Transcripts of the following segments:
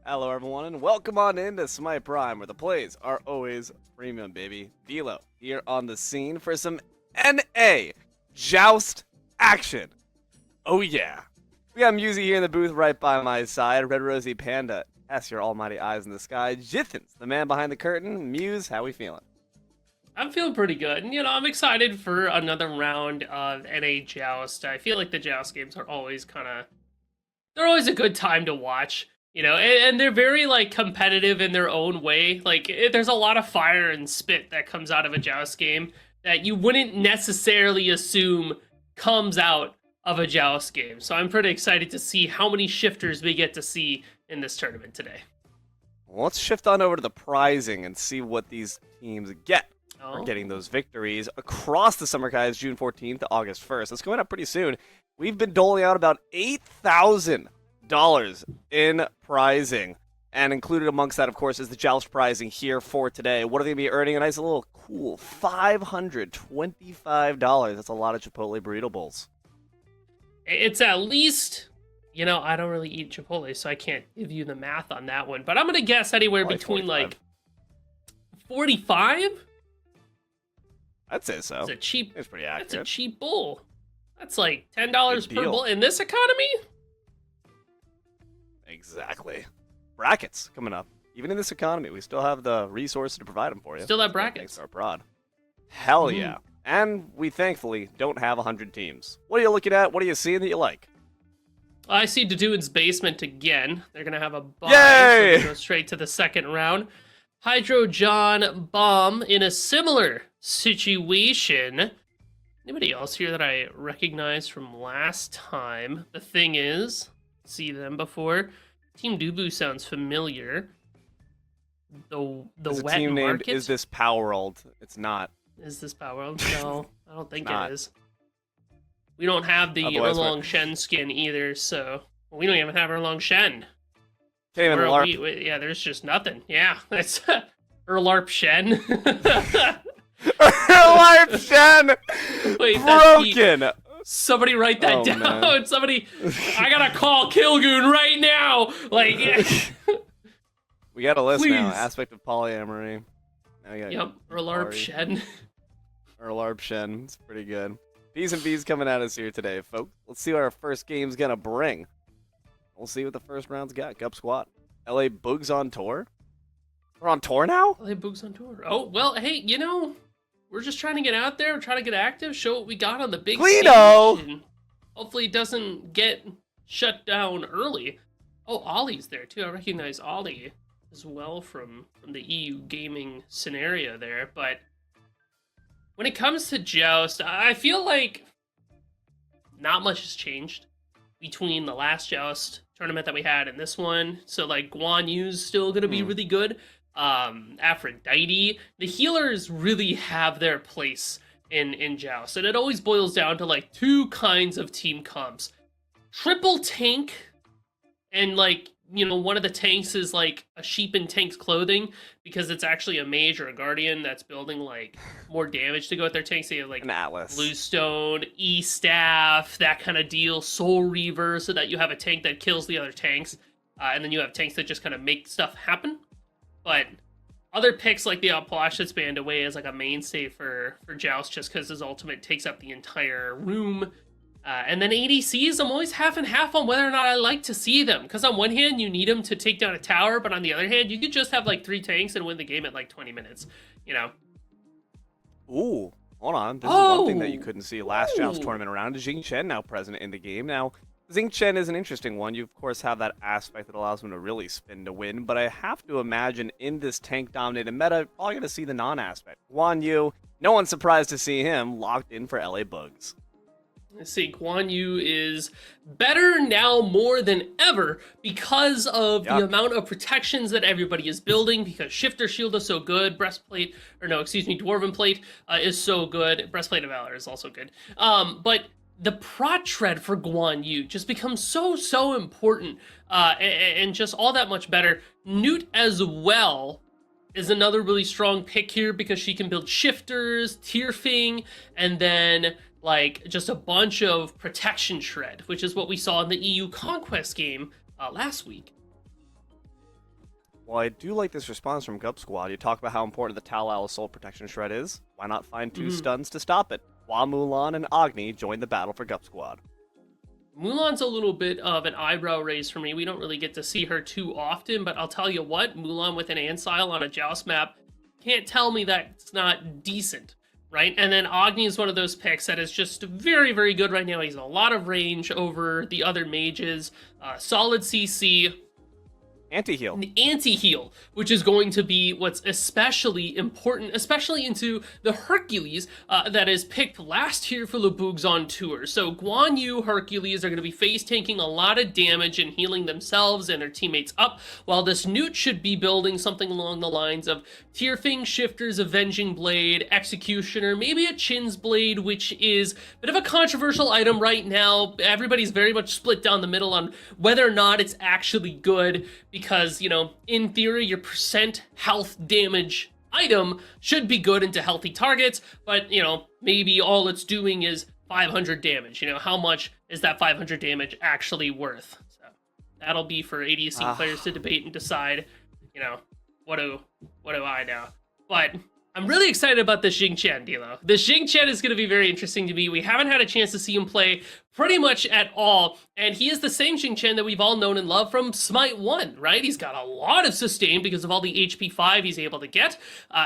Hello, everyone, and welcome on into Smite Prime, where the plays are always premium, baby. Velo here on the scene for some NA Joust action. Oh, yeah. We got Musey here in the booth right by my side. Red Rosy Panda, that's your almighty eyes in the sky. Jithens, the man behind the curtain. Muse, how we feeling? I'm feeling pretty good. And, I'm excited for another round of NA Joust. I feel like the Joust games are always they're always a good time to watch, and they're very, competitive in their own way. There's a lot of fire and spit that comes out of a Joust game that you wouldn't necessarily assume comes out of a Joust game. So I'm pretty excited to see how many shifters we get to see in this tournament today. Well, let's shift on over to the prizing and see what these teams get. Oh. We're getting those victories across the Summer Guys June 14th to August 1st. That's going up pretty soon. We've been doling out about $8,000 in prizing. And included amongst that, of course, is the Joust prizing here for today. What are they going to be earning? A nice little cool $525. That's a lot of Chipotle burrito bowls. It's at least, I don't really eat Chipotle, so I can't give you the math on that one. But I'm going to guess anywhere Probably between 45. 45? I'd say so. It's a cheap. It's pretty accurate. That's a cheap bowl. That's like $10 Good per deal. bowl in this economy. Exactly. Brackets coming up. Even in this economy, we still have the resources to provide them for you. Still have Thanks brackets. to our prod. Hell yeah. And we thankfully don't have 100 teams. What are you looking at? What are you seeing that you like? I see Daduin's basement again. They're gonna have a bye. Yay! So we go straight to the second round. Hydro John Bomb in a similar situation. Anybody else here that I recognize from last time? The thing is, see them before. Team Dubu sounds familiar. The There's wet a team named market? Is This Power World? It's not. Is this Power World? No, I don't think not. it is. We don't have the Otherwise, Erlong Shen skin either, so we don't even have Erlong Shen. Can't even LARP. Yeah, there's just nothing. Yeah, it's Erlarp Shen. LARP Shen! Wait, that's Broken! somebody write that Oh, down. man. Somebody, I gotta call Kilgoon right now. We got a list now. Please. Aspect of polyamory. Now we got Yep, Erlarp Shen. or LARP Shen. It's pretty good. P's and B's coming at us here today, folks. Let's see what our first game's gonna bring. We'll see what the first round's got. Cup Squat. LA Boogs on tour? We're on tour now? LA Boogs on tour. Oh, well, hey, we're just trying to get out there, trying to get active, show what we got on the big Cleano! stage, and hopefully it doesn't get shut down early. Oh, Ollie's there, too. I recognize Ollie as well from the EU gaming scenario there, but when it comes to Joust, I feel like not much has changed between the last Joust tournament that we had and this one. So, Guan Yu's still going to be really good. Aphrodite. The healers really have their place in Joust. And it always boils down to, two kinds of team comps. Triple tank, and, one of the tanks is, a sheep in tank's clothing, because it's actually a mage or a guardian that's building, more damage to go with their tanks. So you have, An Atlas. Bluestone, E-Staff, that kind of deal, Soul Reaver, so that you have a tank that kills the other tanks, and then you have tanks that just kind of make stuff happen. But other picks like the Appalachian that's banned away as a mainstay for Joust, just because his ultimate takes up the entire room. And then ADCs, I'm always half and half on whether or not I like to see them. Because on one hand, you need them to take down a tower, but on the other hand, you could just have 3 tanks and win the game at 20 minutes, Ooh, hold on. This is one thing that you Oh! couldn't see last Joust Ooh. tournament around. Xing Chen now present in the game. Now, Xing Chen is an interesting one. You, of course, have that aspect that allows him to really spin to win, but I have to imagine in this tank-dominated meta, you're probably going to see the non-aspect. Guan Yu, no one's surprised to see him locked in for LA Bugs. Let's see, Guan Yu is better now more than ever because of the amount of protections that everybody is building, because Shifter Shield is so good, Dwarven Plate is so good, Breastplate of Valor is also good. But the prot tread for Guan Yu just becomes so important, and just all that much better. Newt as well is another really strong pick here, because she can build shifters, Tierfing, and then just a bunch of protection shred, which is what we saw in the EU Conquest game last week. Well, I do like this response from Gup Squad. You talk about how important the Talal Assault Protection Shred is. Why not find two stuns to stop it? Hua Mulan and Agni join the battle for Gup Squad. Mulan's a little bit of an eyebrow raise for me. We don't really get to see her too often, but I'll tell you what, Mulan with an Ansile on a Joust map, can't tell me that's not decent, right? And then Agni is one of those picks that is just very, very good right now. He's a lot of range over the other mages, solid CC, Anti-heal. the anti-heal, which is going to be what's especially important, especially into the Hercules that is picked last here for Leboogs on tour. So Guan Yu Hercules are going to be face tanking a lot of damage and healing themselves and their teammates up, while this Newt should be building something along the lines of Tearfing, Shifter's Avenging Blade, Executioner, maybe a Chin's Blade, which is a bit of a controversial item right now. Everybody's very much split down the middle on whether or not it's actually good, because, you know, in theory, your percent health damage item should be good into healthy targets, but, you know, maybe all it's doing is 500 damage. You know, how much is that 500 damage actually worth? So that'll be for ADC players to debate and decide, you know, what do I know? But I'm really excited about this Jing Chen, Dilo. This Jing Chen is going to be very interesting to me. We haven't had a chance to see him play pretty much at all, and he is the same Jing Chen that we've all known and loved from Smite 1, right? He's got a lot of sustain because of all the HP 5 he's able to get.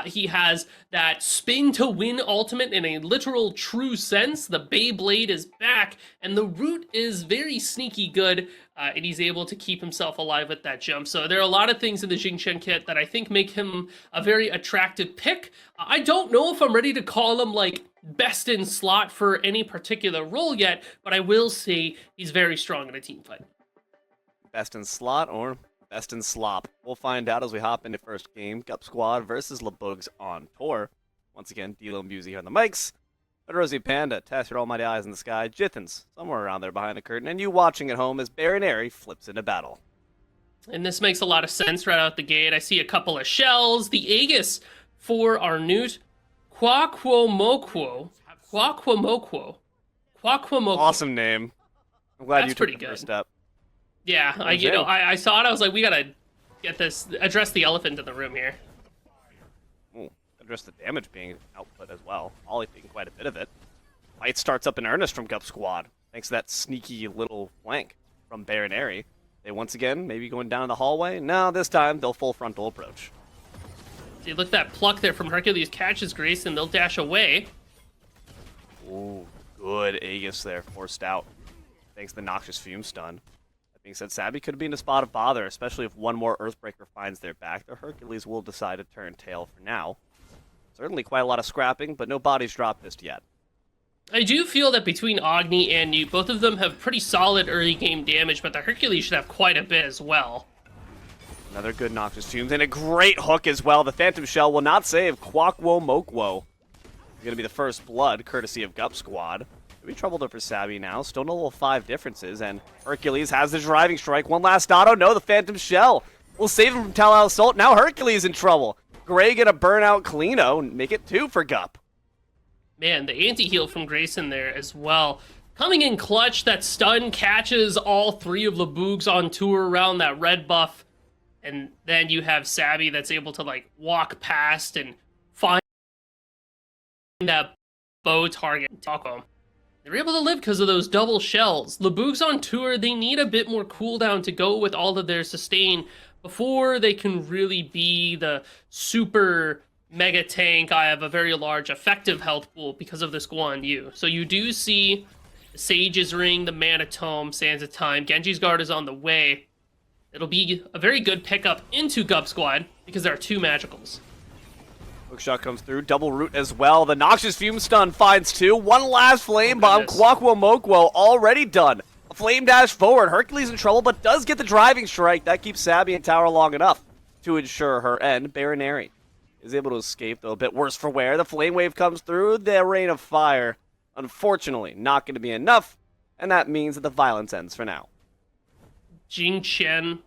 He has that spin to win ultimate in a literal true sense. The Beyblade is back, and the root is very sneaky good, and he's able to keep himself alive with that jump. So there are a lot of things in the Jing Chen kit that I think make him a very attractive pick. I don't know if I'm ready to call him, like, best in slot for any particular role yet, but I will say he's very strong in a team fight. Best in slot or best in slop? We'll find out as we hop into first game. Gup Squad versus Leboogs on tour. Once again, Dilo and Busey here on the mics. But Rosie Panda, Tess, your almighty eyes in the sky. Jithens, somewhere around there behind the curtain. And you watching at home as Baronary flips into battle. And this makes a lot of sense right out the gate. I see a couple of shells. The Aegis for our Newt. Quaquamokwo. Awesome name. I'm glad That's you took pretty the good. first step. Yeah, I saw it. I was like, we gotta get this, address the elephant in the room here. Ooh, address the damage being output as well. Ollie taking quite a bit of it. Fight starts up in earnest from Gup Squad, thanks to that sneaky little flank from Baronary. They once again maybe going down the hallway. No, this time they'll full frontal approach. See, look at that pluck there from Hercules, catches Grace, and they'll dash away. Ooh, good Aegis there, forced out. Thanks to the Noxious Fume stun. That being said, Sabby could be in a spot of bother, especially if one more Earthbreaker finds their back. The Hercules will decide to turn tail for now. Certainly quite a lot of scrapping, but no bodies dropped just yet. I do feel that between Agni and Newt, both of them have pretty solid early game damage, but the Hercules should have quite a bit as well. Another good Noxious Fumes, and a great hook as well. The Phantom Shell will not save Quaquo Mokwo. It's going to be the first blood, courtesy of Gup Squad. It'll be trouble though for Sabby now. Still no level 5 differences, and Hercules has the driving strike. One last auto. No, the Phantom Shell will save him from Talal Assault. Now Hercules in trouble. Gray gonna burn out Kalino and make it 2 for Gup. Man, the anti-heal from Grayson there as well. Coming in clutch, that stun catches all 3 of Leboogs on tour around that red buff. And then you have Sabby that's able to, like, walk past and find that bow target and talk home. They're able to live because of those double shells. Leboogs on tour, they need a bit more cooldown to go with all of their sustain before they can really be the super mega tank. I have a very large effective health pool because of this Guan Yu. So you do see the Sage's Ring, the Mana Tome, Sands of Time. Genji's Guard is on the way. It'll be a very good pickup into Gup Squad because there are 2 magicals. Hookshot comes through, double root as well. The Noxious Fume stun finds 2. One last Flame Bomb. Quaquo Mokwo already done. A Flame Dash forward. Hercules in trouble, but does get the driving strike. That keeps Sabby in tower long enough to ensure her end. Baronary is able to escape, though a bit worse for wear. The Flame Wave comes through. The Rain of Fire, unfortunately, not going to be enough, and that means that the violence ends for now. Jing Chen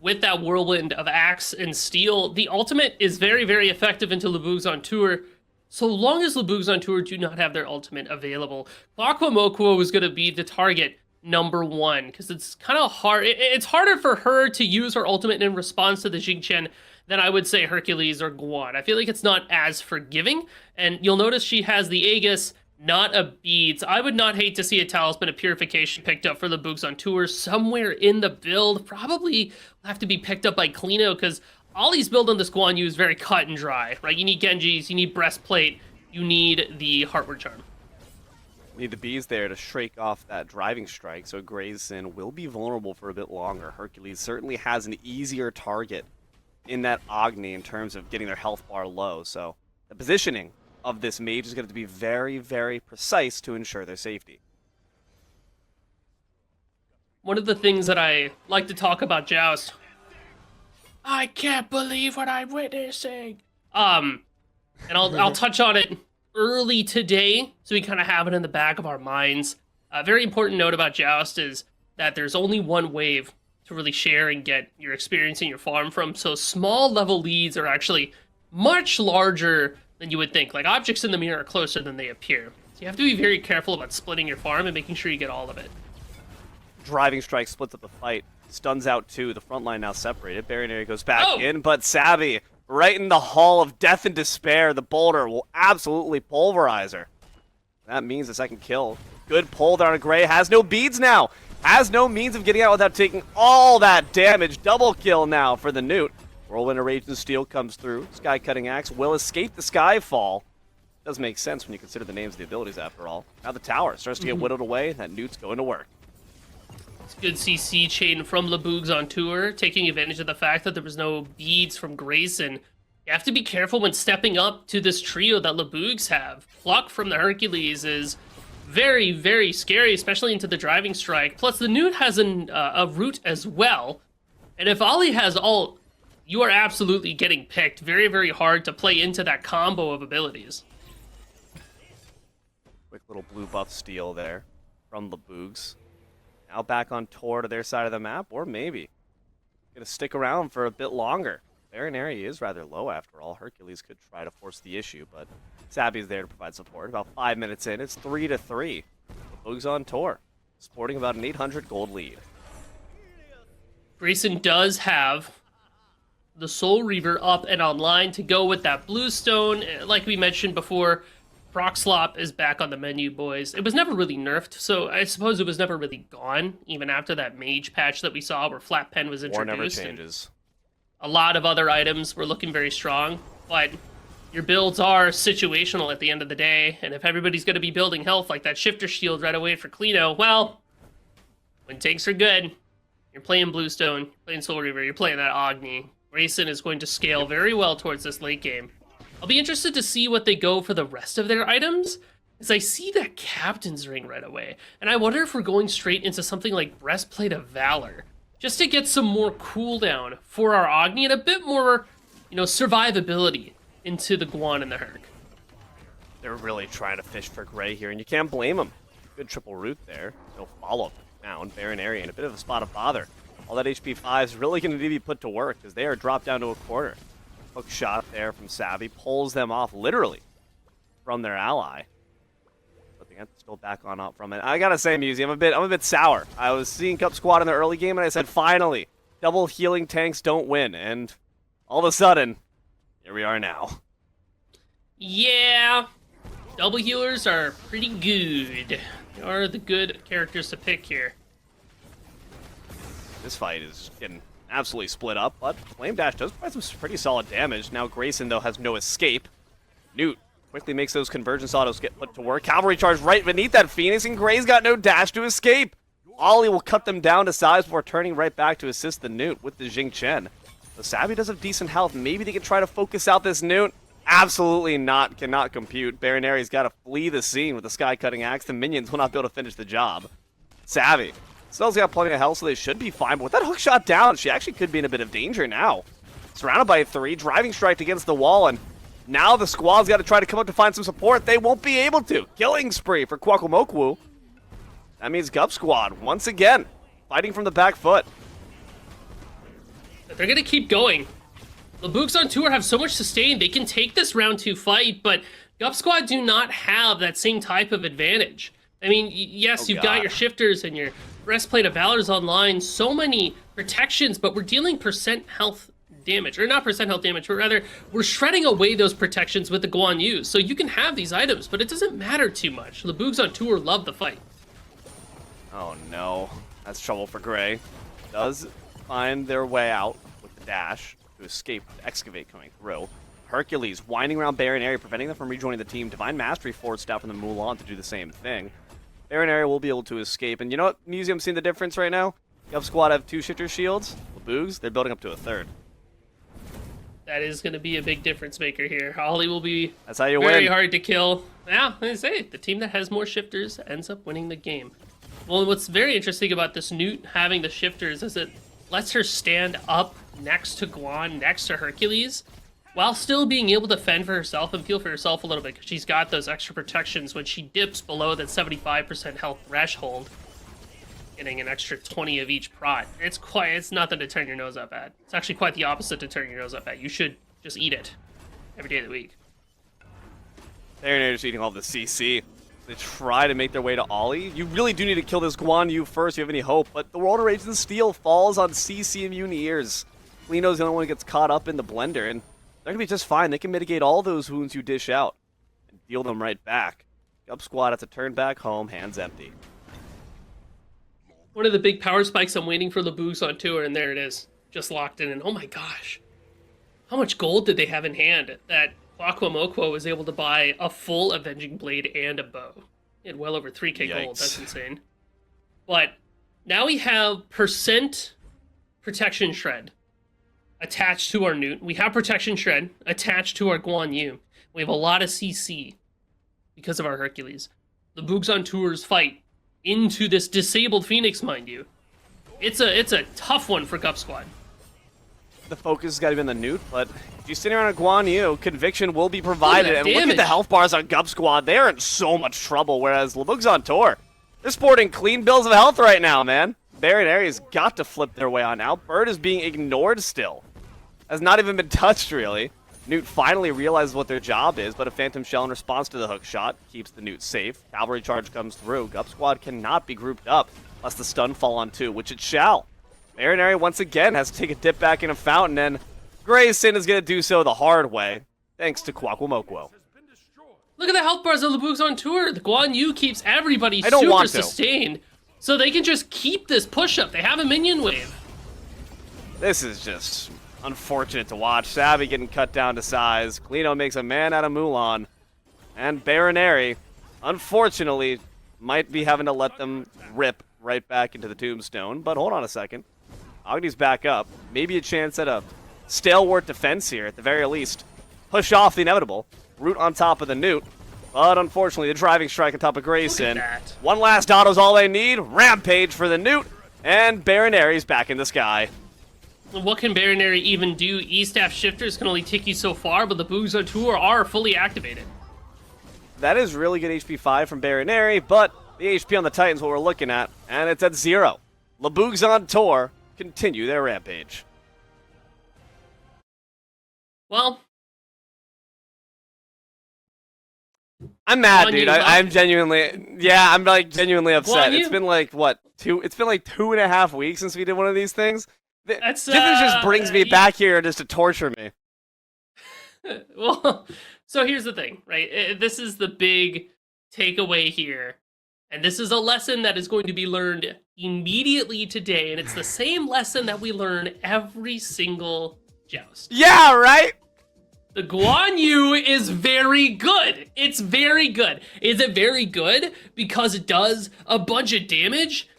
with that whirlwind of axe and steel. The ultimate is very, very effective into Leboogs on tour, so long as Leboogs on tour do not have their ultimate available. Quaquo Mokwo is going to be the target #1 because it's kind of hard. It's harder for her to use her ultimate in response to the Jing than I would say Hercules or Guan. I feel like it's not as forgiving, and you'll notice she has the Aegis, not a Beads. I would not hate to see a Talisman of Purification picked up for the Boogs on Tour somewhere in the build. Probably will have to be picked up by Klino because Ollie's build on this Guan Yu is very cut and dry, right? You need Genjis, you need Breastplate, you need the Heartward Charm. Need the bees there to shake off that driving strike, so Grayson will be vulnerable for a bit longer. Hercules certainly has an easier target in that Agni in terms of getting their health bar low, so the positioning of this mage is going to be very, very precise to ensure their safety. One of the things that I like to talk about Joust, I can't believe what I'm witnessing. And I'll touch on it early today, so we kind of have it in the back of our minds. A very important note about Joust is that there's only one wave to really share and get your experience in your farm from, so small level leads are actually much larger than you would think. Like, objects in the mirror are closer than they appear. So you have to be very careful about splitting your farm and making sure you get all of it. Driving strike splits up the fight, stuns out 2, the front line now separated. Baron area goes back in, but Savvy, right in the hall of death and despair, the boulder will absolutely pulverize her. That means the second kill. Good pull down to Gray, has no beads now. Has no means of getting out without taking all that damage. Double kill now for the Newt. Whirlwind of Rage and Steel comes through. Sky Cutting Axe will escape the Skyfall. Does make sense when you consider the names of the abilities after all. Now the tower starts to get whittled away. That Newt's going to work. It's a good CC chain from Boogs on Tour, taking advantage of the fact that there was no beads from Grayson. You have to be careful when stepping up to this trio that Boogs have. Pluck from the Hercules is very, very scary, especially into the driving strike. Plus, the Newt has a root as well. And if Ollie has ult, you are absolutely getting picked. Very, very hard to play into that combo of abilities. Quick little blue buff steal there from the Boogs. Now back on tour to their side of the map, or maybe going to stick around for a bit longer. Baron area is rather low after all. Hercules could try to force the issue, but Sabby's there to provide support. About 5 minutes in, it's 3-3. The Boogs on tour, sporting about an 800 gold lead. Grayson does have the Soul Reaver up and online to go with that blue stone. Like we mentioned before, Proxlop is back on the menu, boys. It was never really nerfed, so I suppose it was never really gone, even after that mage patch that we saw where Flat Pen was introduced. War never changes. A lot of other items were looking very strong, but your builds are situational at the end of the day, and if everybody's going to be building health like that Shifter Shield right away for Klino, well, when tanks are good, you're playing Bluestone, you're playing Soul Reaver, you're playing that Agni. Grayson is going to scale very well towards this late game. I'll be interested to see what they go for the rest of their items, as I see that Captain's Ring right away, and I wonder if we're going straight into something like Breastplate of Valor, just to get some more cooldown for our Agni and a bit more, survivability into the Guan and the Herc. They're really trying to fish for Gray here, and you can't blame them. Good triple root there. No follow-up down. Baron area in a bit of a spot of bother. All that HP 5 is really going to need to be put to work, as they are dropped down to a quarter. Hook shot there from Savvy pulls them off literally from their ally. But they got still back on up from it. I gotta say, Musey, I'm a bit sour. I was seeing Cup Squad in the early game and I said, finally, double healing tanks don't win. And all of a sudden, here we are now. Yeah, double healers are pretty good. They are the good characters to pick here. This fight is getting absolutely split up, but Flame Dash does provide some pretty solid damage. Now Grayson, though, has no escape. Newt quickly makes those convergence autos get put to work. Cavalry charge right beneath that Phoenix, and Gray's got no dash to escape. Ollie will cut them down to size before turning right back to assist the Newt with the Jing Chen. The Savvy does have decent health. Maybe they can try to focus out this Newt. Absolutely not. Cannot compute. Baronari's got to flee the scene with the Sky Cutting Axe. The minions will not be able to finish the job. Savvy Snell's got plenty of health, so they should be fine. But with that hook shot down, she actually could be in a bit of danger now. Surrounded by 3, driving strike against the wall, and now the squad's got to try to come up to find some support. They won't be able to. Killing spree for Kwakumokwu. That means Gup Squad, once again, fighting from the back foot. They're going to keep going. The Boogs on Tour have so much sustain, they can take this round 2 fight, but Gup Squad do not have that same type of advantage. I mean, yes, you've got your shifters and your breastplate of valor's online, so many protections, but we're dealing percent health damage, or not percent health damage, but rather we're shredding away those protections with the Guan Yu. So you can have these items, but it doesn't matter too much. The Boogs on tour love the fight. Oh no, that's trouble for Gray. Does find their way out with the dash to escape the excavate coming through. Hercules winding around Baron area, preventing them from rejoining the team. Divine Mastery forced out from the Mulan to do the same thing. Baron area will be able to escape. And you know what? Museum's seeing the difference right now? Yup Squad have 2 shifter shields. The Boogs, they're building up to a 3rd. That is going to be a big difference maker here. Ollie will be That's how you very win. hard to kill. Yeah, I say the team that has more shifters ends up winning the game. Well, what's very interesting about this Newt having the shifters is it lets her stand up next to Guan, next to Hercules, while still being able to fend for herself and feel for herself a little bit, because she's got those extra protections when she dips below that 75% health threshold, getting an extra 20 of each prot. It's nothing to turn your nose up at. It's actually quite the opposite to turn your nose up at. You should just eat it every day of the week. They're just eating all the CC. They try to make their way to Ollie. You really do need to kill this Guan Yu first if you have any hope, but the World of Rage and Steel falls on CC immune ears. Lino's the only one who gets caught up in the blender, and they're going to be just fine. They can mitigate all those wounds you dish out and deal them right back. Up Squad has to turn back home, hands empty. One of the big power spikes, I'm waiting for the Boogs on tour, and there it is. Just locked in, and oh my gosh. How much gold did they have in hand that Kwakwa was able to buy a full Avenging Blade and a bow? He had well over 3k gold, that's insane. But now we have percent protection shred attached to our Newt. We have protection shred attached to our Guan Yu. We have a lot of CC because of our Hercules. The Boogs on tours fight into this disabled Phoenix, mind you. It's a tough one for Gup Squad. The focus has got to be on the Newt, but if you're sitting around a Guan Yu, conviction will be provided. And look at the health bars on Gup Squad. They're in so much trouble, whereas LeBoog's on tour. They're sporting clean bills of health right now, man. Baron Aries got to flip their way on out. Bird is being ignored still. Has not even been touched, really. Newt finally realizes what their job is, but a Phantom Shell in response to the hook shot keeps the Newt safe. Cavalry charge comes through. Gup Squad cannot be grouped up, lest the stun fall on 2, which it shall. Baron Area once again has to take a dip back in a fountain, and Grayson is going to do so the hard way, thanks to Kwakwamokwo. Look at the health bars of the Boogs on tour. The Guan Yu keeps everybody super sustained, so they can just keep this push-up. They have a minion wave. This is just unfortunate to watch. Savvy getting cut down to size. Klino makes a man out of Mulan. And Baronary, unfortunately, might be having to let them rip right back into the tombstone. But hold on a second. Agni's back up. Maybe a chance at a stalwart defense here, at the very least. Push off the inevitable. Root on top of the Newt. But unfortunately, the driving strike on top of Grayson. One last auto's all they need. Rampage for the Newt. And Baronary's back in the sky. What can Baronary even do? E-Staff shifters can only take you so far, but the Boogs on tour are fully activated. That is really good HP 5 from Baronary, but the HP on the Titan's what we're looking at, and it's at 0. LeBoogs on tour continue their rampage. Well, I'm mad, dude. I'm genuinely, I'm like genuinely upset. It's been like, what, it's been like 2.5 weeks since we did one of these things. This just brings me back here just to torture me. Well, so here's the thing, right? This is the big takeaway here. And this is a lesson that is going to be learned immediately today. And it's the same lesson that we learn every single Joust. Yeah, right? The Guan Yu is very good. It's very good. Is it very good because it does a bunch of damage?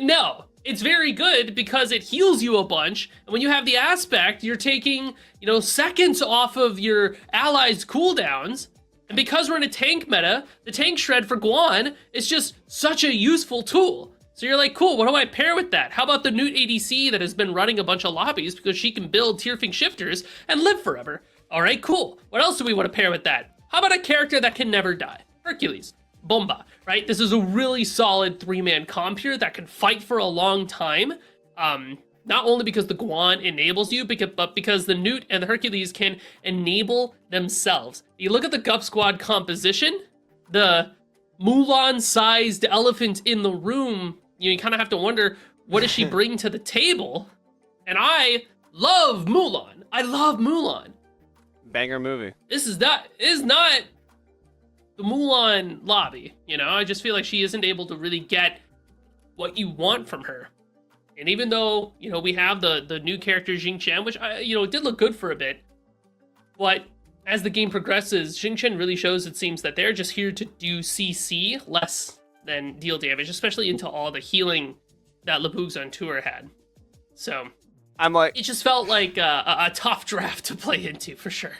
No. It's very good because it heals you a bunch, and when you have the aspect, you're taking, seconds off of your allies' cooldowns, and because we're in a tank meta, the tank shred for Guan is just such a useful tool. So you're like, cool, what do I pair with that? How about the Newt ADC that has been running a bunch of lobbies because she can build Tierfing shifters and live forever? All right, cool. What else do we want to pair with that? How about a character that can never die? Hercules. Bomba, right? This is a really solid 3-man comp here that can fight for a long time. Not only because the Guan enables you, but because the Newt and the Hercules can enable themselves. You look at the Gup Squad composition, the Mulan-sized elephant in the room, you kind of have to wonder, what does she bring to the table? And I love Mulan. I love Mulan. Banger movie. This is not the Mulan lobby, you know? I just feel like she isn't able to really get what you want from her. And even though, you know, we have the new character Jing Chen, which, it did look good for a bit, but as the game progresses, Jing Chen really shows, it seems, that they're just here to do CC less than deal damage, especially into all the healing that LeBoog's on tour had. So I'm like, it just felt like a tough draft to play into, for sure.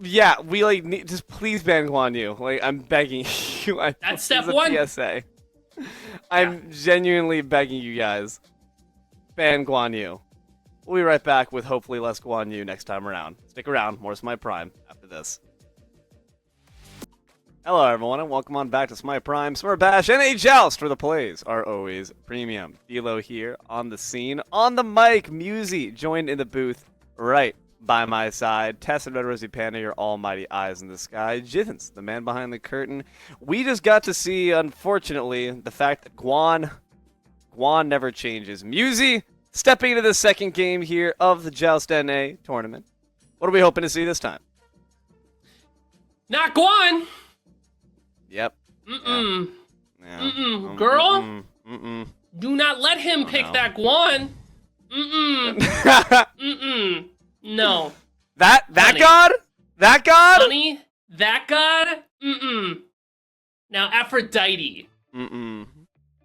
yeah, we like need, just please ban Guan Yu. Like, I'm begging you. That's step this is a one. PSA. I'm genuinely begging you guys. Ban Guan Yu. We'll be right back with hopefully less Guan Yu next time around. Stick around, more Smite Prime after this. Hello everyone, and welcome on back to Smite Prime, Smart Bash, and a Joust, where the plays are always premium. Philo here on the scene, on the mic, Musy joined in the booth right by my side. Tess and Red Rosie Panda, your almighty eyes in the sky. Jittens, the man behind the curtain. We just got to see, unfortunately, the fact that Guan never changes. Musy stepping into the second game here of the Joust NA tournament. What are we hoping to see this time? Not Guan! Yep. Mm-mm. Yeah. Mm-mm. Girl? Mm-mm. Do not let him pick no. that Guan! Mm-mm. Mm-mm. No. That Honey. god? That god? Honey, that god? Mm-mm. Now, Aphrodite. Mm-mm.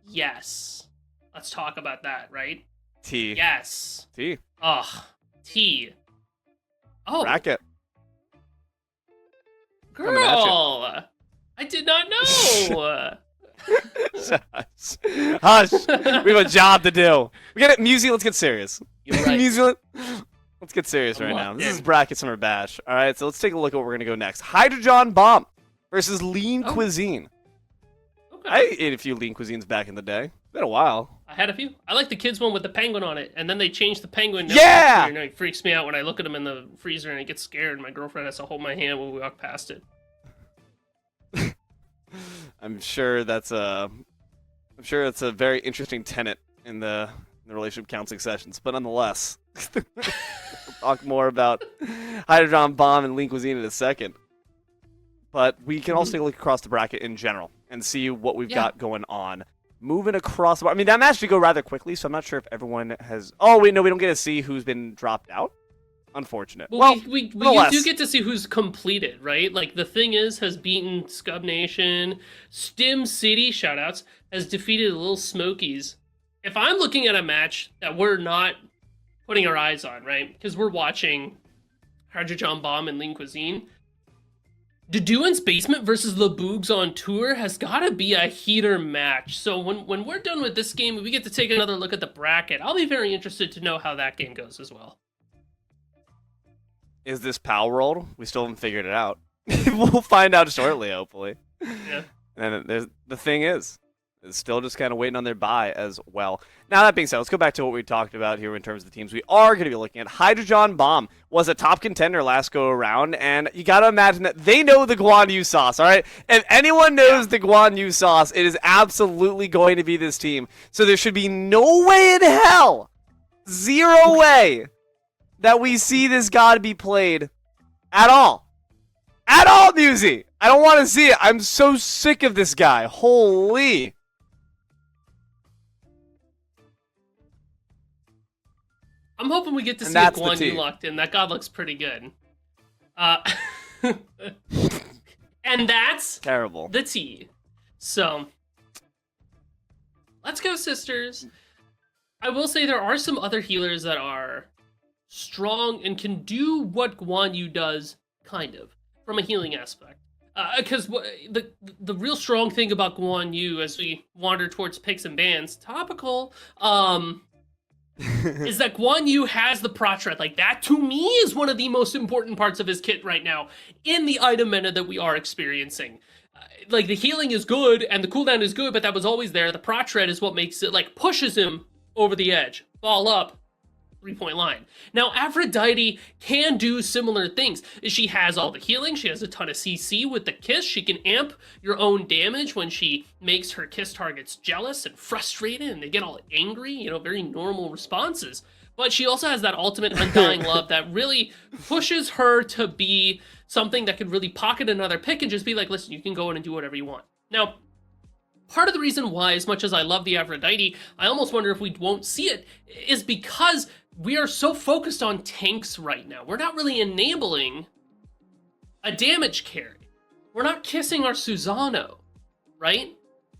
Yes. Let's talk about that, right? T. Yes. T. Ugh. T. Oh, Bracket. girl! I did not know! Hush. Hush. We have a job to do. We get it, Musy, let's get serious. You're right. Musy, let's get serious I'm right now. locked This in. is Bracket Summer Bash. Alright, so let's take a look at where we're gonna go next. Hydrogen Bomb versus Lean Oh. Cuisine. Okay. I ate a few Lean Cuisines back in the day. It's been a while. I had a few. I like the kids one with the penguin on it, and then they changed the penguin. Yeah! And it freaks me out when I look at him in the freezer and I get scared. My girlfriend has to hold my hand when we walk past it. I'm sure that's a very interesting tenet in the relationship counseling sessions, but nonetheless, we'll talk more about Hydrogen Bomb and Lean Cuisine in a second. But we can also take a look across the bracket in general and see what we've got going on. Moving across the board. I mean, that match did go rather quickly, so I'm not sure if everyone has... Oh, wait, no, we don't get to see who's been dropped out. Unfortunate. Well, we nonetheless. do get to see who's completed, right? Like, the thing is, has beaten Scub Nation. Stim City, shoutouts, has defeated the Little Smokies. If I'm looking at a match that we're not putting our eyes on, right? Because we're watching Hydrogen Bomb and Lean Cuisine. Deduan's Basement versus LeBoogs on tour has got to be a heater match. So when we're done with this game, we get to take another look at the bracket. I'll be very interested to know how that game goes as well. Is this Power World? We still haven't figured it out. We'll find out shortly, hopefully. Yeah. And the thing is still just kind of waiting on their bye as well. Now, that being said, let's go back to what we talked about here in terms of the teams we are going to be looking at. Hydrogen Bomb was a top contender last go around, and you got to imagine that they know the Guan Yu sauce, all right? If anyone knows the Guan Yu sauce, it is absolutely going to be this team. So there should be no way in hell, zero way, that we see this god be played at all. At all, Musy! I don't want to see it. I'm so sick of this guy. Holy. I'm hoping we get to And see a that's the Guan Yu T. locked in. That god looks pretty good. And that's Terrible. the T. So, let's go, sisters. I will say there are some other healers that are strong and can do what Guan Yu does, kind of, from a healing aspect. Because the real strong thing about Guan Yu, as we wander towards picks and bans, topical, is that Guan Yu has the Protret. Like, that, to me, is one of the most important parts of his kit right now in the item meta that we are experiencing. Like, the healing is good, and the cooldown is good, but that was always there. The Protret is what makes it, like, pushes him over the edge. Ball up. 3-point line. Now, Aphrodite can do similar things. She has all the healing, she has a ton of CC with the kiss, she can amp your own damage when she makes her kiss targets jealous and frustrated and they get all angry, very normal responses. But she also has that ultimate undying love that really pushes her to be something that could really pocket another pick and just be like, listen, you can go in and do whatever you want. Now, part of the reason why, as much as I love the Aphrodite, I almost wonder if we won't see it, is because we are so focused on tanks right now. We're not really enabling a damage carry. We're not kissing our Susano, right?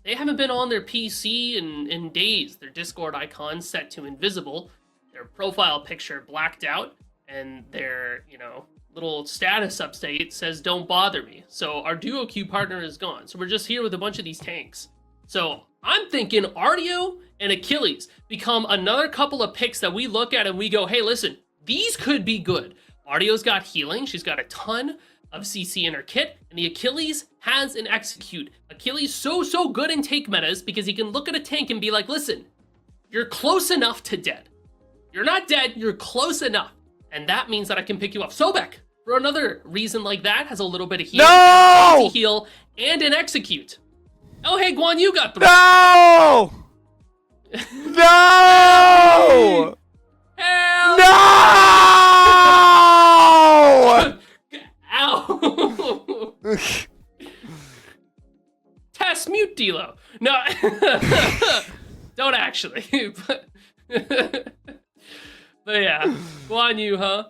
They haven't been on their PC in days. Their Discord icon set to invisible, their profile picture blacked out, and their, little status update says don't bother me. So our duo queue partner is gone. So we're just here with a bunch of these tanks. So I'm thinking Artio and Achilles become another couple of picks that we look at and we go, hey, listen, these could be good. Artio's got healing. She's got a ton of CC in her kit. And the Achilles has an execute. Achilles so good in tank metas because he can look at a tank and be like, listen, you're close enough to dead. You're not dead, you're close enough. And that means that I can pick you up. Sobek, for another reason like that, has a little bit of heal, anti-heal, and an execute. Oh, hey, Guan Yu got through. No! No! Hell! No! Ow! Test mute Dilo. No, don't actually. But yeah, Guan Yu, huh?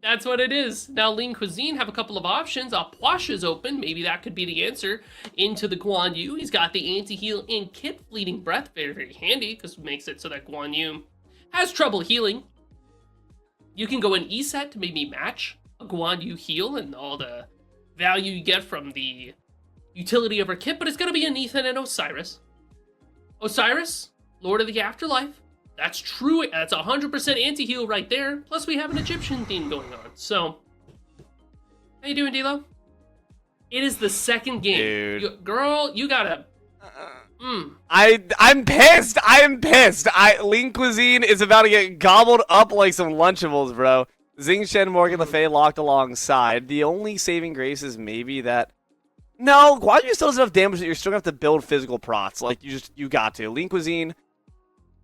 That's what it is. Now, Lean Cuisine have a couple of options. Posh is open. Maybe that could be the answer into the Guan Yu. He's got the anti-heal and kit Fleeting Breath. Very, very handy because it makes it so that Guan Yu has trouble healing. You can go in E-set to maybe match a Guan Yu heal and all the value you get from the utility of her kit, but it's going to be an Ethan and Osiris. Osiris, Lord of the Afterlife. That's true. That's 100% anti-heal right there. Plus, we have an Egyptian theme going on. So, how you doing, D'Lo? It is the second game. Dude. Girl, you gotta... I'm pissed. I'm pissed. Lean Cuisine is about to get gobbled up like some Lunchables, bro. Xing Shen, Morgan Le Fay locked alongside. The only saving grace is maybe that... No, Guan Yu still does enough damage that you're still going to have to build physical prots. Like, you got to. Lean Cuisine...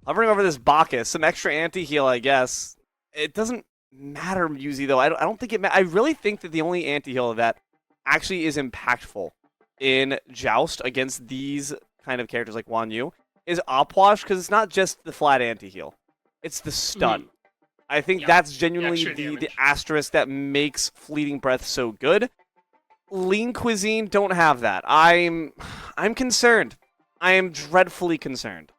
Hovering over this Bacchus, some extra anti-heal, I guess. It doesn't matter, Musi, though. I don't think it I really think that the only anti-heal of that actually is impactful in Joust against these kind of characters like Guan Yu is Opwash, because it's not just the flat anti-heal. It's the stun. I think that's genuinely the asterisk that makes Fleeting Breath so good. Lean Cuisine don't have that. I'm concerned. I am dreadfully concerned.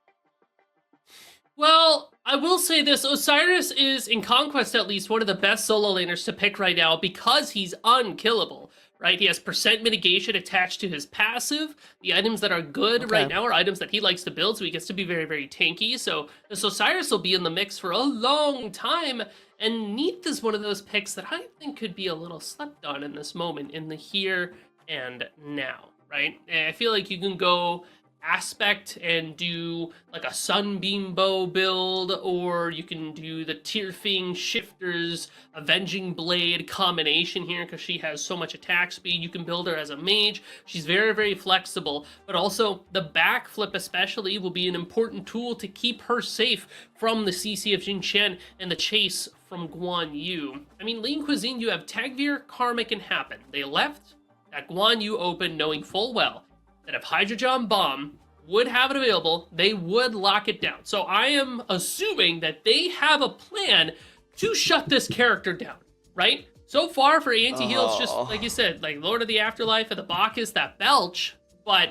Well, I will say this. Osiris is, in Conquest at least, one of the best solo laners to pick right now because he's unkillable, right? He has percent mitigation attached to his passive. The items that are good right now are items that he likes to build, so he gets to be very, very tanky. So this Osiris will be in the mix for a long time. And Neath is one of those picks that I think could be a little slept on in this moment, in the here and now, right? And I feel like you can go... Aspect and do like a Sunbeam Bow build, or you can do the Tearfing Shifters Avenging Blade combination here because she has so much attack speed. You can build her as a mage. She's very, very flexible, but also the backflip especially will be an important tool to keep her safe from the CC of Jin Chen and the chase from Guan Yu. I mean, Lean Cuisine, you have Tagveer, Karmic, and Happen. They left that Guan Yu open knowing full well that if Hydrogen Bomb would have it available, they would lock it down. So I am assuming that they have a plan to shut this character down, right? So far for anti-heal, it's just, like you said, like Lord of the Afterlife and the Bacchus, that belch, but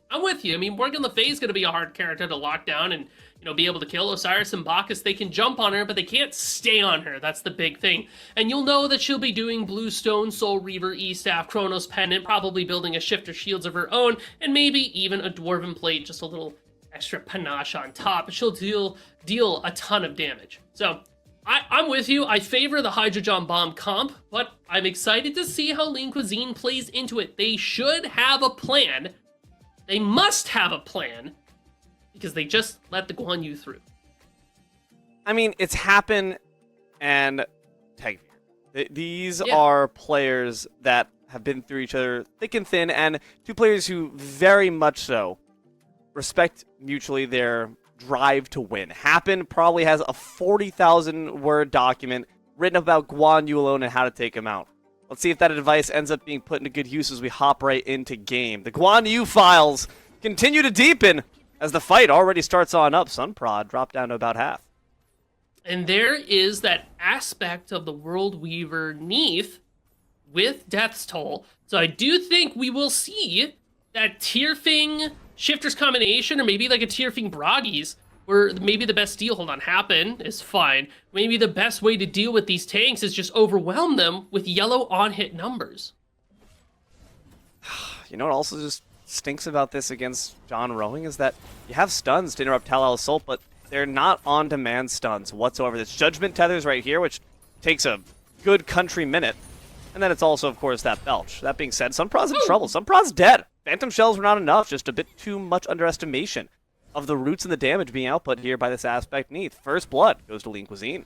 I'm with you. I mean, Morgan Le Fay is going to be a hard character to lock down and, be able to kill. Osiris and Bacchus, they can jump on her, but they can't stay on her. That's the big thing. And you'll know that she'll be doing Bluestone, Soul Reaver, E-Staff, Chronos Pendant, probably building a Shifter Shields of her own, and maybe even a Dwarven Plate, just a little extra panache on top. She'll deal a ton of damage. So, I'm with you. I favor the Hydrogen Bomb comp, but I'm excited to see how Lean Cuisine plays into it. They should have a plan. They must have a plan. Because they just let the Guan Yu through. I mean, it's happened and Tegvir. These Yeah. are players that have been through each other thick and thin, and two players who very much so respect mutually their drive to win. Happen probably has a 40,000 word document written about Guan Yu alone and how to take him out. Let's see if that advice ends up being put into good use as we hop right into game. The Guan Yu files continue to deepen as the fight already starts on up. Sunprod dropped down to about half. And there is that aspect of the World Weaver Neath with Death's Toll. So I do think we will see that Tierfing Shifter's combination, or maybe like a Tierfing Broggies, where maybe the best deal, hold on, happen is fine. Maybe the best way to deal with these tanks is just overwhelm them with yellow on-hit numbers. You know what also just stinks about this against John Rowing is that you have stuns to interrupt Talal Assault, but they're not on-demand stuns whatsoever. There's Judgment Tethers right here, which takes a good country minute. And then it's also, of course, that Belch. That being said, Sunprod's in trouble. Sunprod's dead. Phantom Shells were not enough, just a bit too much underestimation of the roots and the damage being output here by this aspect Neath. First blood goes to Lean Cuisine.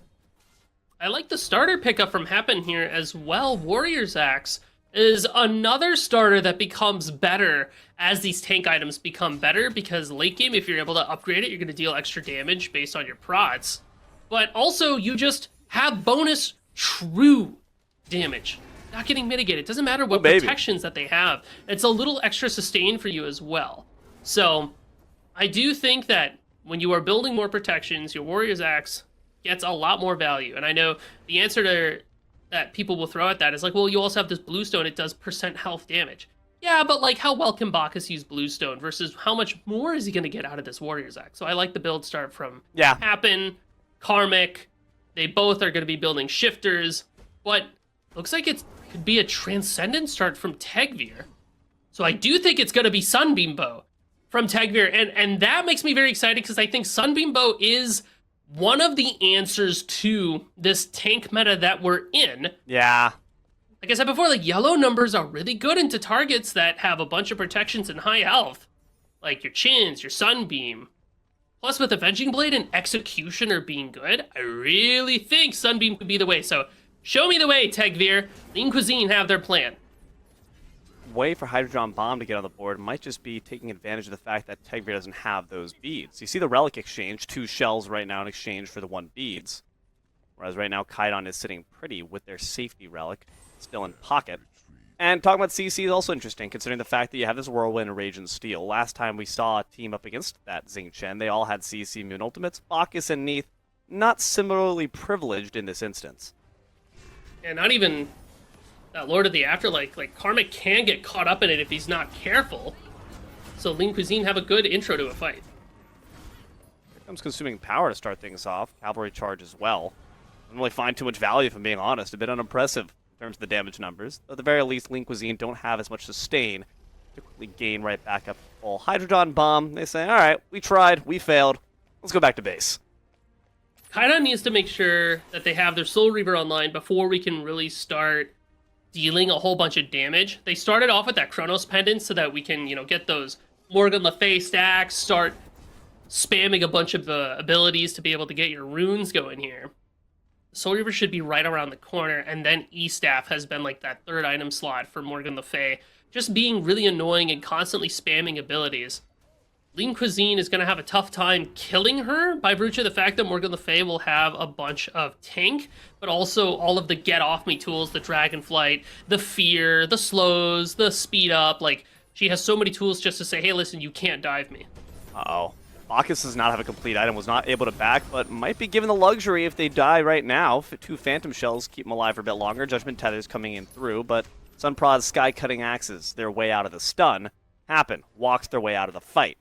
I like the starter pickup from Happen here as well. Warrior's Axe is another starter that becomes better as these tank items become better, because late game, if you're able to upgrade it, you're going to deal extra damage based on your prods. But also, you just have bonus true damage. Not getting mitigated. It doesn't matter what protections that they have. It's a little extra sustain for you as well. So, I do think that when you are building more protections, your Warrior's Axe gets a lot more value. And I know the answer to that people will throw at that is like, well, you also have this Bluestone, it does % health damage. Yeah, but like, how well can Bacchus use Bluestone versus how much more is he going to get out of this Warrior's Axe? So I like the build start from Happen, Karmic. They both are going to be building shifters, but looks like it could be a Transcendent start from Tegvir. So I do think it's going to be Sunbeam Bow from Tegvir, and that makes me very excited because I think Sunbeam Bow is one of the answers to this tank meta that we're in. Yeah. Like I said before, like, yellow numbers are really good into targets that have a bunch of protections and high health. Like your Chins, your Sunbeam. Plus with Avenging Blade and Executioner being good, I really think Sunbeam could be the way. So show me the way, Tegvir. Lean Cuisine have their plan. Way for Hydrodron Bomb to get on the board might just be taking advantage of the fact that Tegvir doesn't have those beads. You see the Relic exchange, 2 shells right now in exchange for the 1 beads. Whereas right now Kaidan is sitting pretty with their safety Relic still in pocket. And talking about CC is also interesting, considering the fact that you have this Whirlwind, Rage, and Steel. Last time we saw a team up against that Xing Chen, they all had CC Moon Ultimates. Bacchus and Neath not similarly privileged in this instance. And not even that Lord of the Afterlife. Like, Karmic can get caught up in it if he's not careful. So Lean Cuisine have a good intro to a fight. Here comes Consuming Power to start things off. Cavalry Charge as well. Don't really find too much value, if I'm being honest. A bit unimpressive in terms of the damage numbers. At the very least, Lean Cuisine don't have as much sustain to quickly gain right back up full. Hydrodon Bomb, they say, alright, we tried, we failed. Let's go back to base. Kaidan needs to make sure that they have their Soul Reaver online before we can really start dealing a whole bunch of damage. They started off with that Chronos Pendant so that we can, get those Morgan Le Fay stacks, start spamming a bunch of the abilities to be able to get your runes going here. Soul Reaver should be right around the corner, and then E-Staff has been like that third item slot for Morgan Le Fay, just being really annoying and constantly spamming abilities. Lean Cuisine is going to have a tough time killing her by virtue of the fact that Morgan Le Fay will have a bunch of tank, but also all of the get-off-me tools, the Dragonflight, the Fear, the Slows, the Speed Up. Like, she has so many tools just to say, hey, listen, you can't dive me. Uh-oh. Bacchus does not have a complete item, was not able to back, but might be given the luxury if they die right now. 2 Phantom Shells keep them alive for a bit longer. Judgment Tethers coming in through, but Sunprod's Sky-Cutting Axes, their way out of the stun. Happen, walks their way out of the fight.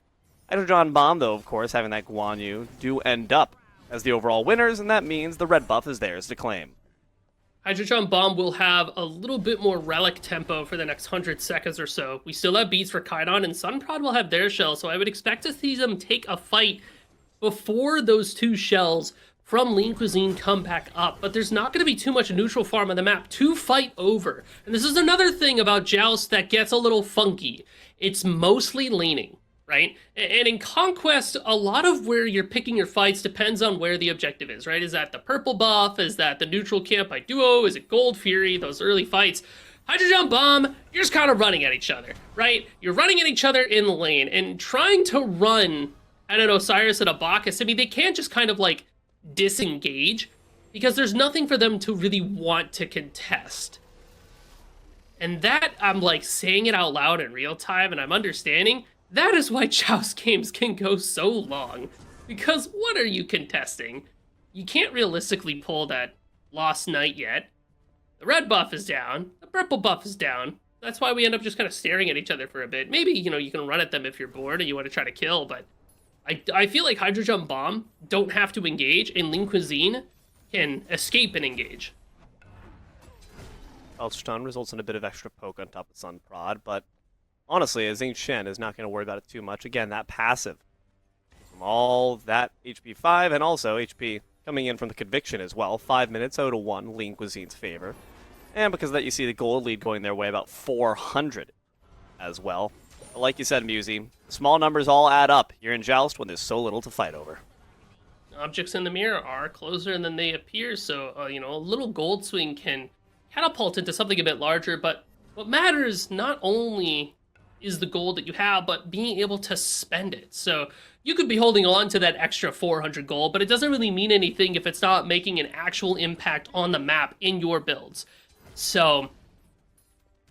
Hydrodron Bomb, though, of course, having that Guan Yu, do end up as the overall winners, and that means the red buff is theirs to claim. Hydrodron Bomb will have a little bit more relic tempo for the next 100 seconds or so. We still have beats for Kaidan, and Sunprod will have their shell, so I would expect to see them take a fight before those 2 shells from Lean Cuisine come back up. But there's not going to be too much neutral farm on the map to fight over. And this is another thing about Joust that gets a little funky. It's mostly laning, right? And in Conquest, a lot of where you're picking your fights depends on where the objective is, right? Is that the purple buff? Is that the neutral camp by duo? Is it Gold Fury? Those early fights. Hydrogen Bomb, you're just kind of running at each other, right? You're running at each other in the lane and trying to run at an Osiris and a Bacchus. I mean, they can't just kind of like disengage because there's nothing for them to really want to contest. And that, I'm like saying it out loud in real time and I'm understanding, that is why Joust games can go so long. Because what are you contesting? You can't realistically pull that Lost Knight yet. The red buff is down. The purple buff is down. That's why we end up just kind of staring at each other for a bit. Maybe, you can run at them if you're bored and you want to try to kill, but I feel like Hydrogen Bomb don't have to engage, and Lean Cuisine can escape and engage. Stun results in a bit of extra poke on top of Sun Prod, but honestly, Zing Shen is not going to worry about it too much. Again, that passive from all that HP 5 and also HP coming in from the Conviction as well. 5 minutes, 0-1, Lean Cuisine's favor. And because of that, you see the gold lead going their way, about 400 as well. But like you said, Musey, small numbers all add up here in Joust when there's so little to fight over. Objects in the mirror are closer than they appear, so, a little gold swing can catapult into something a bit larger, but what matters not only is the gold that you have, but being able to spend it. So you could be holding on to that extra 400 gold, but it doesn't really mean anything if it's not making an actual impact on the map in your builds. So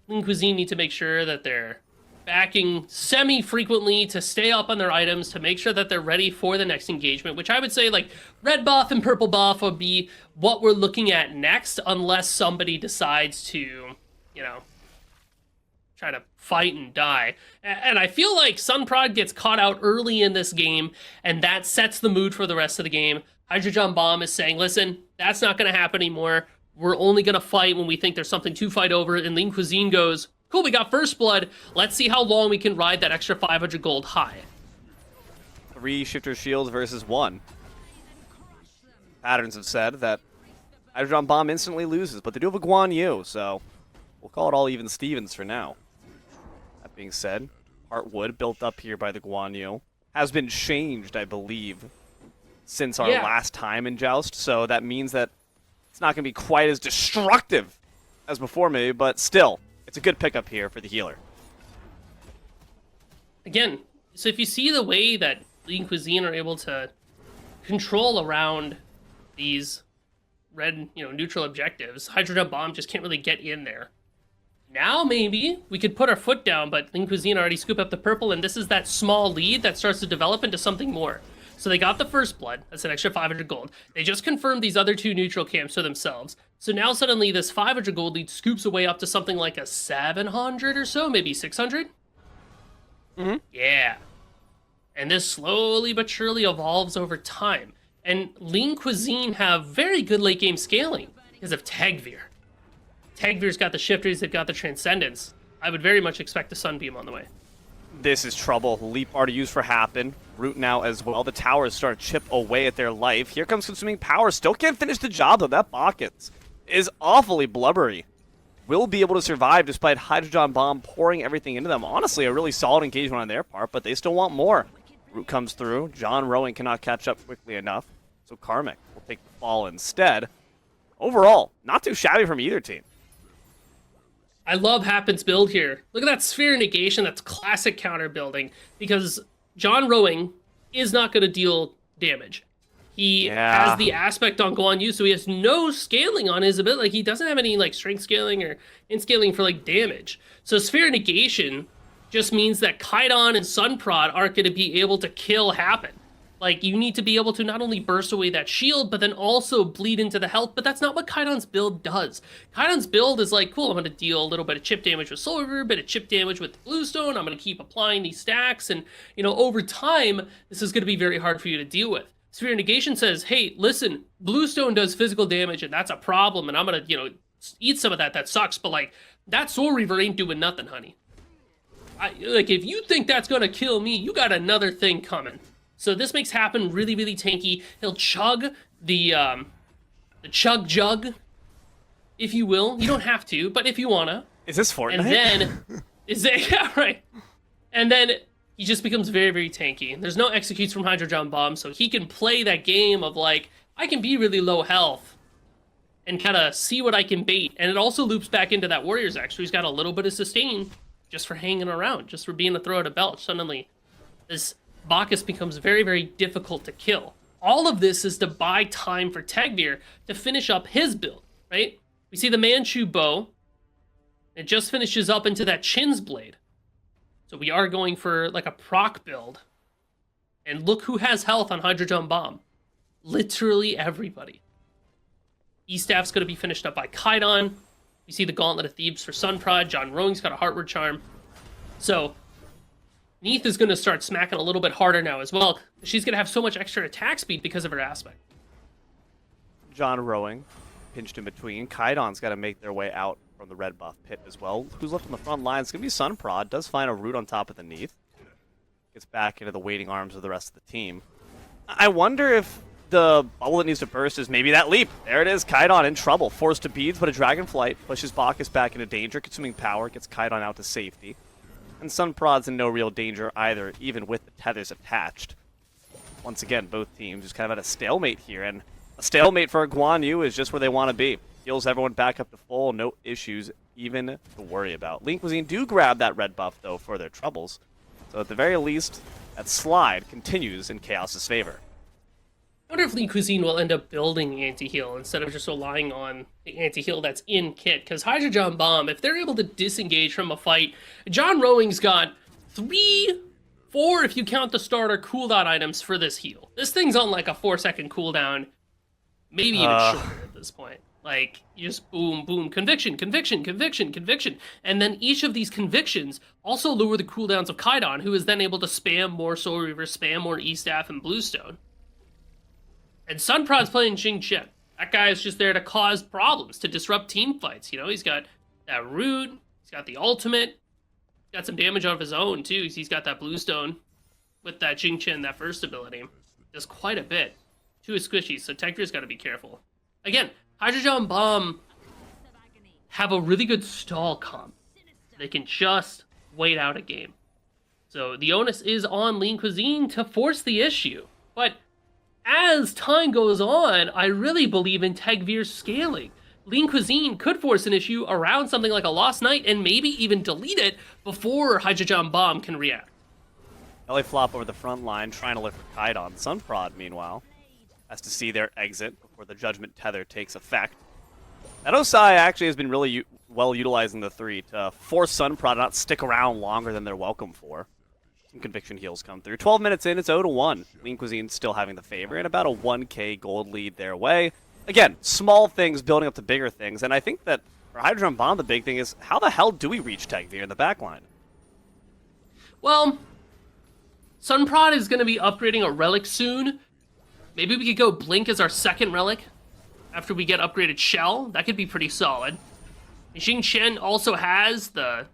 Lean Cuisine need to make sure that they're backing semi-frequently to stay up on their items, to make sure that they're ready for the next engagement, which I would say like red buff and purple buff would be what we're looking at next, unless somebody decides to, try to fight and die. And I feel like Sunprod gets caught out early in this game, and that sets the mood for the rest of the game. Hydrogen Bomb is saying, listen, that's not going to happen anymore. We're only going to fight when we think there's something to fight over. And Lean Cuisine goes, cool, we got first blood. Let's see how long we can ride that extra 500 gold high. 3 shifter shields versus 1. Patterns have said that Hydrogen Bomb instantly loses, but they do have a Guan Yu, so we'll call it all even Stevens for now. That being said, Heartwood, built up here by the Guan Yu, has been changed, I believe, since our last time in Joust, so that means that it's not going to be quite as destructive as before maybe, but still, it's a good pickup here for the healer. Again, so if you see the way that Lean Cuisine are able to control around these red, neutral objectives, Hydrogen Bomb just can't really get in there. Now maybe we could put our foot down, but Lean Cuisine already scooped up the purple, and this is that small lead that starts to develop into something more. So they got the first blood. That's an extra 500 gold. They just confirmed these other 2 neutral camps for themselves. So now suddenly this 500 gold lead scoops away up to something like a 700 or so, maybe 600? Mm-hmm. Yeah. And this slowly but surely evolves over time. And Lean Cuisine have very good late game scaling because of Tagveer. Tagveer's got the shifters, they've got the transcendence. I would very much expect a Sunbeam on the way. This is trouble. Leap already used for Happen. Root now as well. The towers start to chip away at their life. Here comes Consuming Power. Still can't finish the job, though. That Bacchus is awfully blubbery. Will be able to survive despite Hydrogen Bomb pouring everything into them. Honestly, a really solid engagement on their part, but they still want more. Root comes through. John Rowing cannot catch up quickly enough, so Karmic will take the fall instead. Overall, not too shabby from either team. I love Happen's build here. Look at that Sphere Negation. That's classic counter building because John Rowing is not going to deal damage. He has the aspect on Guan Yu, so he has no scaling on his ability. Like, he doesn't have any strength scaling or in scaling for damage. So Sphere Negation just means that Kaidan and Sunprod aren't going to be able to kill Happen. You need to be able to not only burst away that shield, but then also bleed into the health, but that's not what Kaidan's build does. Kaidan's build is cool, I'm going to deal a little bit of chip damage with Solar, a bit of chip damage with Bluestone, I'm going to keep applying these stacks, and, over time, this is going to be very hard for you to deal with. Sphere Negation says, hey, listen, Bluestone does physical damage, and that's a problem, and I'm going to, eat some of that, that sucks, but, that Soul Reaver ain't doing nothing, honey. If you think that's going to kill me, you got another thing coming. So this makes Happen really, really tanky. He'll chug the chug jug, if you will. You don't have to, but if you wanna. Is this Fortnite? And then, yeah, right. And then he just becomes very, very tanky. There's no executes from Hydrogen Bomb, so he can play that game of like, I can be really low health and kind of see what I can bait. And it also loops back into that Warriors X, where he's got a little bit of sustain just for hanging around, just for being a throw at a belch. Suddenly, this Bacchus becomes very, very difficult to kill. All of this is to buy time for Tegvir to finish up his build, right? We see the Manchu bow. It just finishes up into that Chin's blade. So we are going for like a proc build. And look who has health on Hydrogen Bomb. Literally everybody. E-Staff's going to be finished up by Kaidon. We see the Gauntlet of Thebes for Sunprod. John Rowing's got a Heartward Charm. So Neith is going to start smacking a little bit harder now as well. She's going to have so much extra attack speed because of her aspect. John Rowing pinched in between. Kaidon's got to make their way out from the red buff pit as well. Who's left on the front line? It's going to be Sunprod. Does find a root on top of the Neith. Gets back into the waiting arms of the rest of the team. I wonder if the bubble that needs to burst is maybe that leap. There it is. Kaidon in trouble. Forced to beads, but a Dragonflight pushes Bacchus back into danger. Consuming power gets Kaidon out to safety. And Sunprod's in no real danger either, even with the tethers attached. Once again, both teams just kind of at a stalemate here, and a stalemate for Guan Yu is just where they want to be. Heals everyone back up to full, no issues even to worry about. Lean Cuisine do grab that red buff, though, for their troubles. So at the very least, that slide continues in Chaos's favor. I wonder if Lean Cuisine will end up building the anti-heal instead of just relying on the anti-heal that's in kit. Because Hydrogen Bomb, if they're able to disengage from a fight, John Rowing's got 3, 4 if you count the starter cooldown items for this heal. This thing's on like a 4-second cooldown, maybe even shorter at this point. Like, you just boom, boom, conviction, conviction, conviction, conviction. And then each of these convictions also lower the cooldowns of Kaidon, who is then able to spam more Soul Reaver, spam more E-Staff and Bluestone. And Sunprod's playing Jing Chen. That guy is just there to cause problems, to disrupt team fights. You know, he's got that root, he's got the ultimate, he's got some damage of his own, too. He's got that Bluestone with that Jing Chen, that first ability. Does quite a bit. Too squishy, so Tegvir's got to be careful. Again, Hydrogen Bomb have a really good stall comp. They can just wait out a game. So the onus is on Lean Cuisine to force the issue. But as time goes on, I really believe in Tegvir's scaling. Lean Cuisine could force an issue around something like a Lost Night and maybe even delete it before Hydrogen Bomb can react. LA flop over the front line, trying to lift for Kaidon. Sunprod, meanwhile, has to see their exit before the Judgment Tether takes effect. That Osai actually has been really well utilizing the 3 to force Sunprod to not stick around longer than they're welcome for. Some conviction heals come through. 12 minutes in, it's 0-1. Lean Cuisine still having the favor and about a 1k gold lead their way. Again, small things building up to bigger things, and I think that for Hydrogen Bomb, the big thing is, how the hell do we reach Tegvir in the backline? Well, Sunprod is going to be upgrading a relic soon. Maybe we could go Blink as our second relic after we get upgraded Shell. That could be pretty solid. Jing Chen also has the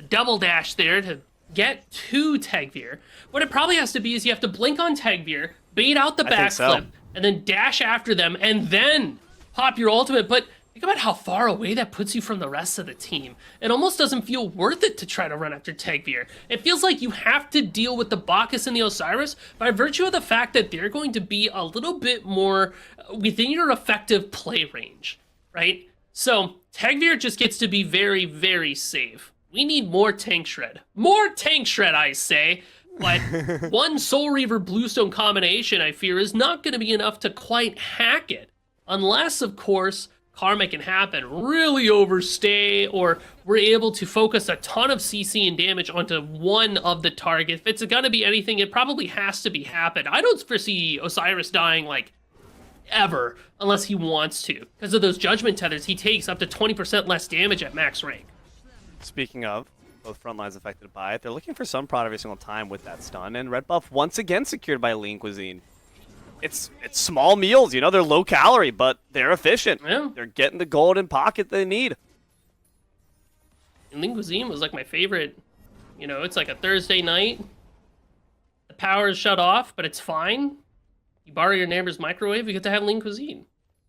double dash there to get to Tegvir. What it probably has to be is you have to blink on Tegvir, bait out the backflip, and then dash after them, and then pop your ultimate. But think about how far away that puts you from the rest of the team. It almost doesn't feel worth it to try to run after Tegvir. It feels like you have to deal with the Bacchus and the Osiris by virtue of the fact that they're going to be a little bit more within your effective play range, right? So Tegvir just gets to be very, very safe. We need more Tank Shred. More Tank Shred, I say. But one Soul Reaver Bluestone combination, I fear, is not going to be enough to quite hack it. Unless, of course, Karma can happen, really overstay, or we're able to focus a ton of CC and damage onto one of the targets. If it's gonna be anything, it probably has to be happen. I don't foresee Osiris dying, like, ever, unless he wants to. Because of those Judgment Tethers, he takes up to 20% less damage at max rank. Speaking of, both front lines affected by it, they're looking for some prod every single time with that stun, and red buff once again secured by Lean Cuisine. It's small meals, you know, they're low calorie, but they're efficient. Yeah. They're getting the gold in pocket they need. And Lean Cuisine was like my favorite. You know, it's like a Thursday night. The power is shut off, but it's fine. You borrow your neighbor's microwave, you get to have Lean Cuisine.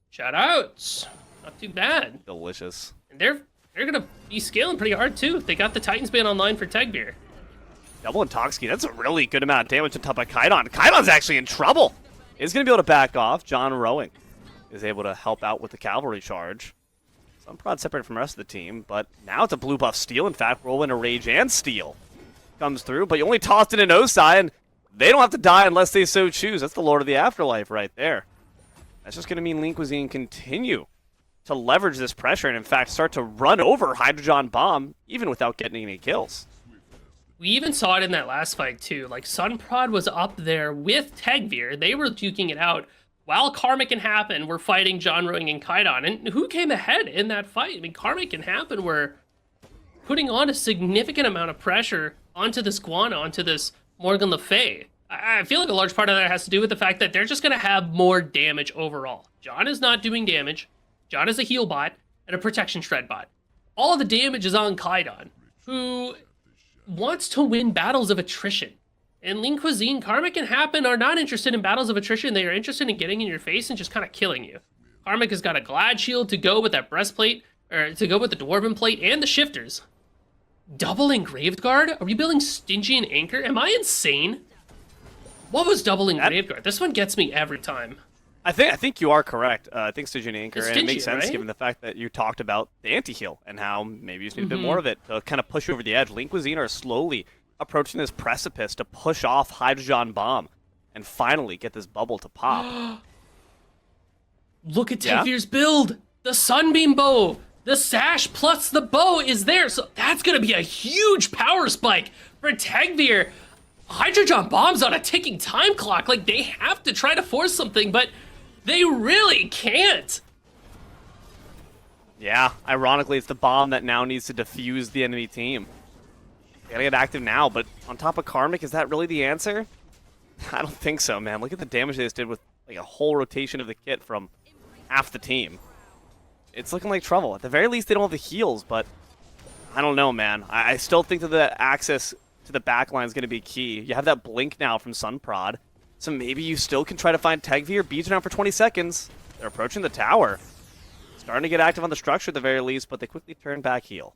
Shout outs. Not too bad. Delicious. And they're gonna be scaling pretty hard too. They got the Titans ban online for Tegvir. Double Intoxicate, that's a really good amount of damage on top of Kaidan. Kaidan's actually in trouble. He's going to be able to back off. John Rowing is able to help out with the cavalry charge. Sunprod separated from the rest of the team, but now it's a blue buff steal. In fact, Whirlwind, a Rage, and Steal comes through, but you only tossed it in Osai, and they don't have to die unless they so choose. That's the Lord of the Afterlife right there. That's just going to mean Lean Cuisine continue to leverage this pressure and, in fact, start to run over Hydrogen Bomb, even without getting any kills. We even saw it in that last fight, too. Like, Sunprod was up there with Tegvir. They were duking it out while Karmic and Happen were fighting John Rowing and Kaidan. And who came ahead in that fight? I mean, Karmic and Happen were putting on a significant amount of pressure onto this Guana, onto this Morgan Le Fay. I feel like a large part of that has to do with the fact that they're just going to have more damage overall. John is not doing damage. John is a heal bot and a protection shred bot. All of the damage is on Kaidan, who wants to win battles of attrition. And Lean Cuisine, Karmic, and Happen are not interested in battles of attrition. They are interested in getting in your face and just kind of killing you. Karmic has got a Glad Shield to go with that breastplate, or to go with the Dwarven plate and the shifters. Double Engraved Guard? Are we building Stingy and Anchor? Am I insane? What was double Engraved Guard? This one gets me every time. I think you are correct. I think Stingy and Anchor, and it makes sense right? given the fact that you talked about the anti-heal and how maybe you just need a bit more of it to kind of push you over the edge. Lean Cuisine are slowly approaching this precipice to push off Hydrogen Bomb and finally get this bubble to pop. Look at Tegvir's build! The Sunbeam Bow! The Sash plus the bow is there, so that's gonna be a huge power spike for Tegvir. Hydrogen Bomb's on a ticking time clock. Like, they have to try to force something, but they really can't. Yeah, ironically, it's the bomb that now needs to defuse the enemy team. They gotta get active now, but on top of Karmic, is that really the answer? I don't think so, man. Look at the damage they just did with like a whole rotation of the kit from half the team. It's looking like trouble. At the very least, they don't have the heals, but I don't know, man. I still think that the access to the backline is going to be key. You have that blink now from Sunprod, so maybe you still can try to find Tegvir. Beats around for 20 seconds. They're approaching the tower. Starting to get active on the structure at the very least, but they quickly turn back heel.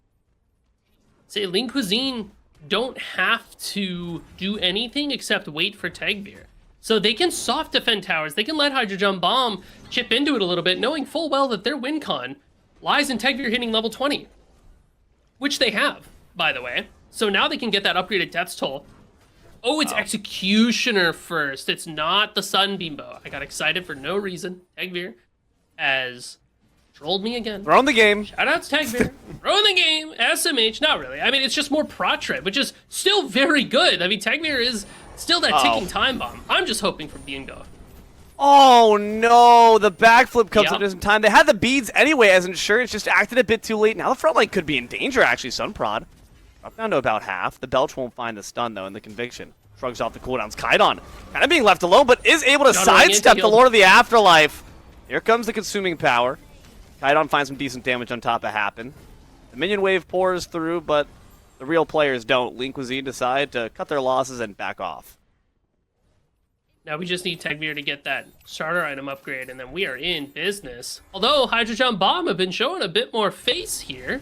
Say, Lean Cuisine don't have to do anything except wait for Tegvir. So they can soft defend towers. They can let Hydrogen Bomb chip into it a little bit, knowing full well that their win con lies in Tegvir hitting level 20. Which they have, by the way. So now they can get that upgraded Death's Toll. Oh, it's Executioner first. It's not the Sunbeam Bow. I got excited for no reason. Tegvir has trolled me again. Throwing the game. Shoutouts Tegvir. Throwing the game. SMH. Not really. I mean, it's just more prot trip, which is still very good. I mean, Tegvir is still that ticking time bomb. I'm just hoping for Bingo. Oh no, the backflip comes Yep. up just in time. They had the beads anyway as insurance, just acted a bit too late. Now the front line could be in danger, actually. Sunprod up down to about half. The Belch won't find the stun, though, and the Conviction shrugs off the cooldowns. Kaidan kind of being left alone, but is able to sidestep the Lord of the Afterlife. Here comes the Consuming Power. Kaidan finds some decent damage on top of Happen. The minion wave pours through, but the real players don't. Lean Cuisine decide to cut their losses and back off. Now we just need Tegvir to get that starter item upgrade, and then we are in business. Although Hydrogen Bomb have been showing a bit more face here.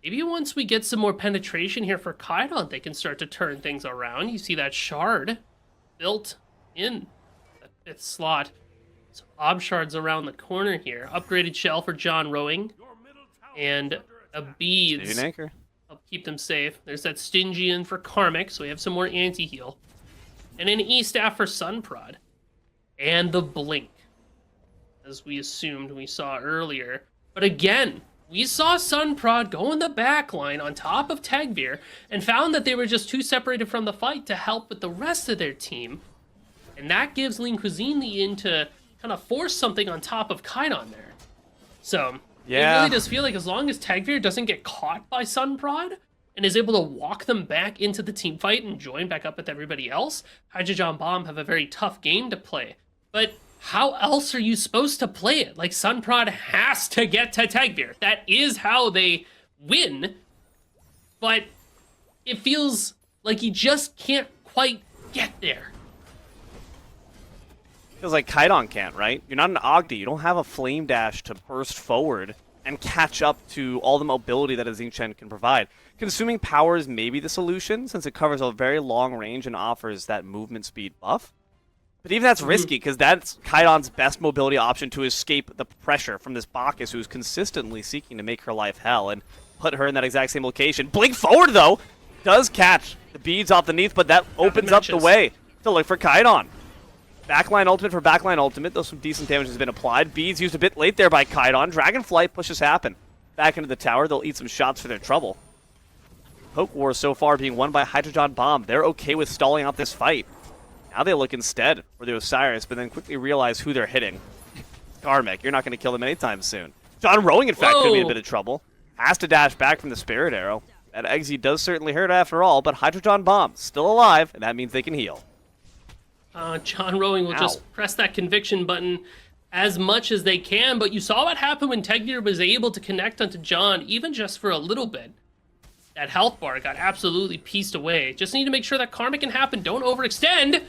Maybe once we get some more penetration here for Kaidan, they can start to turn things around. You see that shard built in that 5th slot. Some Ob Shards around the corner here. Upgraded shell for John Rowing. And a beads. Anchor. Help keep them safe. There's that Stygian for Karmic, so we have some more anti-heal. And an E-Staff for Sunprod. And the Blink, as we assumed we saw earlier. But again, we saw Sunprod go in the back line on top of Tegvir and found that they were just too separated from the fight to help with the rest of their team. And that gives Lean Cuisine the in to kind of force something on top of Kaidan there. So, it really does feel like as long as Tegvir doesn't get caught by Sunprod and is able to walk them back into the team fight and join back up with everybody else, Hydrogen Bomb have a very tough game to play. But how else are you supposed to play it? Like, Sunprod has to get to Tegvir. That is how they win. But it feels like he just can't quite get there. Feels like Kaidan can't, right? You're not an Ogdi. You don't have a Flame Dash to burst forward and catch up to all the mobility that a Xingqian can provide. Consuming power is maybe the solution, since it covers a very long range and offers that movement speed buff. But even that's risky, because that's Kaidon's best mobility option to escape the pressure from this Bacchus, who's consistently seeking to make her life hell and put her in that exact same location. Blink forward, though, does catch the beads off the Neath, but that opens up the way to look for Kaidon. Backline ultimate for backline ultimate, though some decent damage has been applied. Beads used a bit late there by Kaidon. Dragonflight pushes happen. Back into the tower, they'll eat some shots for their trouble. Poke War so far being won by Hydrogen Bomb. They're okay with stalling out this fight. Now they look instead for the Osiris, but then quickly realize who they're hitting. Karmic, you're not going to kill them anytime soon. John Rowing, in fact, could be in a bit of trouble. Has to dash back from the Spirit Arrow. That Eggsy does certainly hurt after all, but Hydrogen Bomb still alive, and that means they can heal. John Rowing will just press that conviction button as much as they can, but you saw what happened when Tegvir was able to connect onto John, even just for a little bit. That health bar got absolutely pieced away. Just need to make sure that Karma can happen. Don't overextend.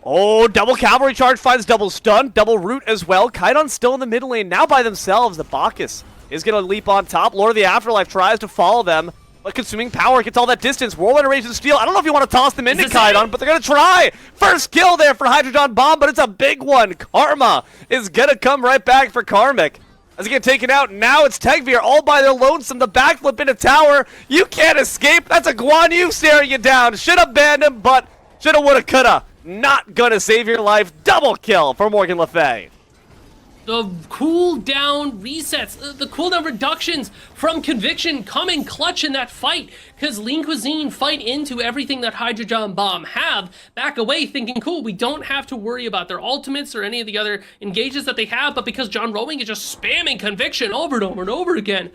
Oh, double cavalry charge finds double stun, double root as well. Kaidon's still in the middle lane, now by themselves. The Bacchus is going to leap on top. Lord of the Afterlife tries to follow them, but consuming power gets all that distance. Whirlwind Rage and Steel. I don't know if you want to toss them into Kaidon, but they're going to try. First kill there for Hydrogen Bomb, but it's a big one. Karma is going to come right back for Karmic. As they get taken out, now it's Tegvir all by their lonesome. The backflip in a tower. You can't escape. That's a Guan Yu staring you down. Should have banned him, but shoulda, woulda, coulda. Not gonna save your life. Double kill for Morgan Le Fay. The cooldown resets, the cooldown reductions from Conviction coming clutch in that fight, because Lean Cuisine fight into everything that Hydrogen Bomb have, back away thinking, cool, we don't have to worry about their ultimates or any of the other engages that they have, but because John Rowing is just spamming Conviction over and over and over again,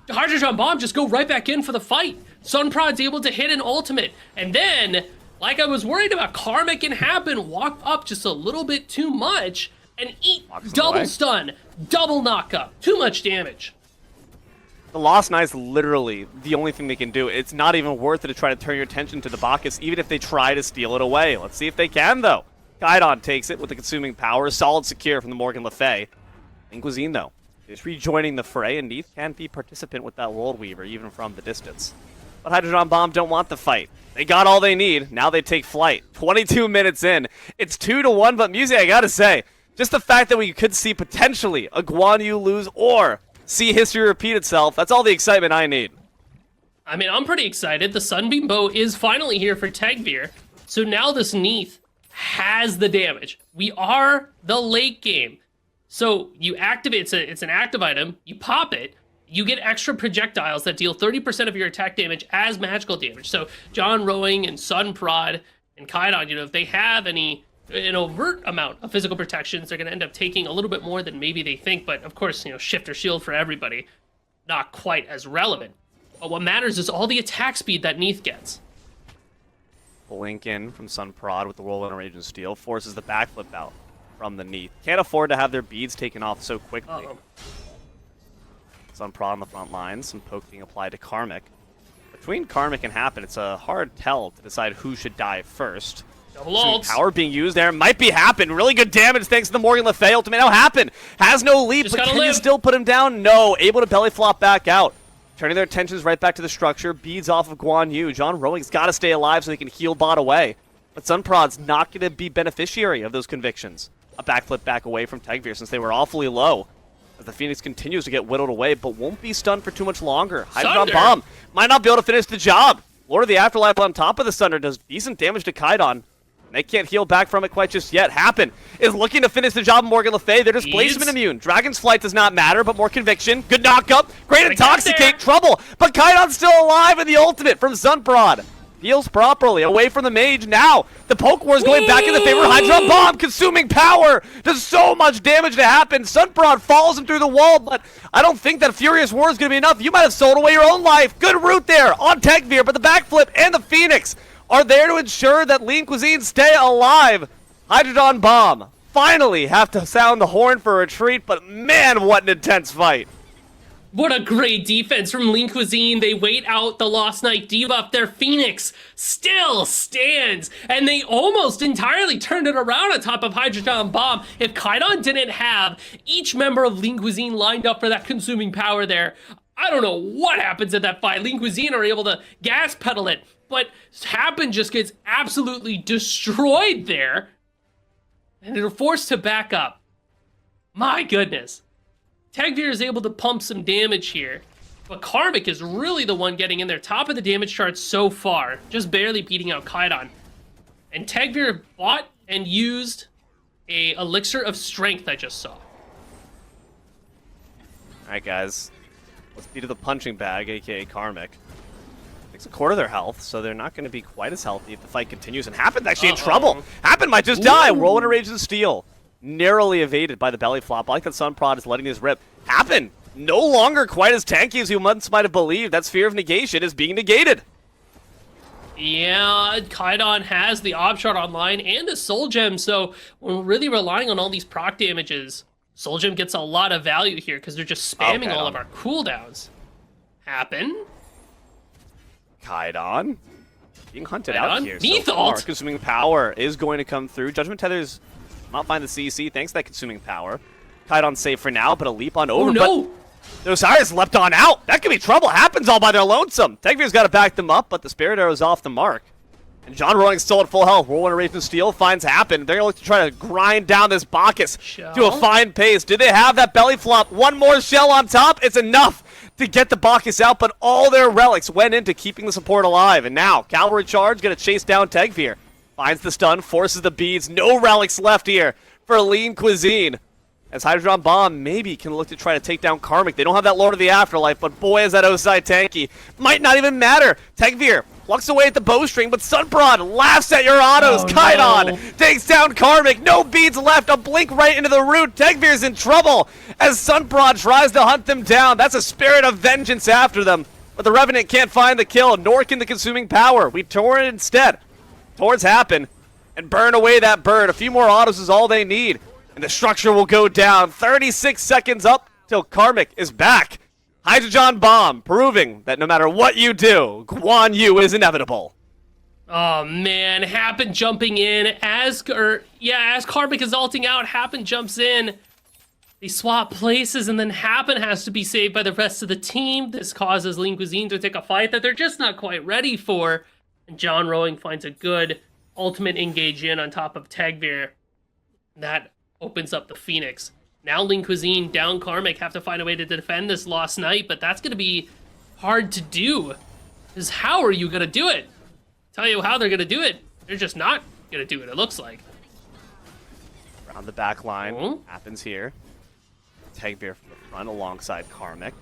Hydrogen Bomb just go right back in for the fight. Sunprod's able to hit an ultimate, and then, like I was worried about, Karmic can happen, walk up just a little bit too much, and eat double stun, double knockup. Too much damage. The Lost Knight's literally the only thing they can do. It's not even worth it to try to turn your attention to the Bacchus, even if they try to steal it away. Let's see if they can, though. Kaidon takes it with the consuming power. Solid secure from the Morgan Le Fay. Inquisine, though, is rejoining the fray, and Neath can be participant with that World Weaver, even from the distance. But Hydrogen Bomb don't want the fight. They got all they need. Now they take flight. 22 minutes in. It's 2-1, but Music, I gotta say, just the fact that we could see potentially a Guan Yu lose or see history repeat itself, that's all the excitement I need. I mean, I'm pretty excited. The Sunbeam Bow is finally here for Tegvir. So now this Neath has the damage. We are the late game. So you activate, it's an active item, you pop it, you get extra projectiles that deal 30% of your attack damage as magical damage. So John Rowing and Sunprod and Kaidon, if they have an overt amount of physical protections, they're going to end up taking a little bit more than maybe they think. But of course, shift or shield for everybody, not quite as relevant. But what matters is all the attack speed that Neath gets. Blink in from Sunprod with the Whirlwind Rage and Steel forces the backflip out from the Neath. Can't afford to have their beads taken off so quickly. Sunprod on the front lines, some poke being applied to Karmic. Between Karmic and Happen, it's a hard tell to decide who should die first. Power being used there. Might be Happen. Really good damage thanks to the Morgan Le Fay ultimate. Now Happen has no leap, but can you still put him down? No. Able to belly flop back out. Turning their attentions right back to the structure. Beads off of Guan Yu. John Rowing's got to stay alive so he can heal bot away. But Sunprod's not going to be beneficiary of those convictions. A backflip back away from Tegvir since they were awfully low. As the Phoenix continues to get whittled away, but won't be stunned for too much longer. Hydrogen Bomb might not be able to finish the job. Lord of the Afterlife on top of the Sunder does decent damage to Kaidon. They can't heal back from it quite just yet. Happen is looking to finish the job of Morgan Le Fay. They're displacement immune. Dragon's Flight does not matter, but more conviction. Good knock-up. Great Intoxicate. Trouble. But Kaidon's still alive in the ultimate from Sunprod. Heals properly. Away from the mage. Now, the Poke War is going back in the favor of Hydrogen Bomb. Consuming power. Does so much damage to Happen. Sunprod follows him through the wall, but I don't think that Furious War is going to be enough. You might have sold away your own life. Good route there on Tegvir, but the backflip and the Phoenix are there to ensure that Lean Cuisine stay alive. Hydrogen Bomb finally have to sound the horn for retreat, but man, what an intense fight. What a great defense from Lean Cuisine. They wait out the Lost Knight debuff. Their Phoenix still stands, and they almost entirely turned it around on top of Hydrogen Bomb. If Kaidon didn't have each member of Lean Cuisine lined up for that consuming power there, I don't know what happens at that fight. Lean Cuisine are able to gas pedal it, but Happen just gets absolutely destroyed there, and they're forced to back up. My goodness. Tagveer is able to pump some damage here, but Karmic is really the one getting in there. Top of the damage chart so far, just barely beating out Kaidon. And Tagveer bought and used a Elixir of Strength I just saw. Alright guys, let's be to the punching bag, aka Karmic. Takes a quarter of their health, so they're not going to be quite as healthy if the fight continues. And Happen's actually in trouble. Happen might just die. Whirlwind of Rage and Steel. Narrowly evaded by the belly flop. I like that Sunprod is letting his rip. Happen! No longer quite as tanky as you once might have believed. That Sphere of Negation is being negated. Yeah, Kaidon has the Ob Shot online and a Soul Gem, so we're really relying on all these proc damages. Soul Gem gets a lot of value here because they're just spamming all of our cooldowns. Happen. Kaidon being hunted out here. So far. Consuming Power is going to come through. Judgment Tether's not find the CC thanks to that Consuming Power. Kaidon safe for now, but a leap on over. Oh no! But the Osiris leapt on out. That could be trouble. Happens all by their lonesome. Tagveer's got to back them up, but the Spirit Arrow's off the mark. And John Rowing still at full health. Whirlwind of Rage and Steel finds Happen. They're going to look to try to grind down this Bacchus to a fine pace. Do they have that belly flop? One more shell on top. It's enough to get the Bacchus out, but all their relics went into keeping the support alive. And now, Cavalry Charge going to chase down Tagveer. Finds the stun, forces the beads. No relics left here for Lean Cuisine. As Hydrodron Bomb maybe can look to try to take down Karmic. They don't have that Lord of the Afterlife, but boy is that Osai tanky. Might not even matter. Tagveer plucks away at the bowstring, but Sunprod laughs at your autos. Kaidon takes down Karmic. No beads left. A blink right into the root. Tagveer's in trouble as Sunprod tries to hunt them down. That's a Spirit of Vengeance after them. But the Revenant can't find the kill, nor can the Consuming Power. We tore it instead towards Happen and burn away that bird. A few more autos is all they need. And the structure will go down. 36 seconds up till Karmic is back. Hydrogen Bomb proving that no matter what you do, Guan Yu is inevitable. Oh man, Happen jumping in as Karmic is ulting out, Happen jumps in. They swap places and then Happen has to be saved by the rest of the team. This causes Lean Cuisine to take a fight that they're just not quite ready for. And John Rowing finds a good ultimate engage in on top of Tagveer. That opens up the Phoenix. Now Lean Cuisine down Karmic have to find a way to defend this Lost Knight, but that's going to be hard to do. Because how are you going to do it? Tell you how they're going to do it. They're just not going to do it, it looks like. Around the back line, Happens here. Tagveer from the front alongside Karmic.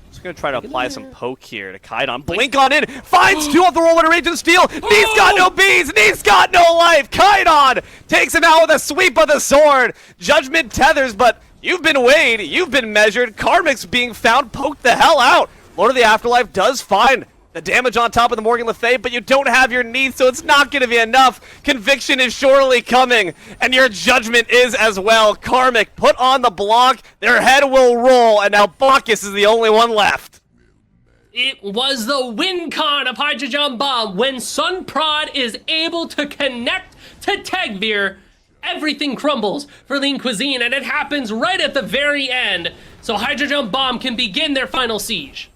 Just going to try to apply some poke here to Kaidon. Blink on in, finds two off the Whirlwind of Rage and Steel. Knee's got no beads, Knee's got no life. Kaidon takes him out with a sweep of the sword. Judgment tethers, but you've been weighed, you've been measured. Karmic's being found, poked the hell out. Lord of the Afterlife does find the damage on top of the Morgan Le Fay, but you don't have your Knees, so it's not going to be enough. Conviction is surely coming, and your judgment is as well. Karmic put on the block, their head will roll, and now Bacchus is the only one left. It was the win con of Hydrogen Bomb. When Sunprod is able to connect to Tagveer, everything crumbles for Lean Cuisine, and it happens right at the very end. So Hydrogen Bomb can begin their final siege.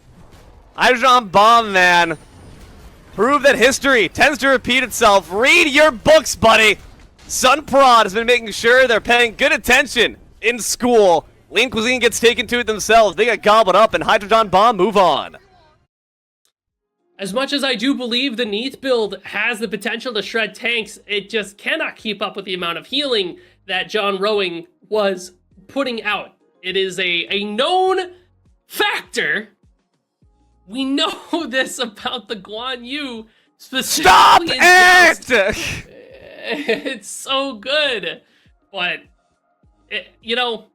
Hydrogen Bomb, man. Prove that history tends to repeat itself. Read your books, buddy. Sunprod has been making sure they're paying good attention in school. Lean Cuisine gets taken to it themselves. They get gobbled up, and Hydrogen Bomb move on. As much as I do believe the Neath build has the potential to shred tanks, it just cannot keep up with the amount of healing that John Rowing was putting out. It is a known factor. We know this about the Guan Yu specifically. Stop it! It's so good. But, you know,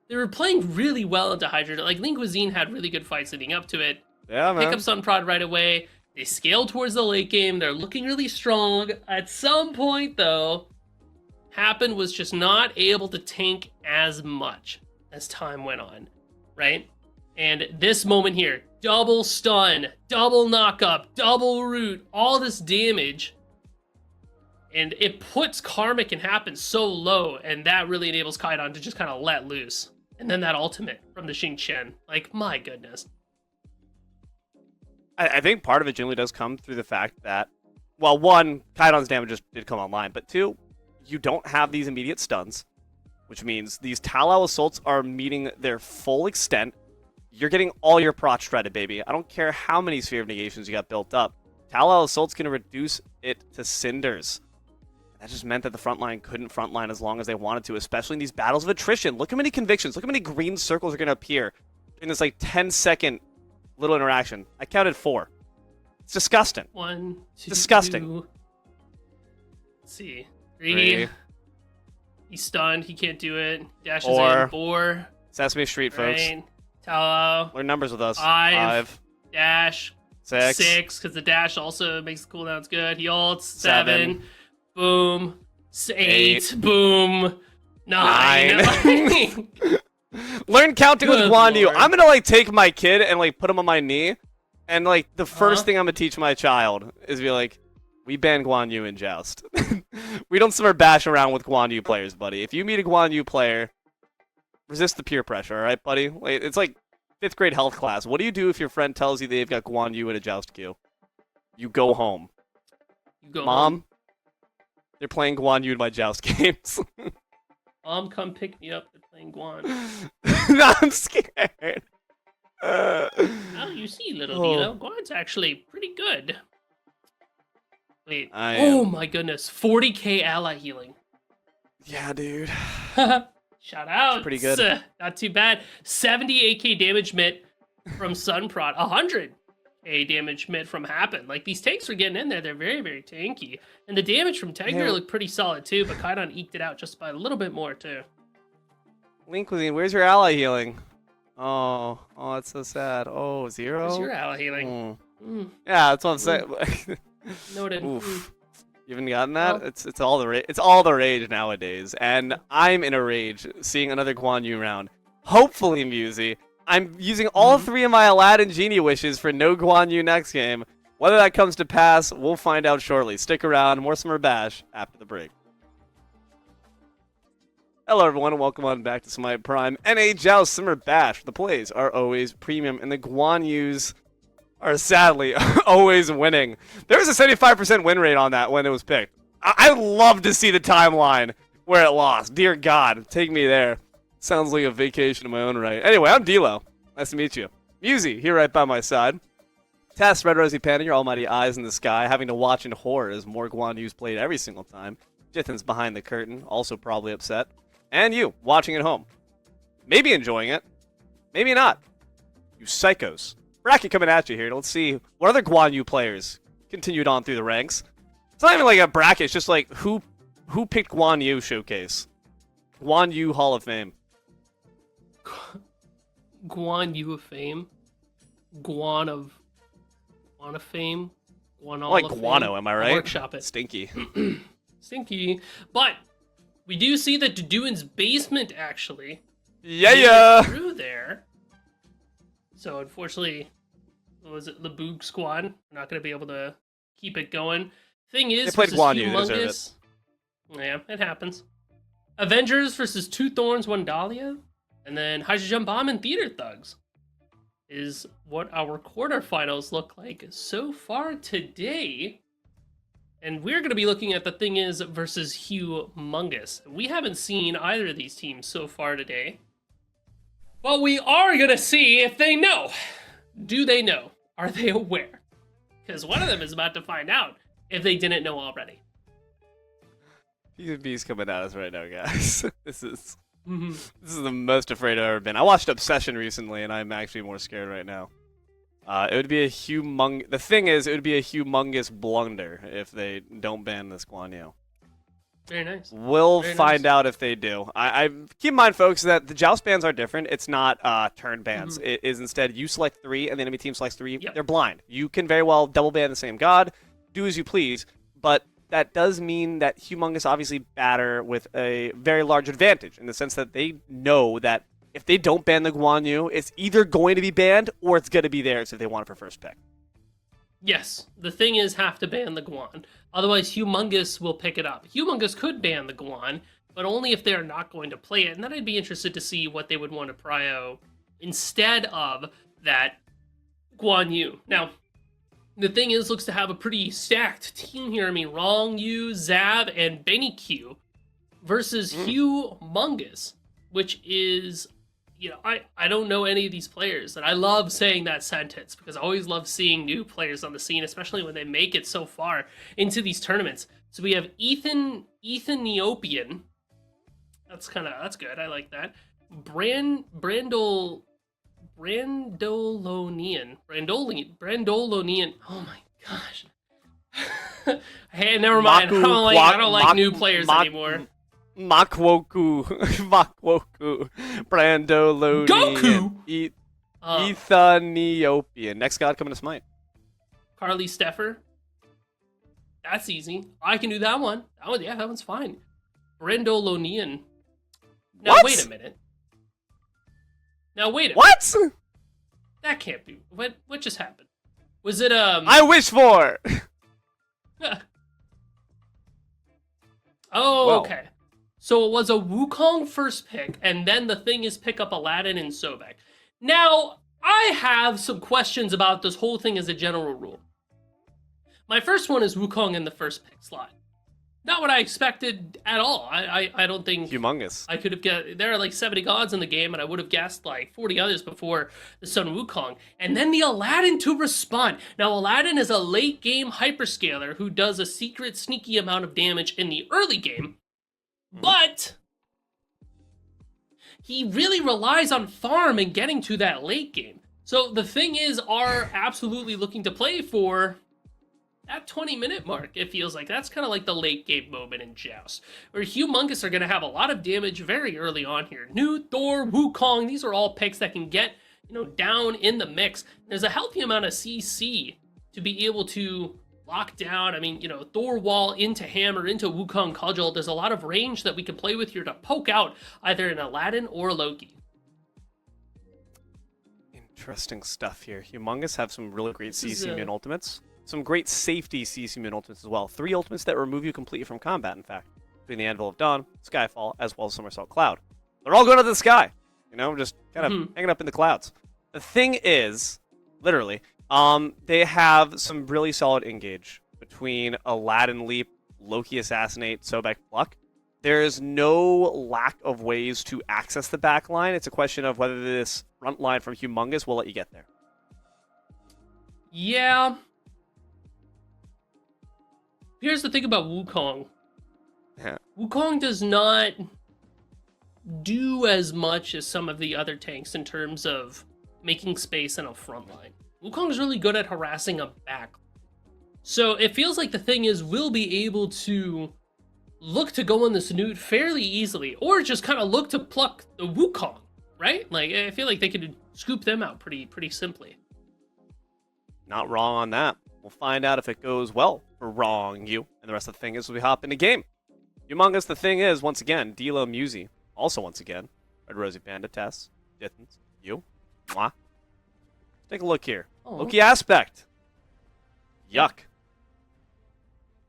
they were playing really well into Hydra. Like, Lean Cuisine had really good fights leading up to it. Yeah, man. Pick up Sunprod right away. They scale towards the late game. They're looking really strong. At some point, though, Happen was just not able to tank as much as time went on, right? And this moment here, double stun, double knock up, double root, all this damage. And it puts Karma Can Happen so low, and that really enables Kaidan to just kind of let loose. And then that ultimate from the Xing Chen. Like, my goodness. I think part of it generally does come through the fact that, well, one, Kaidan's damage just did come online, but two, you don't have these immediate stuns, which means these Talal assaults are meeting their full extent. You're getting all your proc shredded, baby. I don't care how many Sphere of Negations you got built up. Talal assault's going to reduce it to cinders. That just meant that the front line couldn't frontline as long as they wanted to, especially in these battles of attrition. Look how many convictions, look how many green circles are going to appear in this like 10-second little interaction. I counted 4. It's disgusting. 1, 2, disgusting. 2. Let's see. 3. He's stunned. He can't do it. Dashes in. 4. Sesame Street, folks. Right. Tallow. Learn numbers with us. 5. Dash. 6. 6, because the dash also makes the cooldowns good. He ults. 7. Boom. 8. Boom. 9. Learn counting with Good Guan Yu. Lord. I'm gonna like take my kid and like put him on my knee, and like the first thing I'm gonna teach my child is be like, we ban Guan Yu in Joust. We don't summer bash around with Guan Yu players, buddy. If you meet a Guan Yu player, resist the peer pressure, all right, buddy? Like, it's like 5th grade health class. What do you do if your friend tells you they've got Guan Yu in a Joust queue? You go home. You go Mom, home. they're playing Guan Yu in my Joust games. Mom, come pick me up. They're playing Guan. No, I'm scared. Oh, you see, little Dilo, Guan's actually pretty good. Wait. Oh my goodness. 40k ally healing. Yeah, dude. Shout out. Pretty good. Not too bad. 78k damage mit from Sunprod. 100k damage mit from Happen. Like, these tanks were getting in there. They're very, very tanky. And the damage from Tengir looked pretty solid, too, but Kaidan eked it out just by a little bit more, too. Link Cuisine, where's your ally healing? Oh, it's so sad. Oh, 0? Where's your ally healing? Yeah, that's what I'm saying. Noted. Oof. You haven't gotten that? Well, it's all the rage nowadays, and I'm in a rage seeing another Guan Yu round. Hopefully, Musey, I'm using all 3 of my Aladdin Genie wishes for no Guan Yu next game. Whether that comes to pass, we'll find out shortly. Stick around, more Summer Bash after the break. Hello, everyone, and welcome on back to Smite Prime. NA Joust Summer Bash. The plays are always premium, and the Guan Yus are sadly always winning. There was a 75% win rate on that when it was picked. I'd love to see the timeline where it lost. Dear God, take me there. Sounds like a vacation in my own right. Anyway, I'm D'Lo. Nice to meet you. Musey, here right by my side. Tess, Red Rosie Panda, your almighty eyes in the sky, having to watch in horror as more Guan Yus played every single time. Jithin's behind the curtain, also probably upset. And you, watching at home. Maybe enjoying it. Maybe not. You psychos. Bracket coming at you here. Let's see what other Guan Yu players continued on through the ranks. It's not even like a bracket. It's just like who picked Guan Yu showcase. Guan Yu Hall of Fame. Guan Yu of Fame. Guan of Fame. Guan Hall like of guano, Fame. Am I right? Workshop it. Stinky. Stinky. But we do see that Duduin's basement actually. Yeah. Through there. So unfortunately, what was it, the Boog Squad? We're not going to be able to keep it going. Thing is, they played Guan Yu, they deserve it. Yeah, it happens. Avengers versus 2 Thorns, 1 Dahlia, and then Hydrogen Bomb and Theater Thugs is what our quarterfinals look like so far today. And we're going to be looking at the Thing Is versus Humongous. We haven't seen either of these teams so far today. But we are going to see if they know. Do they know? Are they aware? Because one of them is about to find out if they didn't know already. PvP's coming at us right now, guys. This is the most afraid I've ever been. I watched Obsession recently, and I'm actually more scared right now. It would be a The thing is, it would be a humongous blunder if they don't ban this Guan Yu. Very nice. We'll find out if they do. I keep in mind, folks, that the Joust bans are different. It's not turn bans. It is instead you select 3 and the enemy team selects 3. Yep. They're blind. You can very well double ban the same god, do as you please, but that does mean that Humongous obviously batter with a very large advantage in the sense that they know that if they don't ban the Guan Yu, it's either going to be banned or it's going to be theirs if they want it for first pick. Yes, the thing is have to ban the Guan. Otherwise, Humongous will pick it up. Humongous could ban the Guan, but only if they're not going to play it. And then I'd be interested to see what they would want to prio instead of that Guan Yu. Now, the thing is, looks to have a pretty stacked team here. I mean, Rong Yu, Zab, and Benny Q versus Humongous, which is, you know, I don't know any of these players, and I love saying that sentence because I always love seeing new players on the scene, especially when they make it so far into these tournaments. So we have Ethiopian. That's good. I like that. Brandolonian. Oh my gosh. Hey, never mind. I don't like new players anymore. Makwoku, Brandolonian, Goku! Ethiopian. Next god coming to Smite. Carly Steffer. That's easy. I can do that one. That one's fine. Brandolonian. Now What? wait a minute. What? That can't be. What just happened? Was it I wish for. Oh, Whoa. okay. So it was a Wukong first pick, and then the thing is pick up Aladdin and Sobek. Now, I have some questions about this whole thing as a general rule. My first one is Wukong in the first pick slot. Not what I expected at all. I don't think Humongous. I could have guessed. There are like 70 gods in the game, and I would have guessed like 40 others before the Sun Wukong. And then the Aladdin to respond. Now, Aladdin is a late game hyperscaler who does a secret, sneaky amount of damage in the early game, but he really relies on farm and getting to that late game. So the thing is, are absolutely looking to play for that 20-minute mark. It feels like that's kind of like the late game moment in Joust, where Humongous are going to have a lot of damage very early on here. New Thor, Wukong, these are all picks that can get, you know, down in the mix. There's a healthy amount of CC to be able to lock down. I mean, you know, Thor Wall into Hammer, into Wukong Cudgel. There's a lot of range that we can play with here to poke out either an Aladdin or Loki. Interesting stuff here. Humongous have some really great This is, CC Immune ultimates. Some great safety CC Immune ultimates as well. 3 ultimates that remove you completely from combat, in fact. Between the Anvil of Dawn, Skyfall, as well as Somersault Cloud. They're all going to the sky. You know, just kind of hanging up in the clouds. The thing is, literally, they have some really solid engage between Aladdin Leap, Loki Assassinate, Sobek Pluck. There's no lack of ways to access the back line. It's a question of whether this front line from Humongous will let you get there. Yeah. Here's the thing about Wukong. Yeah. Wukong does not do as much as some of the other tanks in terms of making space in a front line. Wukong's really good at harassing a back. So it feels like the thing is we'll be able to look to go on this Newt fairly easily, or just kind of look to pluck the Wukong, right? Like, I feel like they could scoop them out pretty simply. Not wrong on that. We'll find out if it goes well for Wrong You. And the rest of the thing is we hop into game. Humongous, the thing is, once again, Dilo Musi. Also, once again, Red Rosie Panda, Tess, Dithens, you. Mwah. Take a look here. Oh. Loki Aspect. Yuck.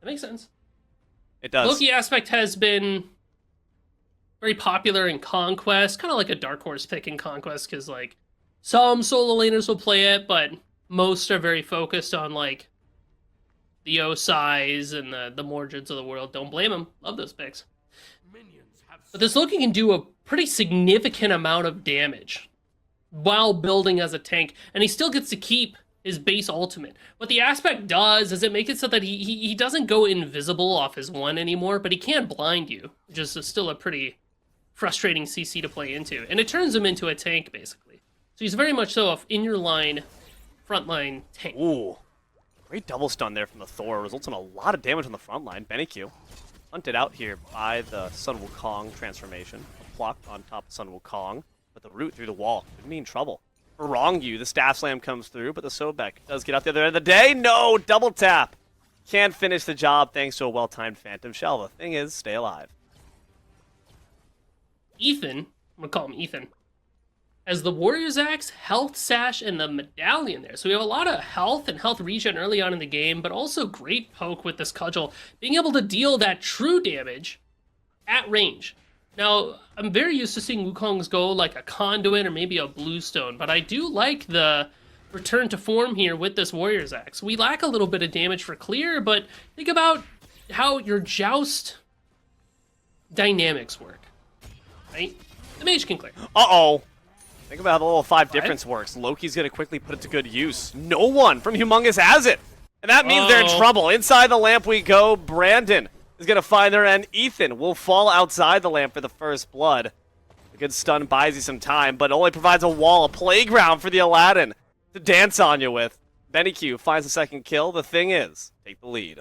That makes sense. It does. Loki Aspect has been very popular in Conquest, kind of like a dark horse pick in Conquest, because like some solo laners will play it, but most are very focused on like the Osais and the Mordreds of the world. Don't blame them. Love those picks. But this Loki can do a pretty significant amount of damage while building as a tank, and he still gets to keep his base ultimate. What the Aspect does is it makes it so that he doesn't go invisible off his 1 anymore, but he can blind you, which is still a pretty frustrating CC to play into. And it turns him into a tank, basically. So he's very much so a in-your-line, front-line tank. Ooh. Great double stun there from the Thor. Results in a lot of damage on the front line. Benny Q. Hunted out here by the Sun Wukong transformation. A pluck on top of Sun Wukong. But the root through the wall could mean trouble. For Wrong You, the Staff Slam comes through, but the Sobek does get out the other end of the day. No! Double tap! Can't finish the job thanks to a well-timed Phantom Shell. The thing is, stay alive. Ethan, I'm gonna call him Ethan. as the Warrior's Axe, Health Sash, and the Medallion there. So we have a lot of health and health regen early on in the game, but also great poke with this cudgel, being able to deal that true damage at range. Now, I'm very used to seeing Wukongs go like a Conduit or maybe a Bluestone, but I do like the return to form here with this Warrior's Axe. We lack a little bit of damage for clear, but think about how your Joust dynamics work, right? The mage can clear. Uh-oh. Think about how the level 5 difference works. Loki's going to quickly put it to good use. No one from Humongous has it. And that means they're in trouble. Inside the lamp we go. Brandon is going to find their end. Ethan will fall outside the lamp for the first blood. A good stun buys you some time, but only provides a wall, a playground for the Aladdin to dance on you with. Benny Q finds the second kill. The thing is, take the lead.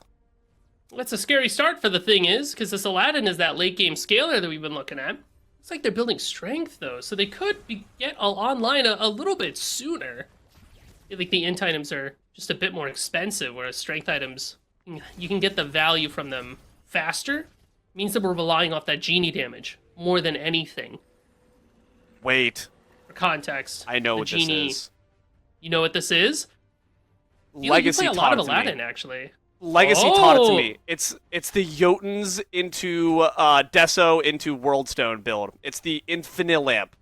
That's a scary start for the thing is, because this Aladdin is that late game scaler that we've been looking at. Looks like they're building strength, though, so they could get online a little bit sooner. I feel like the int items are just a bit more expensive, whereas strength items, you can get the value from them faster. It means that we're relying off that genie damage more than anything. Wait. For context, I know the what genie, this is. You know what this is? Legacy you play a lot of Aladdin, actually. Legacy taught it to me. It's the Jotuns into Deso into Worldstone build. It's the Infinilamp.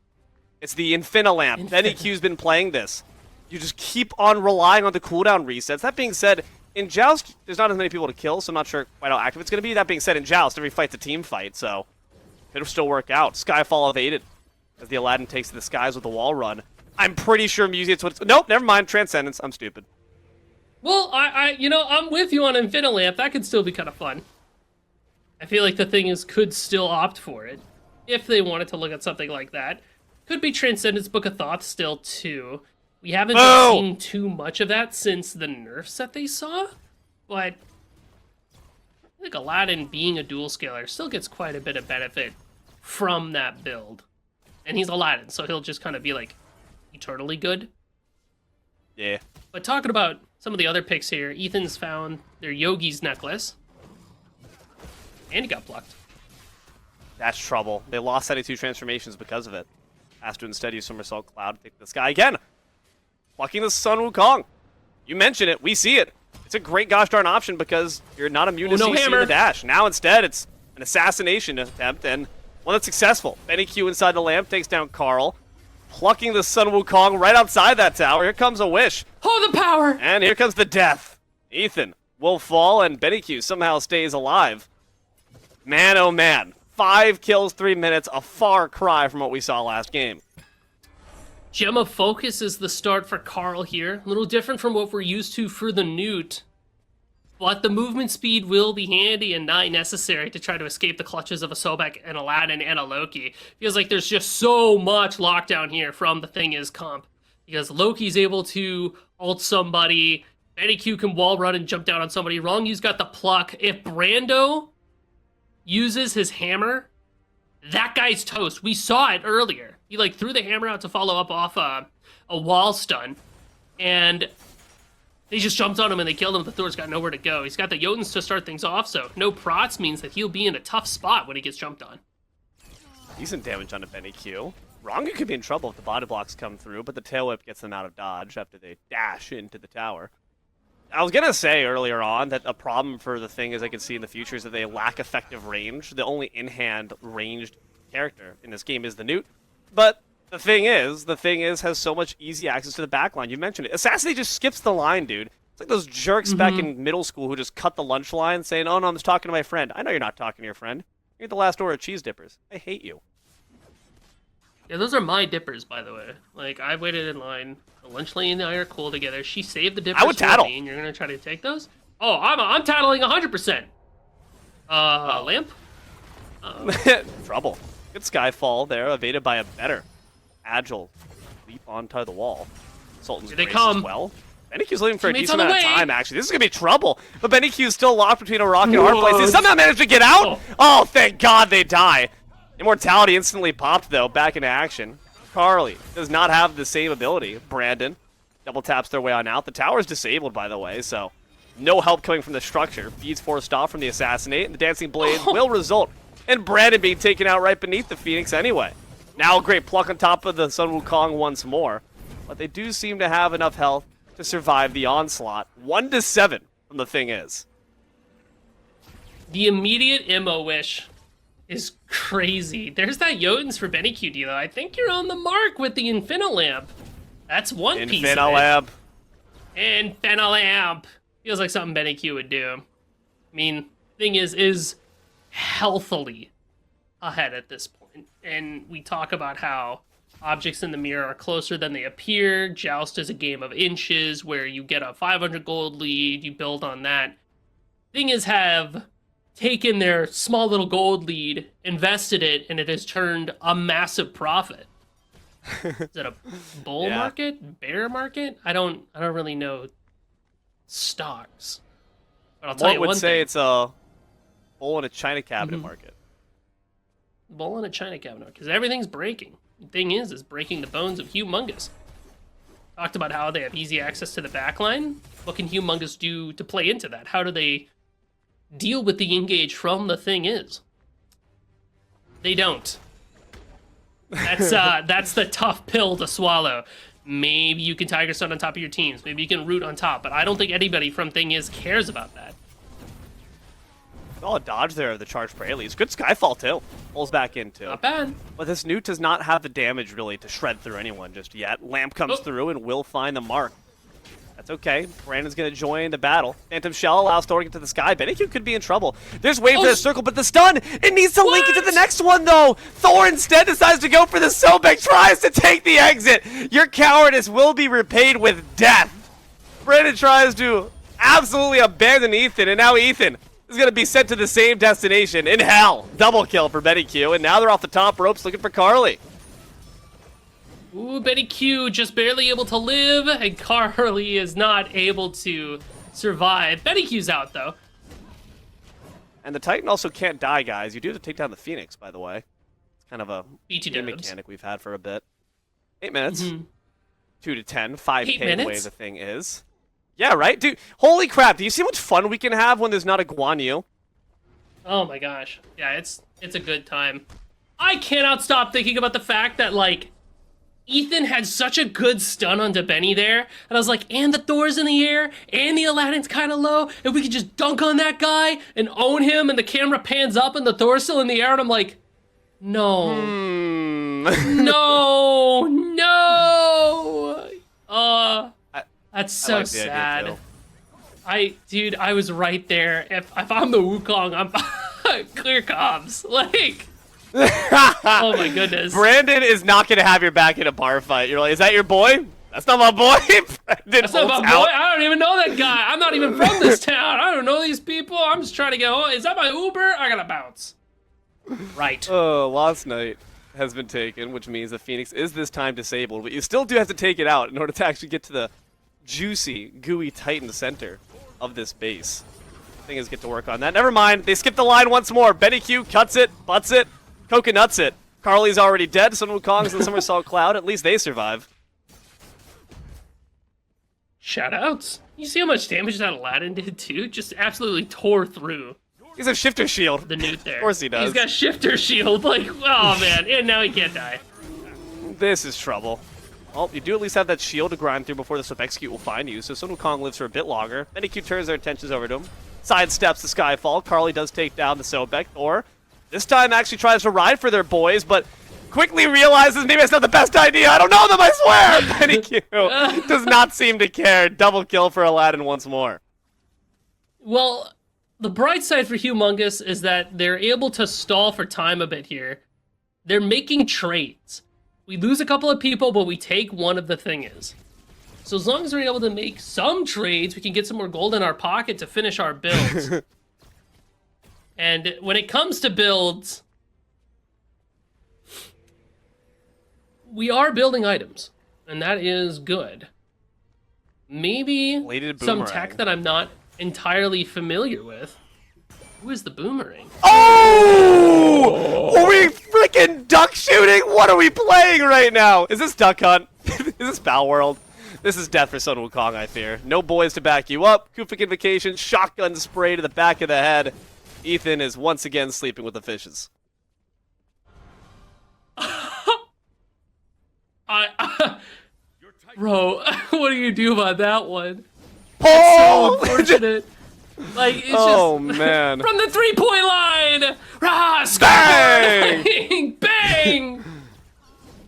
It's the Infinilamp. Benny Q's been playing this. You just keep on relying on the cooldown resets. That being said, in Joust, there's not as many people to kill, so I'm not sure quite how active it's going to be. That being said, in Joust, every fight's a team fight, so it'll still work out. Skyfall evaded as the Aladdin takes to the skies with the wall run. I'm pretty sure Museum's what it's... Nope, never mind. Transcendence. I'm stupid. Well, I'm with you on Infinilamp. That could still be kind of fun. I feel like the thing is could still opt for it if they wanted to look at something like that. Could be Transcendence Book of Thoth still too. We haven't been seeing too much of that since the nerfs that they saw, but I think Aladdin being a dual scaler still gets quite a bit of benefit from that build. And he's Aladdin, so he'll just kind of be like eternally good. Yeah. But talking about some of the other picks here, Ethan's found their Yogi's necklace. And he got plucked. That's trouble. They lost 72 transformations because of it. Has to instead use Somersault Cloud to take this guy again. Plucking the Sun Wukong. You mentioned it. We see it. It's a great gosh darn option because you're not immune to CC in the dash. Now instead it's an assassination attempt and one that's successful. Benny Q inside the lamp takes down Carl. Plucking the Sun Wukong right outside that tower. Here comes a wish. Oh, the power! And here comes the death. Ethan will fall, and Benny Q somehow stays alive. Man, oh man. 5 kills, 3 minutes. A far cry from what we saw last game. Gem of Focus is the start for Carl here. A little different from what we're used to for the Newt. But the movement speed will be handy and not necessary to try to escape the clutches of a Sobek and Aladdin and a Loki. Feels like there's just so much lockdown here from the Thing Is comp. Because Loki's able to ult somebody, Benny Q can wall run and jump down on somebody. Wrongyu's got the pluck. If Brando uses his hammer, that guy's toast. We saw it earlier. He threw the hammer out to follow up off a wall stun. And they just jumped on him and they killed him. The Thor's got nowhere to go. He's got the Jotuns to start things off, so no prots means that he'll be in a tough spot when he gets jumped on. Decent damage on a Benny Q. Rongu could be in trouble if the body blocks come through, but the tail whip gets them out of dodge after they dash into the tower. I was going to say earlier on that a problem for the Thing, as I can see in the future, is that they lack effective range. The only in-hand ranged character in this game is the Newt. But the thing is, has so much easy access to the backline. You mentioned it. Assassinate just skips the line, dude. It's like those jerks back in middle school who just cut the lunch line saying, oh no, I'm just talking to my friend. I know you're not talking to your friend. You're the last order of cheese dippers. I hate you. Yeah, those are my dippers, by the way. I waited in line. The lunch lady and I are cool together. She saved the dippers for me, and you're going to try to take those? Oh, I'm tattling 100%. Lamp? Trouble. Good Skyfall there, evaded by a better agile leap onto the wall. Sultan's Here they Grace come. as well. Benny Q's leaving for a Teammates decent on the amount of way. time, actually. This is going to be trouble. But Benny Q's still locked between a rock and a hard place. They somehow managed to get out. Oh, thank God they die. Immortality instantly popped, though, back into action. Carly does not have the same ability. Brandon double taps their way on out. The tower's disabled, by the way, so no help coming from the structure. Feeds forced off from the Assassinate, and the Dancing Blades will result in Brandon being taken out right beneath the Phoenix anyway. Now a great pluck on top of the Sun Wukong once more. But they do seem to have enough health to survive the onslaught. 1-7 from the thing is. The immediate Immo wish is crazy. There's that Jotuns for Benny QD though. I think you're on the mark with the Infinilamp. That's one piece of it. Infinilamp. Infinilamp. Feels like something Benny Q would do. I mean, thing is healthily ahead at this point. And we talk about how objects in the mirror are closer than they appear. Joust is a game of inches where you get a 500 gold lead, you build on that. Thing is, have taken their small little gold lead, invested it, and it has turned a massive profit. Is it a bull market? Bear market? I don't really know stocks. But I'll tell you one thing. Would say it's a bull in a china cabinet market. Bull in a china cabinet, because everything's breaking. The thing is breaking the bones of Humongous. Talked about how they have easy access to the backline. What can Humongous do to play into that? How do they deal with the engage from the thing is? They don't. That's the tough pill to swallow. Maybe you can Tiger Stun on top of your teams. Maybe you can root on top, but I don't think anybody from thing is cares about that. Oh, a dodge there of the charge Preludes. Good Skyfall, too. Pulls back in, too. Not bad. But this Newt does not have the damage, really, to shred through anyone just yet. Lamp comes through and will find the mark. That's okay. Brandon's going to join the battle. Phantom Shell allows Thor to get to the sky. Benny-Q could be in trouble. There's waiting for the circle, but the stun! It needs to link into the next one, though! Thor instead decides to go for the Sobek, tries to take the exit! Your cowardice will be repaid with death! Brandon tries to absolutely abandon Ethan, and now Ethan is going to be sent to the same destination in hell. Double kill for Benny Q, and now they're off the top ropes looking for Carly. Ooh, Benny Q just barely able to live, and Carly is not able to survive. Benny Q's out, though. And the Titan also can't die, guys. You do have to take down the Phoenix, by the way. It's kind of a BT game mechanic we've had for a bit. 8 minutes. 2 to 10. 5K the way the thing is. Yeah, right? Dude, holy crap. Do you see how much fun we can have when there's not a Guan Yu? Oh my gosh. Yeah, it's a good time. I cannot stop thinking about the fact that, like, Ethan had such a good stun onto Benny there, and I was like, and the Thor's in the air, and the Aladdin's kind of low, and we could just dunk on that guy and own him, and the camera pans up, and the Thor's still in the air, and I'm like, no. No. That's so sad. Dude, I was right there. If I'm the Wukong, I'm clear comms. Like, oh my goodness. Brandon is not going to have your back in a bar fight. You're like, is that your boy? That's not my boy. That's not my boy. I don't even know that guy. I'm not even from this town. I don't know these people. I'm just trying to get home. Is that my Uber? I gotta bounce. Right. Oh, Lost Night has been taken, which means the Phoenix is this time disabled, but you still do have to take it out in order to actually get to the juicy, gooey Titan center of this base. Thing is, get to work on that. Never mind. They skip the line once more. Benny Q cuts it, butts it, coconuts it. Carly's already dead. Sun Wukong's in the Somersault Cloud. At least they survive. Shoutouts. You see how much damage that Aladdin did too? Just absolutely tore through. He's a shifter shield. The Newt there. Of course he does. He's got shifter shield. Like, oh man, and now he can't die. This is trouble. Well, you do at least have that shield to grind through before the Sub-Execute will find you, so Sun Wukong lives for a bit longer. Benny Q turns their attentions over to him. Sidesteps the Skyfall. Carly does take down the Sobek. Thor this time actually tries to ride for their boys, but quickly realizes maybe it's not the best idea. I don't know them, I swear! Benny Q does not seem to care. Double kill for Aladdin once more. Well, the bright side for Humongous is that they're able to stall for time a bit here. They're making trades. We lose a couple of people, but we take one of the thing is. So as long as we're able to make some trades, we can get some more gold in our pocket to finish our builds. And when it comes to builds, we are building items, and that is good. Maybe some tech that I'm not entirely familiar with. Who is the boomerang? Oh! Are we freaking duck shooting? What are we playing right now? Is this Duck Hunt? Is this Foul World? This is death for Sun Wukong, I fear. No boys to back you up. Kufik Invocation, shotgun spray to the back of the head. Ethan is once again sleeping with the fishes. Bro, what do you do about that one? Oh! So unfortunate. Like, it's Oh, just man. from the 3-point line. Rah, Bang! Bang!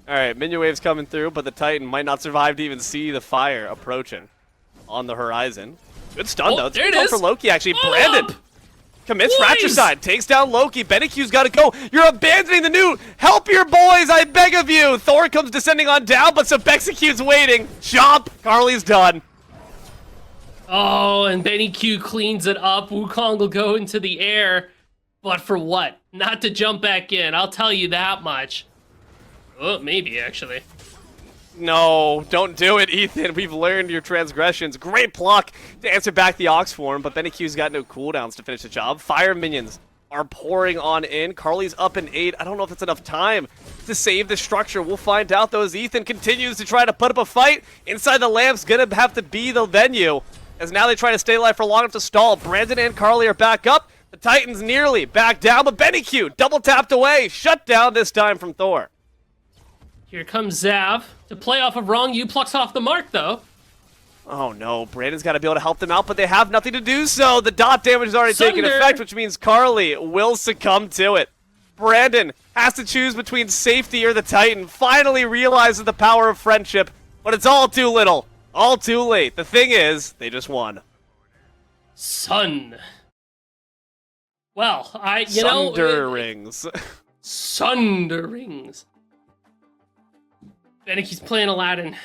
All right, minion wave's coming through, but the Titan might not survive to even see the fire approaching on the horizon. Good stun, though. It's there good it stun is. for Loki, actually. Follow Brandon up. commits Boys! fratricide, takes down Loki. Benecu's got to go. You're abandoning the Newt. Help your boys, I beg of you. Thor comes descending on down, but Subexecute's waiting. Chomp. Carly's done. Oh, and Benny Q cleans it up. Wukong will go into the air. But for what? Not to jump back in. I'll tell you that much. Oh, maybe, actually. No, don't do it, Ethan. We've learned your transgressions. Great pluck to answer back the Ox form, but Benecu's got no cooldowns to finish the job. Fire minions are pouring on in. Carly's up in 8. I don't know if it's enough time to save the structure. We'll find out, though, as Ethan continues to try to put up a fight. Inside the lamp's gonna have to be the venue, as now they try to stay alive for long enough to stall. Brandon and Carly are back up. The Titans nearly back down, but Benecu double tapped away. Shut down this time from Thor. Here comes Zav to play off of wrong. You plucks off the mark, though. Oh no, Brandon's got to be able to help them out, but they have nothing to do so. The dot damage is already taking Sunder. effect, which means Carly will succumb to it. Brandon has to choose between safety or the Titan. Finally realizes the power of friendship, but it's all too little. All too late. The thing is, they just won. Sun. Well, Sunder rings. Sunder rings. Benecu's playing Aladdin.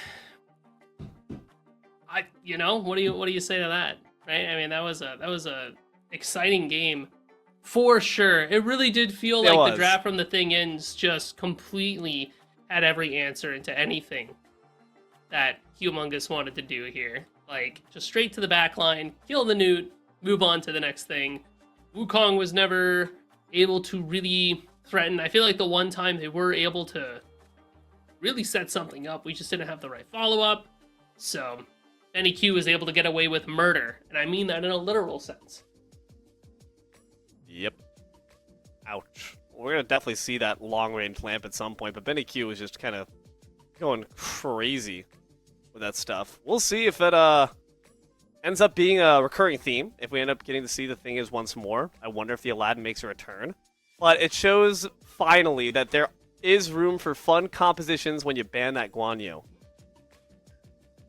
What do you say to that? Right? I mean, that was a exciting game for sure. It really did feel like the draft from the Thing Ends just completely had every answer into anything that Humongous wanted to do here. Like, just straight to the back line, kill the Newt, move on to the next thing. Wukong was never able to really threaten. I feel like the one time they were able to really set something up, we just didn't have the right follow-up. So, Benny Q was able to get away with murder, and I mean that in a literal sense. Yep. Ouch. We're going to definitely see that long-range lamp at some point, but Benny Q was just kind of going crazy with that stuff. We'll see if it ends up being a recurring theme, if we end up getting to see the Thing Is once more. I wonder if the Aladdin makes a return. But it shows, finally, that there is room for fun compositions when you ban that Guan Yu.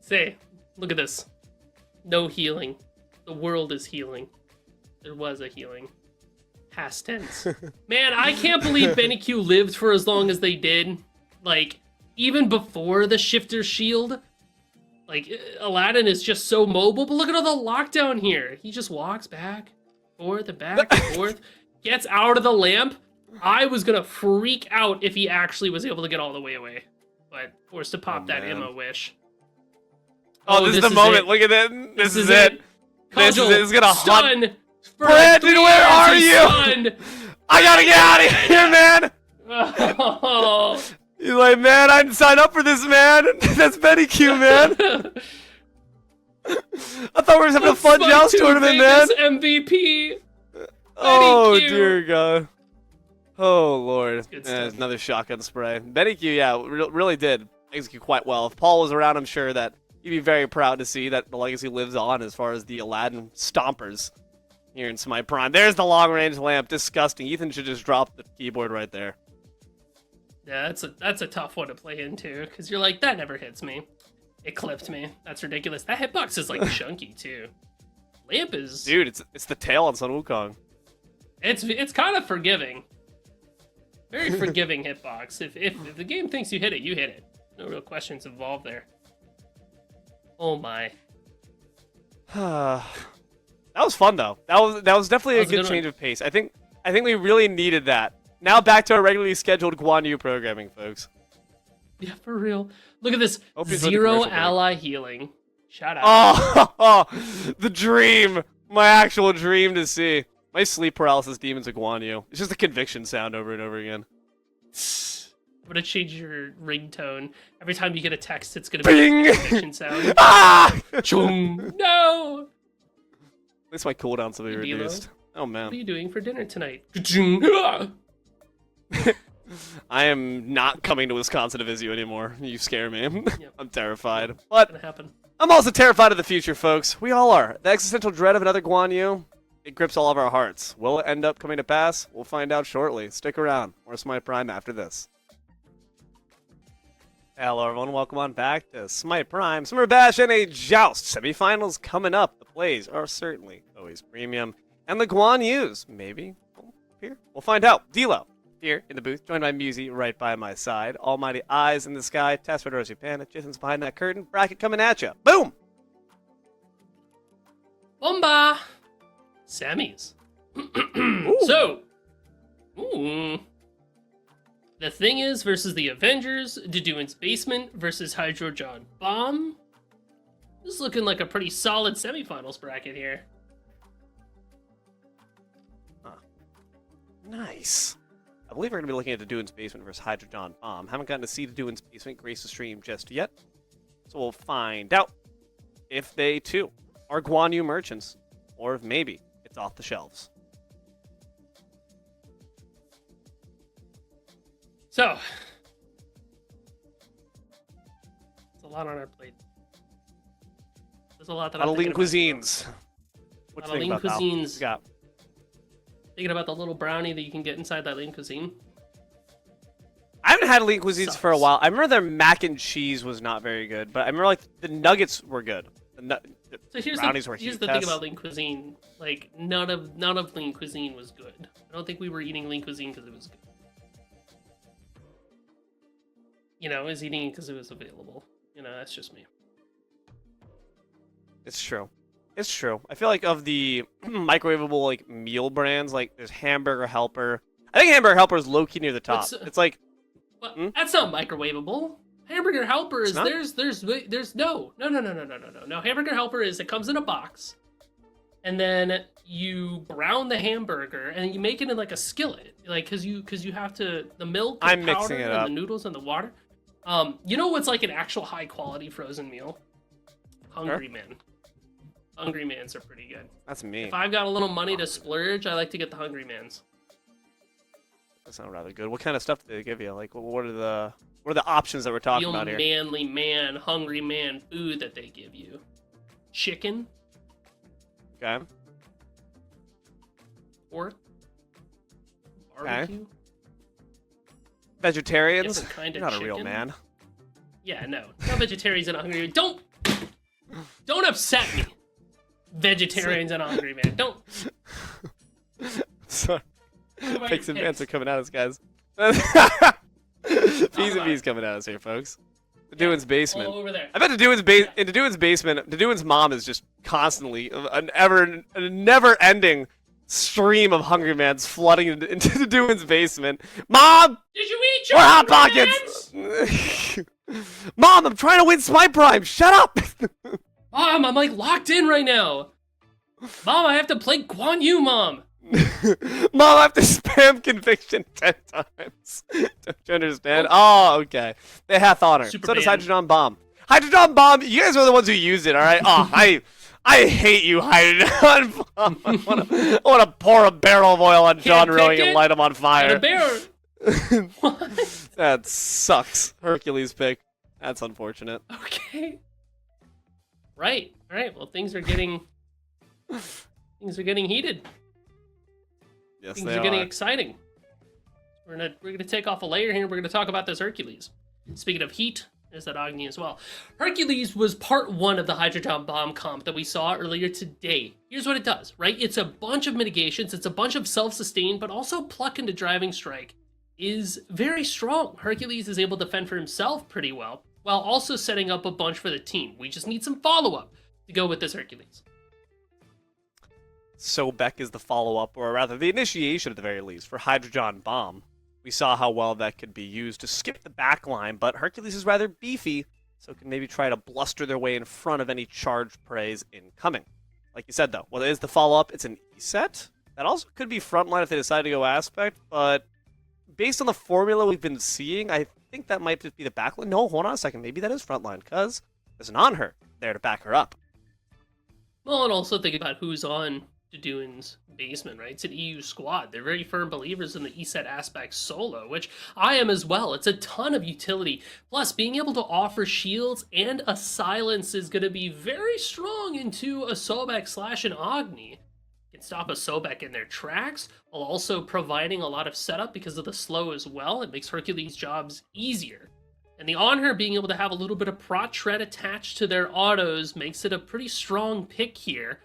Say, look at this. No healing. The world is healing. There was a healing. Past tense. Man, I can't believe Benny Q lived for as long as they did. Like, even before the shifter shield. Like, Aladdin is just so mobile, but look at all the lockdown here. He just walks back, forth, and back, and forth. Gets out of the lamp. I was gonna freak out if he actually was able to get all the way away. But forced to pop that Emma wish. Oh, this is the moment. Look at that. This is it. This is it. It's gonna stun. hunt. Brandon, where are you? I gotta get out of here, man. Oh. He's like, man, I didn't sign up for this, man. That's Benny Q, man. I thought we were having a fun Joust tournament, man. MVP. Oh, Q. dear God. Oh, Lord. Good stuff. Another shotgun spray. Benny Q, yeah, really did execute quite well. If Paul was around, I'm sure that he'd be very proud to see that the legacy lives on as far as the Aladdin stompers here in Smite Prime. There's the long-range lamp. Disgusting. Ethan should just drop the keyboard right there. Yeah, that's a tough one to play into, because you're like, that never hits me. It clipped me. That's ridiculous. That hitbox is, like, chunky, too. Lamp is... Dude, it's the tail on Sun Wukong. It's kind of forgiving. Very forgiving hitbox. If the game thinks you hit it, you hit it. No real questions involved there. Oh my. That was fun though. That was definitely a good change of pace. I think we really needed that. Now back to our regularly scheduled Guan Yu programming, folks. Yeah, for real. Look at this. Hope you enjoyed the 0 commercial break. ally healing. Shout out. Oh, the dream. My actual dream to see. My sleep paralysis demon's a Guan Yu. It's just a conviction sound over and over again. I'm gonna change your ringtone. Every time you get a text, it's gonna be Bing! a conviction sound. Ah! Chung. No! At least my cooldowns will be Hey, Dilo. reduced. Oh, man. What are you doing for dinner tonight? Chung. Ah! I am not coming to Wisconsin to visit you anymore. You scare me. Yep. I'm terrified. It's But gonna happen. I'm also terrified of the future, folks. We all are. The existential dread of another Guan Yu, it grips all of our hearts. Will it end up coming to pass? We'll find out shortly. Stick around. More Smite Prime after this. Hello, everyone. Welcome on back to Smite Prime. Summer Bash and a Joust. Semifinals coming up. The plays are certainly always premium. And the Guan Yus, maybe, will appear. We'll find out. D-Lo, here in the booth, joined by Musi right by my side. Almighty eyes in the sky. Tess for Rosie Panda. Jason's behind that curtain. Bracket coming at you. Boom! Bomba! Sammys. So, the Thing Is versus the Avengers, Deduin's Basement versus Hydrogen Bomb. This is looking like a pretty solid semifinals bracket here. Nice. I believe we're going to be looking at Deduin's Basement versus Hydrogen Bomb. Haven't gotten to see Deduin's Basement grace the stream just yet. So we'll find out if they, too, are Guan Yu merchants, or if maybe it's off the shelves. So, it's a lot on our plate. There's a lot that A lot I'm of lean thinking about. cuisines. What A you lot of think lean about that? cuisines. You got? Thinking about the little brownie that you can get inside that lean cuisine. I haven't had lean cuisines for a Sucks. while. I remember their mac and cheese was not very good, but I remember like the nuggets were good. The So here's brownies were here's huge the thing tests. about lean cuisine. Like none of lean cuisine was good. I don't think we were eating lean cuisine because it was good. You know, I was eating it because it was available. You know, that's just me. It's true. It's true. I feel like of the microwavable like meal brands, like there's Hamburger Helper. I think Hamburger Helper is low key near the top. What's- It's like But that's not microwavable. Hamburger Helper is not? there's no. Hamburger Helper is it comes in a box, and then you brown the hamburger and you make it in like a skillet, like because you have to the milk, and I'm powder, mixing it and up. the noodles and the water. You know what's like an actual high quality frozen meal? Hungry Man. Hungry Mans are pretty good. that's me. If I've got a little money to splurge, I like to get the Hungry Mans. That sounds rather good. What kind of stuff do they give you? Like what are the options that we're talking Real about here? manly man, hungry man food that they give you. Chicken, Okay. pork, barbecue. Vegetarians? Different kind You're of not a real chicken. man. Yeah, no vegetarians and hungry. Don't upset me. Vegetarians and hungry man. Don't. Sorry. What about Picks your and pants are kids? coming at us, guys. P's and B's coming at us here, folks. Deduin's basement. All over there. I bet in Deduin's basement, Deduin's mom is just constantly a never-ending stream of Hungry Mans flooding into Deduin's basement. Mom, Did you eat your we're Hot Hungry Pockets. Mom, I'm trying to win Smite Prime. Shut up. Mans? Mom, I'm like locked in right now. Mom, I have to play Guan Yu, Mom. Mom, I have to spam conviction 10 times. Don't you understand? Oh, okay. They hath honor. Super So does ban. Hydrogen Bomb. Hydrogen Bomb, you guys are the ones who used it, alright? Oh, I hate you, Hydrogen Bomb. I want to pour a barrel of oil on John pick Rowing it. and light him on And a fire. bear. What? That sucks. Hercules pick. That's unfortunate. Okay. Right. All right. Well, things are getting heated. Yes, Things they are getting are. exciting. We're gonna take off a layer here. We're gonna talk about this Hercules. Speaking of heat, there's that Agni as well. Hercules was part one of the Hydrogen Bomb comp that we saw earlier today. Here's what it does, right? It's a bunch of mitigations. It's a bunch of self-sustain, but also pluck into driving strike is very strong. Hercules is able to fend for himself pretty well, while also setting up a bunch for the team. We just need some follow-up to go with this Hercules. So Beck is the follow-up, or rather the initiation at the very least, for Hydrogen Bomb. We saw how well that could be used to skip the back line, but Hercules is rather beefy, so can maybe try to bluster their way in front of any charged preys incoming. Like you said, though, well, it is the follow-up. It's an E-set. That also could be frontline if they decide to go aspect, but based on the formula we've been seeing, I think that might just be the backline. No, hold on a second. Maybe that is frontline, because there's an on her there to back her up. Well, and also think about who's on Deduin's basement, right? It's an EU squad. They're very firm believers in the ESET aspect solo, which I am as well. It's a ton of utility. Plus, being able to offer shields and a silence is going to be very strong into a Sobek slash an Agni. Can stop a Sobek in their tracks, while also providing a lot of setup because of the slow as well. It makes Hercules' jobs easier. And the Honor being able to have a little bit of prot shred attached to their autos makes it a pretty strong pick here,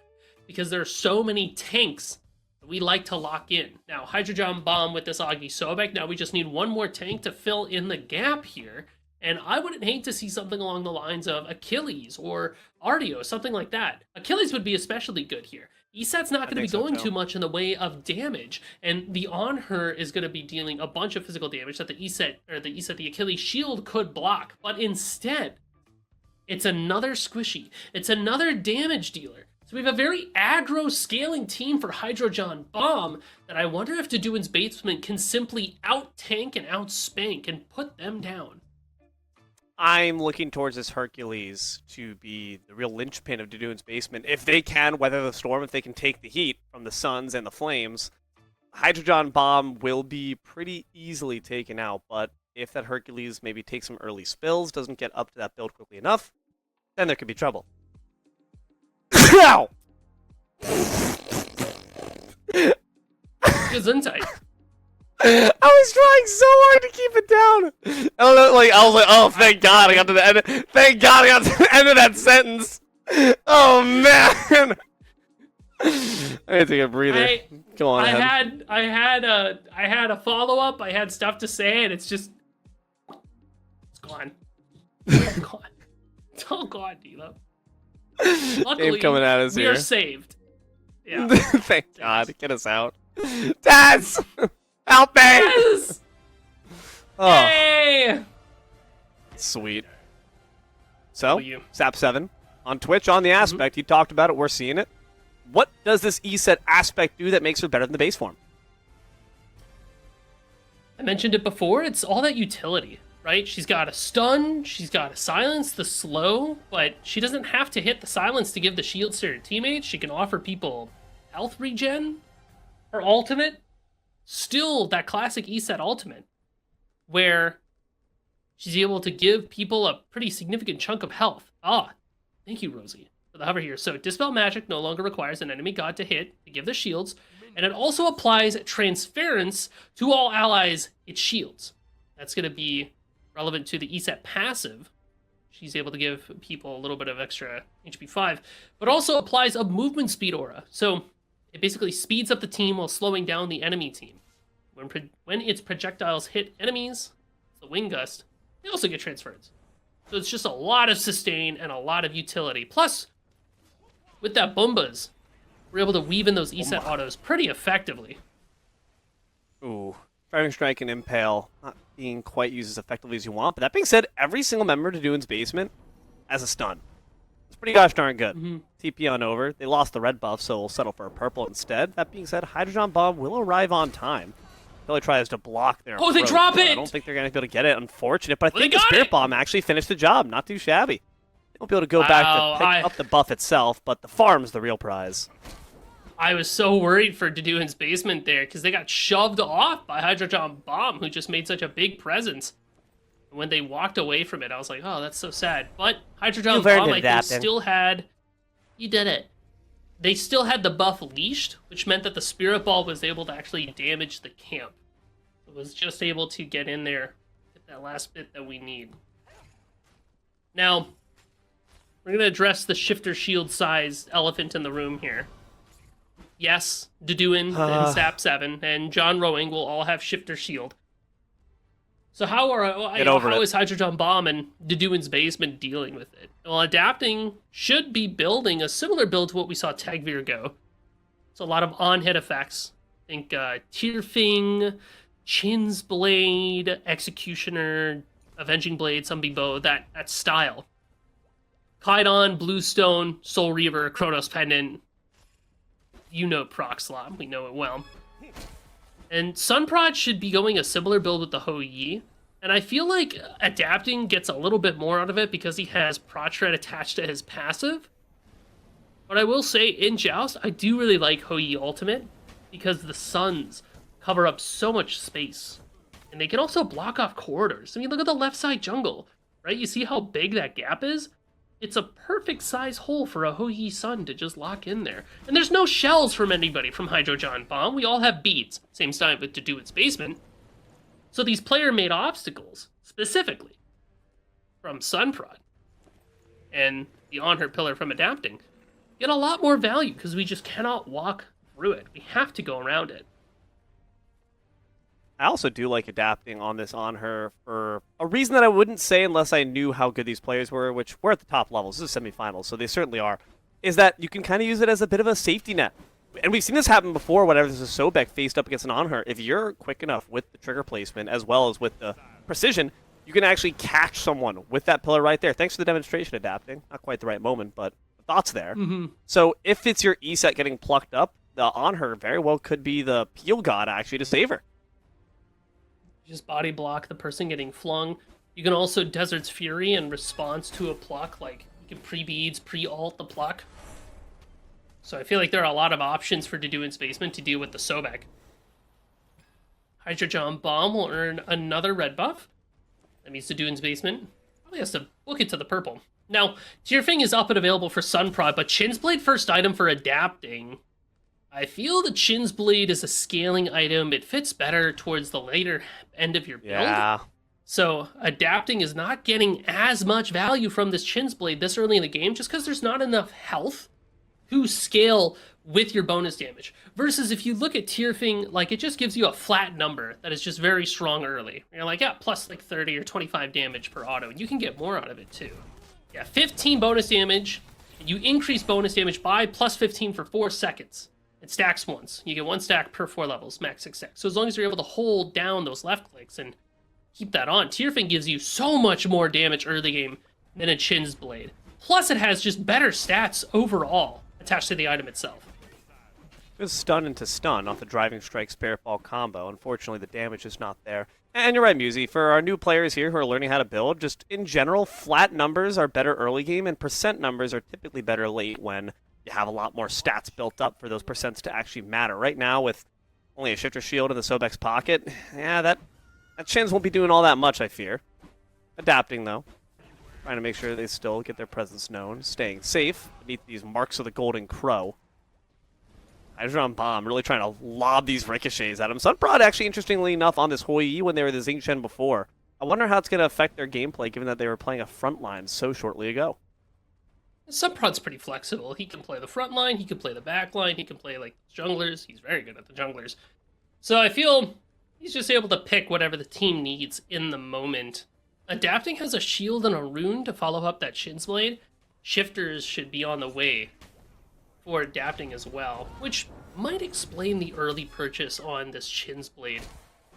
because there are so many tanks that we like to lock in. Now, Hydrogen Bomb with this Agni Sobek, now we just need one more tank to fill in the gap here. And I wouldn't hate to see something along the lines of Achilles or Artio, something like that. Achilles would be especially good here. ESET's not going to be going too much in the way of damage, and the On Her is going to be dealing a bunch of physical damage that the Achilles shield could block. But instead, it's another squishy. It's another damage dealer. So we have a very aggro scaling team for Hydrogen Bomb that I wonder if Deduin's basement can simply out-tank and out-spank and put them down. I'm looking towards this Hercules to be the real linchpin of Deduin's basement. If they can weather the storm, if they can take the heat from the suns and the flames, Hydrogen Bomb will be pretty easily taken out. But if that Hercules maybe takes some early spills, doesn't get up to that build quickly enough, then there could be trouble. Ow! Gesundheit. I was trying so hard to keep it down. I was like, oh, thank God I got to the end. Thank God I got to the end of that sentence. Oh man. I need to take a breather. Come on. I had a follow up. I had stuff to say, and it's gone. It's gone. It's all gone, Dilo. Luckily, coming at us we here. are saved. Yeah. Thank God. Get us out. Taz! Help me! Yes! Oh, Hey! sweet. So, You. Sap7 on Twitch on the aspect. He talked about it. We're seeing it. What does this ESET aspect do that makes her better than the base form? I mentioned it before. It's all that utility, right? She's got a stun, she's got a silence, the slow, but she doesn't have to hit the silence to give the shields to her teammates. She can offer people health regen. Her ultimate, still that classic ESET ultimate, where she's able to give people a pretty significant chunk of health. Ah, thank you, Rosie, for the hover here. So Dispel Magic no longer requires an enemy god to hit to give the shields, and it also applies Transference to all allies it shields. That's going to be relevant to the ESET passive. She's able to give people a little bit of extra HP 5, but also applies a movement speed aura. So it basically speeds up the team while slowing down the enemy team. When its projectiles hit enemies, the Wing Gust, they also get transference. So it's just a lot of sustain and a lot of utility. Plus, with that Boombas, we're able to weave in those ESET autos pretty effectively. Ooh. Firing Strike and Impale not being quite used as effectively as you want. But that being said, every single member to Deduin's basement has a stun. It's pretty gosh darn good. TP on over. They lost the red buff, so we'll settle for a purple instead. That being said, Hydrogen Bomb will arrive on time. Billy tries to block their approach, they drop but it! I don't think they're going to be able to get it. Unfortunate, but I Well, think they the got Spirit it! Bomb actually finished the job. Not too shabby. They won't be able to go back to pick up the buff itself, but the farm's the real prize. I was so worried for Deduin's basement there because they got shoved off by Hydrogen Bomb, who just made such a big presence. And when they walked away from it, I was like, oh, that's so sad. But Hydrogen Bomb, I think, still had... You did it. They still had the buff leashed, which meant that the Spirit Ball was able to actually damage the camp. It was just able to get in there, get that last bit that we need. Now, we're going to address the shifter shield size elephant in the room here. Yes, Deduin and Sap7 and John Rowing will all have shifter shield. So how is Hydrogen Bomb and Deduin's basement dealing with it? Well, Adapting should be building a similar build to what we saw Tagveer go. So a lot of on-hit effects. Think Tearfing, Chin's Blade, Executioner, Avenging Blade, Sunbeam Bow, that style. Kaidan, Bluestone, Soul Reaver, Chronos Pendant. You know Proc Slot, we know it well. And Sunprod should be going a similar build with the Ho Yi. And I feel like Adapting gets a little bit more out of it because he has Prot Shred attached to his passive. But I will say, in Joust, I do really like Hou Ultimate because the suns cover up so much space. And they can also block off corridors. I mean, look at the left side jungle, right? You see how big that gap is? It's a perfect size hole for a Hou Sun to just lock in there. And there's no shells from anybody from Hydrogen Bomb. We all have beads. Same style with To Do Its Basement. So these player-made obstacles, specifically, from Sunprod and the On Her Pillar from Adapting, get a lot more value because we just cannot walk through it. We have to go around it. I also do like adapting on this On Her for a reason that I wouldn't say unless I knew how good these players were, which we're at the top levels. This is semifinals, so they certainly are. Is that you can kind of use it as a bit of a safety net. And we've seen this happen before whenever there's a Sobek faced up against an On Her. If you're quick enough with the trigger placement as well as with the precision, you can actually catch someone with that pillar right there. Thanks for the demonstration adapting. Not quite the right moment, but the thought's there. So if it's your E set getting plucked up, the On Her very well could be the peel god actually to save her. Just body block the person getting flung. You can also Desert's Fury in response to a pluck, like you can pre-beads, pre-ult the pluck. So I feel like there are a lot of options for To Do Its Basement to deal with the Sobek. Hydrogen Bomb will earn another red buff. That means To Do Its Basement probably has to book it to the purple. Now, Tearfing is up and available for Sunprod, but Chin's Blade first item for adapting. I feel the Chin's Blade is a scaling item. It fits better towards the later end of your build. Yeah. So adapting is not getting as much value from this Chin's Blade this early in the game just because there's not enough health to scale with your bonus damage. Versus if you look at Tearfing, like it just gives you a flat number that is just very strong early. You're like, yeah, plus like 30 or 25 damage per auto. And you can get more out of it too. Yeah, 15 bonus damage. And you increase bonus damage by plus 15 for 4 seconds. It stacks once. You get 1 stack per 4 levels, max 6 stacks. So as long as you're able to hold down those left clicks and keep that on, Tearfing gives you so much more damage early game than a Chin's Blade. Plus it has just better stats overall attached to the item itself. It was stun into stun off the Driving Strike Spare Fall combo. Unfortunately, the damage is not there. And you're right, Musey. For our new players here who are learning how to build, just in general, flat numbers are better early game, and percent numbers are typically better late when you have a lot more stats built up for those percents to actually matter. Right now, with only a Shifter Shield in the Sobek's pocket, yeah, that Chins won't be doing all that much, I fear. Adapting, though. Trying to make sure they still get their presence known. Staying safe beneath these marks of the Golden Crow. Hydrogen Bomb really trying to lob these ricochets at him. Sunprod, actually, interestingly enough, on this Hoi when they were the Xingchen before. I wonder how it's going to affect their gameplay, given that they were playing a front line so shortly ago. Sunprod's pretty flexible. He can play the front line, he can play the back line, he can play like junglers. He's very good at the junglers. So I feel he's just able to pick whatever the team needs in the moment. Adapting has a shield and a rune to follow up that Chin's Blade. Shifters should be on the way for adapting as well, which might explain the early purchase on this Chin's Blade.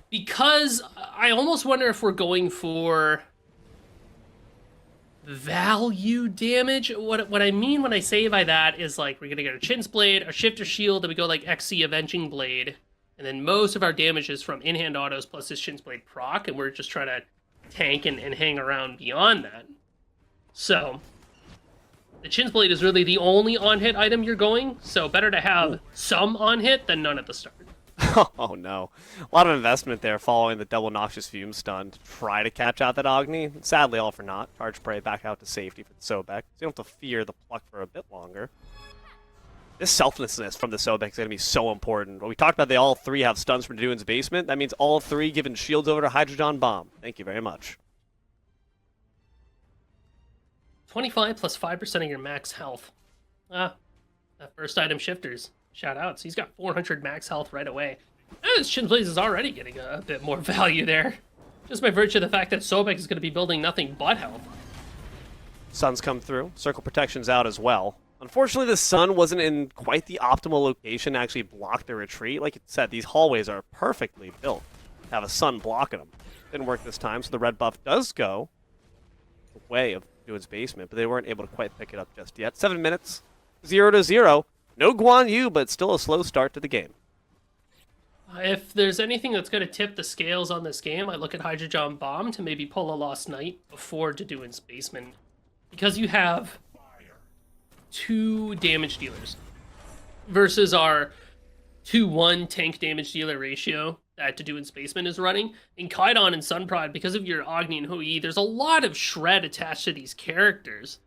Because I almost wonder if we're going for value damage. What I mean when I say by that is like we're gonna get a Chin's Blade, a Shifter Shield, then we go like XC Avenging Blade, and then most of our damage is from in-hand autos plus this Chin's Blade proc, and we're just trying to tank and hang around beyond that. So the Chin's Blade is really the only on-hit item you're going, so better to have some on-hit than none at the start. Oh no. A lot of investment there following the double Noxious Fume stun to try to catch out that Agni. Sadly, all for naught. Charge Prey back out to safety for the Sobek, so you don't have to fear the pluck for a bit longer. This selflessness from the Sobek is going to be so important. When we talked about they all three have stuns from Doon's basement, that means all three giving shields over to Hydrogen Bomb. Thank you very much. 25 plus 5% of your max health. That first item Shifters. Shout outs. He's got 400 max health right away. And his Chin's Blade is already getting a bit more value there. Just by virtue of the fact that Sobek is going to be building nothing but health. Suns come through. Circle protection's out as well. Unfortunately, the sun wasn't in quite the optimal location to actually block the retreat. Like it said, these hallways are perfectly built to have a sun blocking them. Didn't work this time, so the red buff does go the way of Doon's basement, but they weren't able to quite pick it up just yet. 7 minutes, 0-0. No Guan Yu, but still a slow start to the game. If there's anything that's going to tip the scales on this game, I look at Hydrogen Bomb to maybe pull a Lost Knight before Doon's basement. Because you have 2 damage dealers versus our 2-1 tank damage dealer ratio that Deduan Spaceman is running. In Kaidon and Sunprod, because of your Agni and Hou-Yi, there's a lot of shred attached to these characters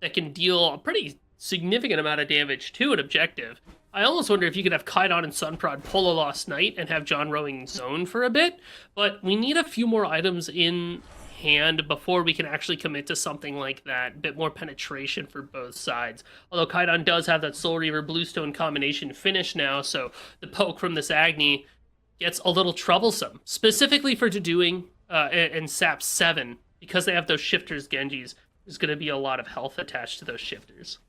that can deal a pretty significant amount of damage to an objective. I almost wonder if you could have Kaidon and Sunprod pull a Lost Knight and have John Rowing zone for a bit, but we need a few more items in hand before we can actually commit to something like that. A bit more penetration for both sides. Although Kaidon does have that Soul Reaver Bluestone combination finish now, so the poke from this Agni gets a little troublesome. Specifically for Deduing and Sap 7, because they have those shifters Genjis, there's going to be a lot of health attached to those shifters.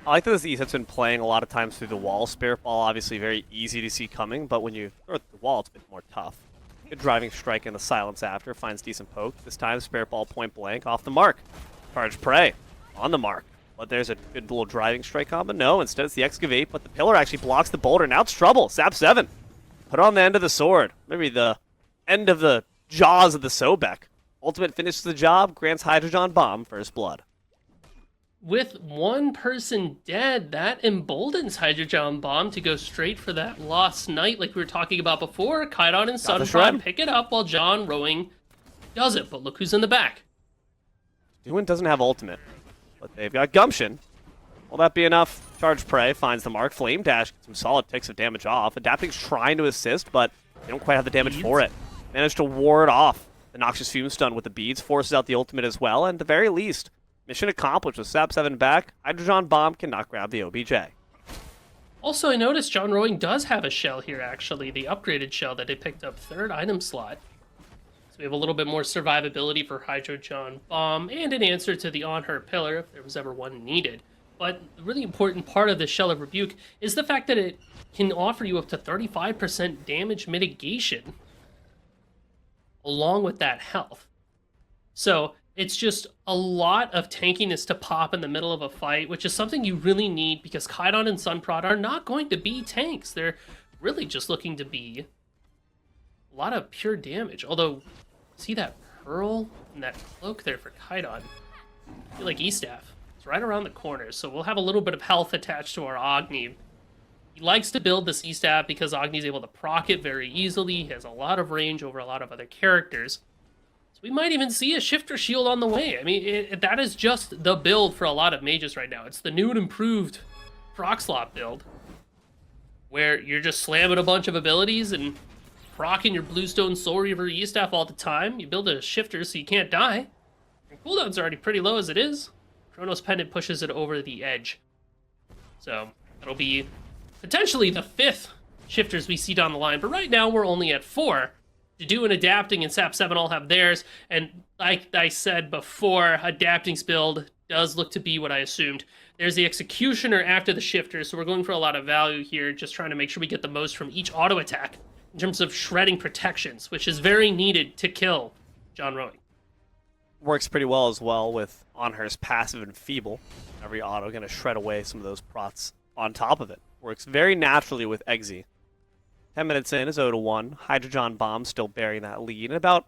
I like that this East has been playing a lot of times through the wall. Spirit Ball, obviously very easy to see coming, but when you throw it through the wall, it's a bit more tough. Good driving strike in the silence after, finds decent poke. This time, Spirit Ball point blank off the mark. Charge Prey on the mark. But there's a good little driving strike combo. No, instead it's the Excavate, but the pillar actually blocks the boulder. Now it's trouble. Sap 7. Put on the end of the sword. Maybe the end of the jaws of the Sobek. Ultimate finishes the job, grants Hydrogen Bomb first blood. With one person dead, that emboldens Hydrogen Bomb to go straight for that Lost Knight like we were talking about before. Kaidon and Sunprod pick it up while John Rowing does it, but look who's in the back. Deduan doesn't have ultimate, but they've got Gumption. Will that be enough? Charge Prey finds the mark. Flame Dash gets some solid ticks of damage off. Adapting's trying to assist, but they don't quite have the damage for it. Managed to ward off the Noxious Fume Stun with the beads, forces out the ultimate as well, and at the very least, mission accomplished with Sap 7 back. Hydrogen Bomb cannot grab the OBJ. Also, I noticed John Rowing does have a shell here, actually, the upgraded shell that they picked up 3rd item slot. So we have a little bit more survivability for Hydrogen Bomb, and an answer to the On Her Pillar, if there was ever one needed. But the really important part of the Shell of Rebuke is the fact that it can offer you up to 35% damage mitigation along with that health. So it's just a lot of tankiness to pop in the middle of a fight, which is something you really need because Kaidon and Sunprod are not going to be tanks. They're really just looking to be a lot of pure damage. Although, see that Pearl and that Cloak there for Kaidon? I feel like Estaf. It's right around the corner, so we'll have a little bit of health attached to our Agni. He likes to build this Estaf because Agni's able to proc it very easily. He has a lot of range over a lot of other characters. So we might even see a Shifter Shield on the way. I mean, that is just the build for a lot of mages right now. It's the new and improved proc slot build, where you're just slamming a bunch of abilities and proccing your Bluestone Soul Reaver Estaf all the time. You build a Shifter so you can't die. Your cooldown's already pretty low as it is. Chronos Pendant pushes it over the edge. So that'll be potentially the 5th Shifters we see down the line. But right now we're only at 4. Deduan and Adapting and Sap 7 all have theirs. And like I said before, Adapting's build does look to be what I assumed. There's the Executioner after the Shifter, so we're going for a lot of value here, just trying to make sure we get the most from each auto attack in terms of shredding protections, which is very needed to kill John Rowing. Works pretty well as well with On Her's passive and feeble. Every auto going to shred away some of those prots on top of it. Works very naturally with Exe. 10 minutes in is 0-1. Hydrogen Bomb still bearing that lead. About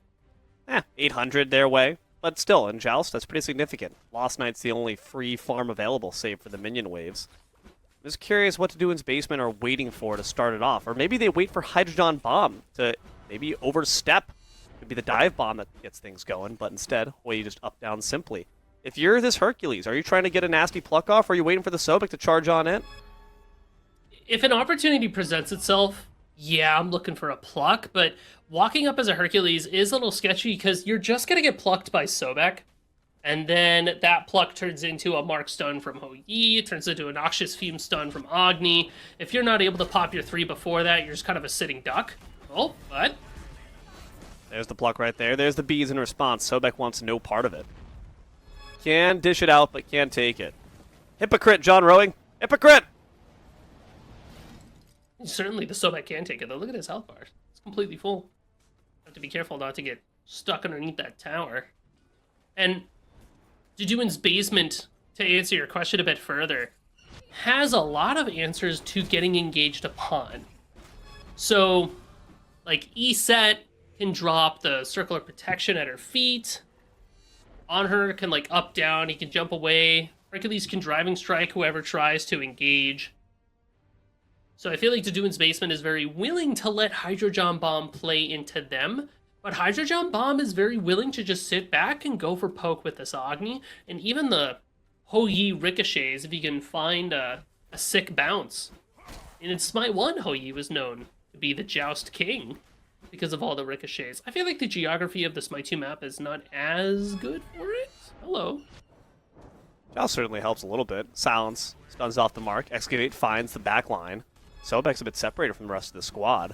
800 their way. But still, in Joust, that's pretty significant. Lost Knight's the only free farm available, save for the minion waves. I'm just curious what Deduan's Basement are waiting for to start it off. Or maybe they wait for Hydrogen Bomb to maybe overstep. Could be the dive bomb that gets things going, but instead, you just up down simply. If you're this Hercules, are you trying to get a nasty pluck off, or are you waiting for the Sobek to charge on in? If an opportunity presents itself, yeah, I'm looking for a pluck, but walking up as a Hercules is a little sketchy because you're just going to get plucked by Sobek, and then that pluck turns into a Mark Stun from Hou-Yi, turns into a Noxious Fume Stun from Agni. If you're not able to pop your 3 before that, you're just kind of a sitting duck. Oh, but there's the pluck right there. There's the bees in response. Sobek wants no part of it. Can dish it out, but can't take it. Hypocrite, John Rowing. Hypocrite! Certainly the Sobek can take it, though. Look at his health bar. It's completely full. Have to be careful not to get stuck underneath that tower. And Deduan's Basement, to answer your question a bit further, has a lot of answers to getting engaged upon. So, like, E-Set can drop the Circular Protection at her feet. On her can, like, up, down. He can jump away Hercules can driving strike whoever tries to engage. So I feel like Deduin's Basement is very willing to let Hydrogen Bomb play into them, but Hydrogen Bomb is very willing to just sit back and go for poke with this Agni, and even the Ho Yi ricochets if he can find a sick bounce. And in Smite 1, Ho Yi was known to be the Joust King because of all the ricochets. I feel like the geography of the Smite 2 map is not as good for it. Hello. Joust certainly helps a little bit. Silence, stuns off the mark. Excavate finds the back line. Sobek's a bit separated from the rest of the squad.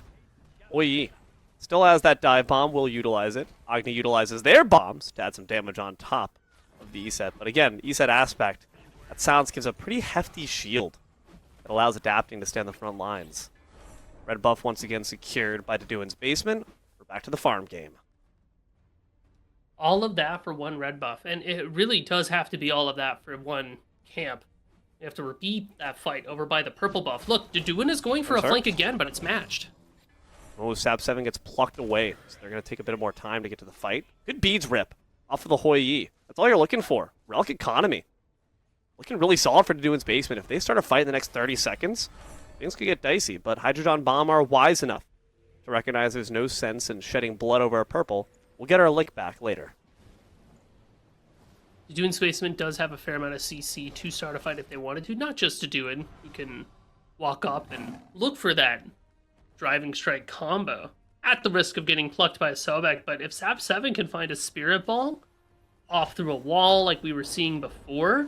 Oyi still has that dive bomb, will utilize it. Agni utilizes their bombs to add some damage on top of the E-set. But again, E-set aspect, that Silence gives a pretty hefty shield that allows adapting to stay on the front lines. Red buff once again secured by Deduin's Basement. We're back to the farm game. All of that for one red buff, and it really does have to be all of that for one camp. You have to repeat that fight over by the purple buff. Look, Deduin is going for a flank again, but it's matched. Oh, Sap 7 gets plucked away, so they're going to take a bit more time to get to the fight. Good beads rip off of the Hoi Yi. That's all you're looking for. Relic economy. Looking really solid for Deduin's Basement. If they start a fight in the next 30 seconds, things could get dicey, but Hydrogen Bomb are wise enough to recognize there's no sense in shedding blood over a purple. We'll get our lick back later. Deduin's Basement does have a fair amount of CC to start a fight if they wanted to. Not just Deduin, who can walk up and look for that driving strike combo at the risk of getting plucked by a Sobek. But if Sap 7 can find a Spirit Ball off through a wall like we were seeing before,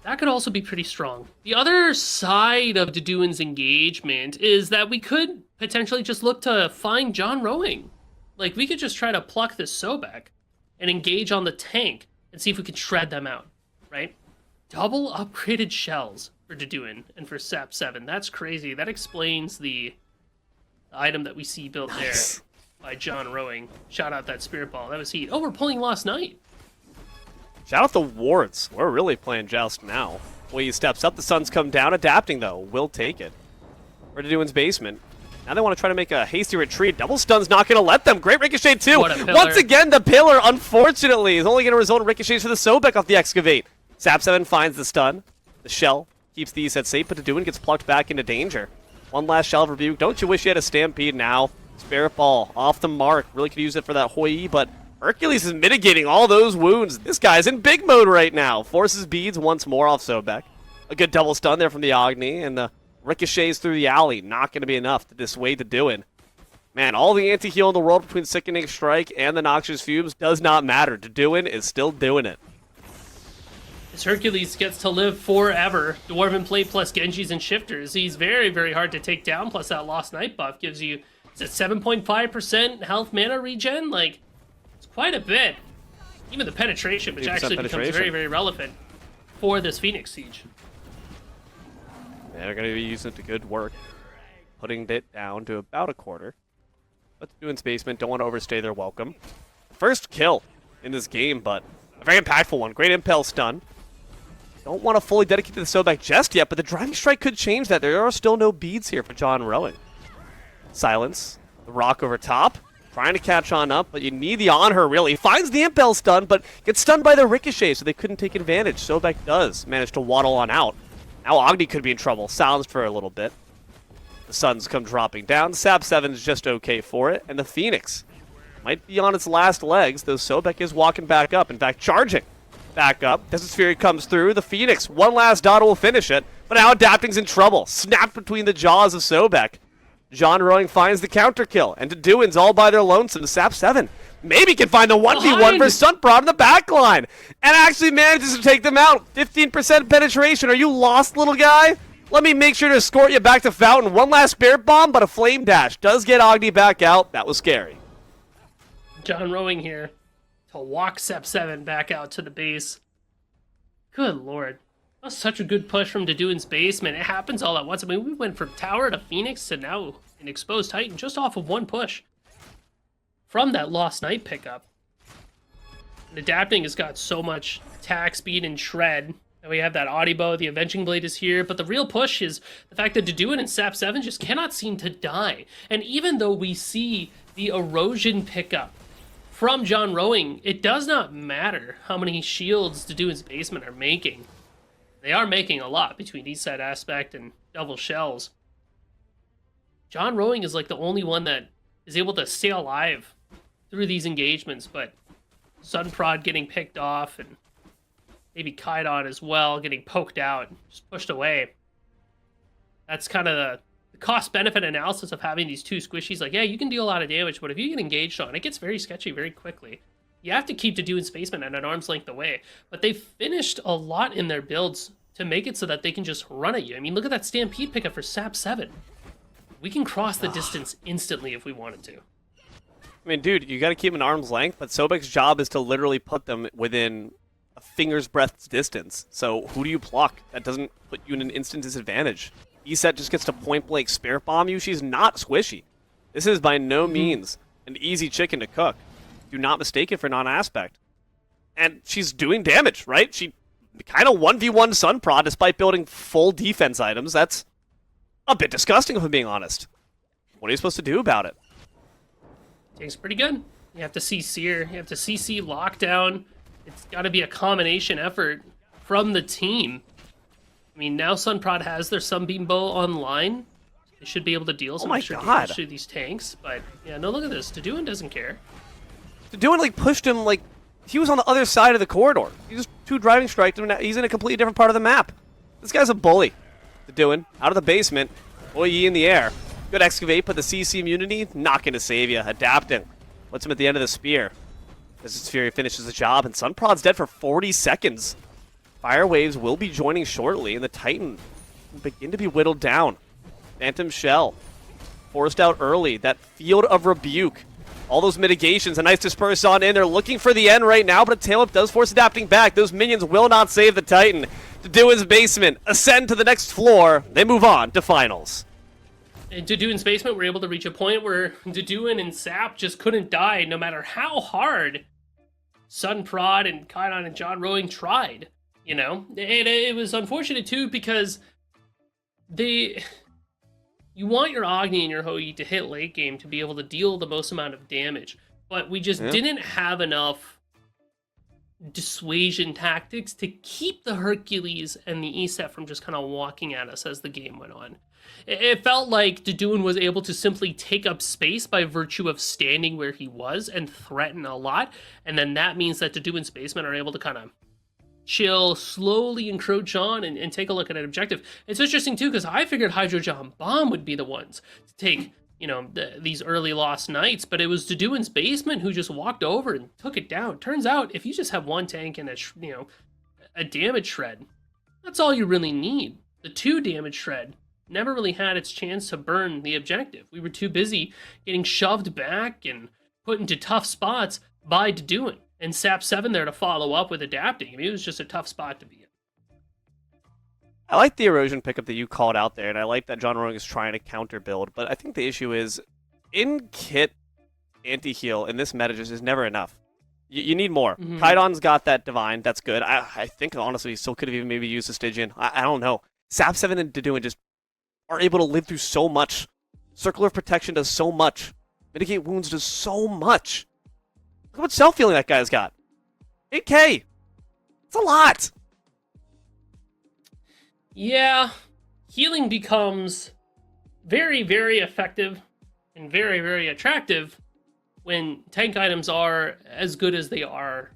that could also be pretty strong. The other side of Deduin's engagement is that we could potentially just look to find John Rowing. Like, we could just try to pluck this Sobek and engage on the tank and see if we can shred them out, right? Double upgraded shells for Deduin and for Sap 7. That's crazy. That explains the item that we see built there by John Rowing. Shout out that Spirit Ball. That was heat. Oh, we're pulling Lost Night. Shout out the wards. We're really playing Joust now. He steps up. The Suns come down. Adapting, though. Will take it. We're Deduin's Basement. Now they want to try to make a hasty retreat. Double stun's not going to let them. Great ricochet, too. Once again, the pillar, unfortunately, is only going to result in ricochets for the Sobek off the excavate. Sap 7 finds the stun. The shell keeps the E-set safe, but Deduin gets plucked back into danger. One last shell of rebuke. Don't you wish you had a stampede now? Spirit Ball off the mark. Really could use it for that Hoi, but Hercules is mitigating all those wounds. This guy's in big mode right now. Forces beads once more off Sobek. A good double stun there from the Agni, and the ricochets through the alley. Not going to be enough to dissuade Deduin. Man, all the anti-heal in the world between Sickening Strike and the Noxious Fumes does not matter. Deduin is still doing it. This Hercules gets to live forever. Dwarven Plate plus Genjis and Shifters. He's very, very hard to take down, plus that Lost Night buff gives you, is it 7.5% health mana regen? Like, it's quite a bit. Even the penetration, which actually becomes very, very relevant for this Phoenix Siege. Yeah, they're going to be using it to good work. Putting it down to about a quarter. But Deduin's Basement don't want to overstay their welcome. First kill in this game, but a very impactful one. Great impel stun. Don't want to fully dedicate to the Sobek just yet, but the Driving Strike could change that. There are still no beads here for John Rowing. Silence. The rock over top. Trying to catch on up, but you need the on her, really. Finds the impel stun, but gets stunned by the ricochet, so they couldn't take advantage. Sobek does manage to waddle on out. Now Agni could be in trouble. Silenced for a little bit. The Suns come dropping down. Sap 7's just okay for it. And the Phoenix might be on its last legs, though Sobek is walking back up. In fact, charging back up. Desert Fury comes through. The Phoenix, one last dot will finish it. But now Adapting's in trouble. Snapped between the jaws of Sobek. John Rowing finds the counter kill. And Deduin's all by their lonesome. Sap 7 maybe can find the 1v1 for Sunprod in the back line. And actually manages to take them out. 15% penetration. Are you lost, little guy? Let me make sure to escort you back to Fountain. One last Spirit Bomb, but a Flame Dash does get Agni back out. That was scary. John Rowing here to walk Sap 7 back out to the base. Good lord. That was such a good push from Deduin's Basement. It happens all at once. I mean, we went from Tower to Phoenix to now an Exposed Titan just off of one push from that Lost Night pickup. And Adapting has got so much attack, speed, and shred. And we have that Audibo, the Avenging Blade is here, but the real push is the fact that Deduin and Sap 7 just cannot seem to die. And even though we see the Erosion pickup from John Rowing, it does not matter how many shields Deduin's Basement are making. They are making a lot between Eastside Aspect and Double Shells. John Rowing is like the only one that is able to stay alive through these engagements, but Sunprod getting picked off and maybe Kaidon as well getting poked out, just pushed away. That's kind of the cost-benefit analysis of having these two squishies. Like, yeah, you can deal a lot of damage, but if you get engaged on, it gets very sketchy very quickly. You have to keep Deduin's Basement at an arm's length away. But they've finished a lot in their builds to make it so that they can just run at you. I mean, look at that Stampede pickup for Sap 7. We can cross the distance instantly if we wanted to. I mean, dude, you got to keep them at arm's length, but Sobek's job is to literally put them within a finger's breadth distance. So who do you pluck? That doesn't put you in an instant disadvantage. Eset just gets to point-blank spirit bomb you. She's not squishy. This is by no means an easy chicken to cook. Do not mistake it for non-aspect. And she's doing damage, right? She kind of 1v1 Sunprod despite building full defense items. That's a bit disgusting, if I'm being honest. What are you supposed to do about it? Tank's pretty good. You have to see Seer. You have to CC Lockdown. It's got to be a combination effort from the team. I mean, now Sunprod has their Sunbeam Bow online. They should be able to deal some extra damage to these tanks. But, yeah, no, look at this. Deduin doesn't care. Deduin, like, pushed him, like, he was on the other side of the corridor. He just two driving striked him, and he's in a completely different part of the map. This guy's a bully. Deduin, out of the basement. Oye in the air. Good excavate, but the CC immunity, not going to save you. Adapting. Puts him at the end of the spear. This Fury finishes the job, and Sunprod's dead for 40 seconds. Fire Waves will be joining shortly, and the Titan will begin to be whittled down. Phantom Shell. Forced out early. That Field of Rebuke. All those mitigations, a nice disperse on in. They're looking for the end right now, but a tail whip does force adapting back. Those minions will not save the Titan. Deduin's Basement ascend to the next floor. They move on to finals. In Deduin's Basement, we're able to reach a point where Deduin and Sap just couldn't die no matter how hard Sunprod and Kaidon and John Rowing tried. You know, it was unfortunate too because you want your Agni and your Hoi to hit late game to be able to deal the most amount of damage, but we just didn't have enough dissuasion tactics to keep the Hercules and the ESET from just kind of walking at us as the game went on. It felt like Deduin was able to simply take up space by virtue of standing where he was and threaten a lot, and then that means that Deduin's Basement are able to kind of chill, slowly encroach on, and take a look at an objective. It's interesting too, because I figured Hydrogen Bomb would be the ones to take, you know, these early lost knights, but it was Deduin's Basement who just walked over and took it down. Turns out, if you just have one tank and a damage shred, that's all you really need. The 2 damage shred never really had its chance to burn the objective. We were too busy getting shoved back and put into tough spots by Deduin. And Sap 7 there to follow up with adapting. I mean, it was just a tough spot to be in. I like the erosion pickup that you called out there, and I like that John Rowing is trying to counter build, but I think the issue is in-kit anti-heal in this meta just is never enough. You need more. Mm-hmm. Kaidon's got that Divine, that's good. I think, honestly, he still could have even maybe used a Stygian. I don't know. Sap 7 and Deduin just are able to live through so much. Circular Protection does so much. Mitigate Wounds does so much. Look how much self-healing that guy's got. 8k. It's a lot. Yeah. Healing becomes very, very effective and very, very attractive when tank items are as good as they are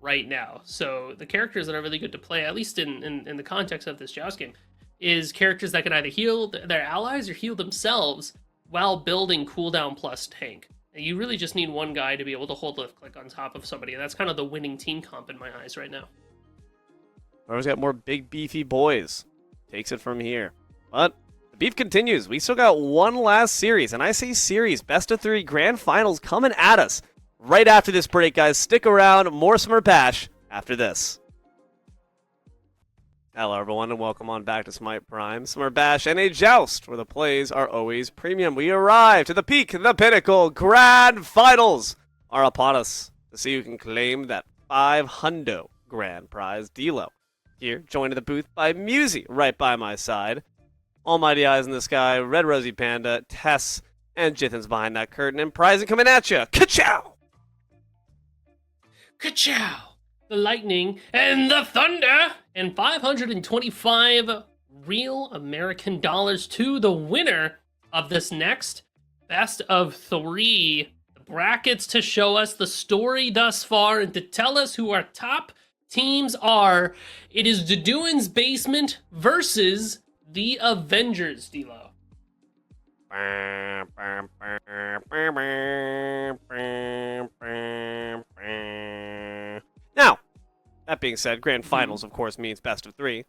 right now. So the characters that are really good to play, at least in the context of this Joust game, is characters that can either heal their allies or heal themselves while building cooldown plus tank. You really just need one guy to be able to hold lift click on top of somebody, and that's kind of the winning team comp in my eyes right now. Whoever's got more big beefy boys takes it from here. But the beef continues. We still got one last series, and I say series, best of 3 grand finals coming at us right after this break, guys. Stick around, more Summer Bash after this. Hello, everyone, and welcome on back to Smite Prime, Summer Bash, and a Joust, where the plays are always premium. We arrive to the peak, the pinnacle, grand finals are upon us to see who can claim that 500 grand prize. D-Lo here, joined in the booth by Musy, right by my side. Almighty Eyes in the Sky, Red Rosie Panda, Tess, and Jithin's behind that curtain, and prizing coming at you. Ka-chow! Ka-chow! The lightning and the thunder, and 525 real American dollars to the winner of this next best of 3 brackets to show us the story thus far and to tell us who our top teams are. It is Deduin's Basement versus the Avengers, D-Lo. Now, that being said, grand finals, of course, means best of 3.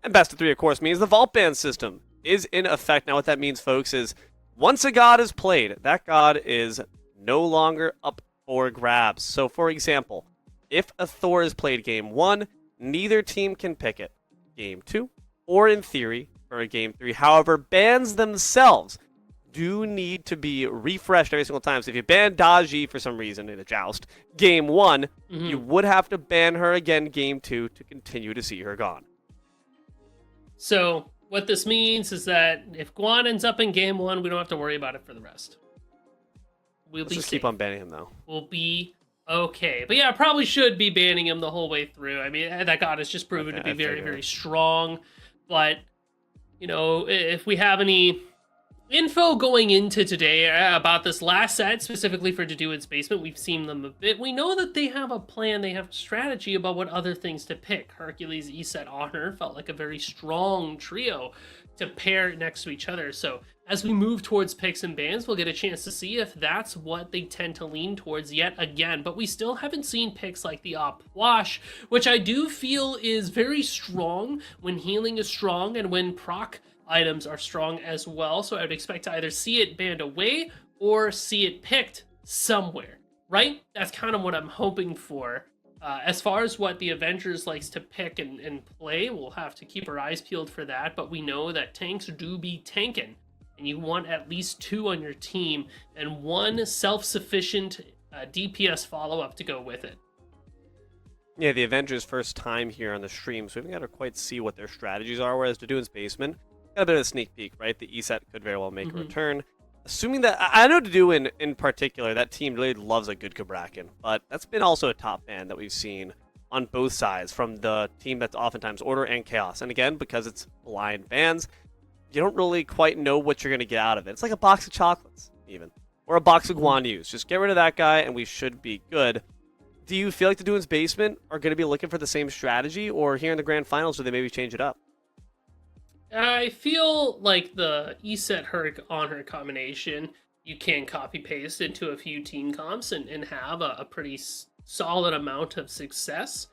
And best of 3, of course, means the vault ban system is in effect. Now, what that means, folks, is once a god is played, that god is no longer up for grabs. So, for example, if a Thor is played game 1, neither team can pick it game 2, or in theory, for a game 3. However, bans themselves do need to be refreshed every single time. So if you ban Daji for some reason in a Joust, game 1, you would have to ban her again game 2 to continue to see her gone. So what this means is that if Guan ends up in game 1, we don't have to worry about it for the rest. Let's just keep on banning him, though. We'll be okay. But yeah, probably should be banning him the whole way through. I mean, that god has just proven to be very, very strong. But, you know, if we have any info going into today about this last set, specifically for Deduin's Basement, we've seen them a bit. We know that they have a plan, they have a strategy about what other things to pick. Hercules, Eset, Honor felt like a very strong trio to pair next to each other. So as we move towards picks and bans, we'll get a chance to see if that's what they tend to lean towards yet again. But we still haven't seen picks like the Op Wash, which I do feel is very strong when healing is strong and when proc items are strong as well. So I would expect to either see it banned away or see it picked somewhere, right? That's kind of what I'm hoping for. As far as what the Avengers likes to pick and play, we'll have to keep our eyes peeled for that. But we know that tanks do be tanking, and you want at least 2 on your team and 1 self-sufficient DPS follow-up to go with it. Yeah, the Avengers' first time here on the stream, so we haven't got to quite see what their strategies are, whereas Deduin's Basement got a bit of a sneak peek, right? The ESET could very well make a return. Assuming that, I know Deduin in particular, that team really loves a good Kabrakan, but that's been also a top ban that we've seen on both sides from the team that's oftentimes Order and Chaos. And again, because it's blind bans, you don't really quite know what you're going to get out of it. It's like a box of chocolates, even. Or a box of Guan Yus. Just get rid of that guy and we should be good. Do you feel like Deduin's Basement are going to be looking for the same strategy, or here in the grand finals, do they maybe change it up? I feel like the ESET Herc on her combination, you can copy paste into a few team comps and have a pretty solid amount of success.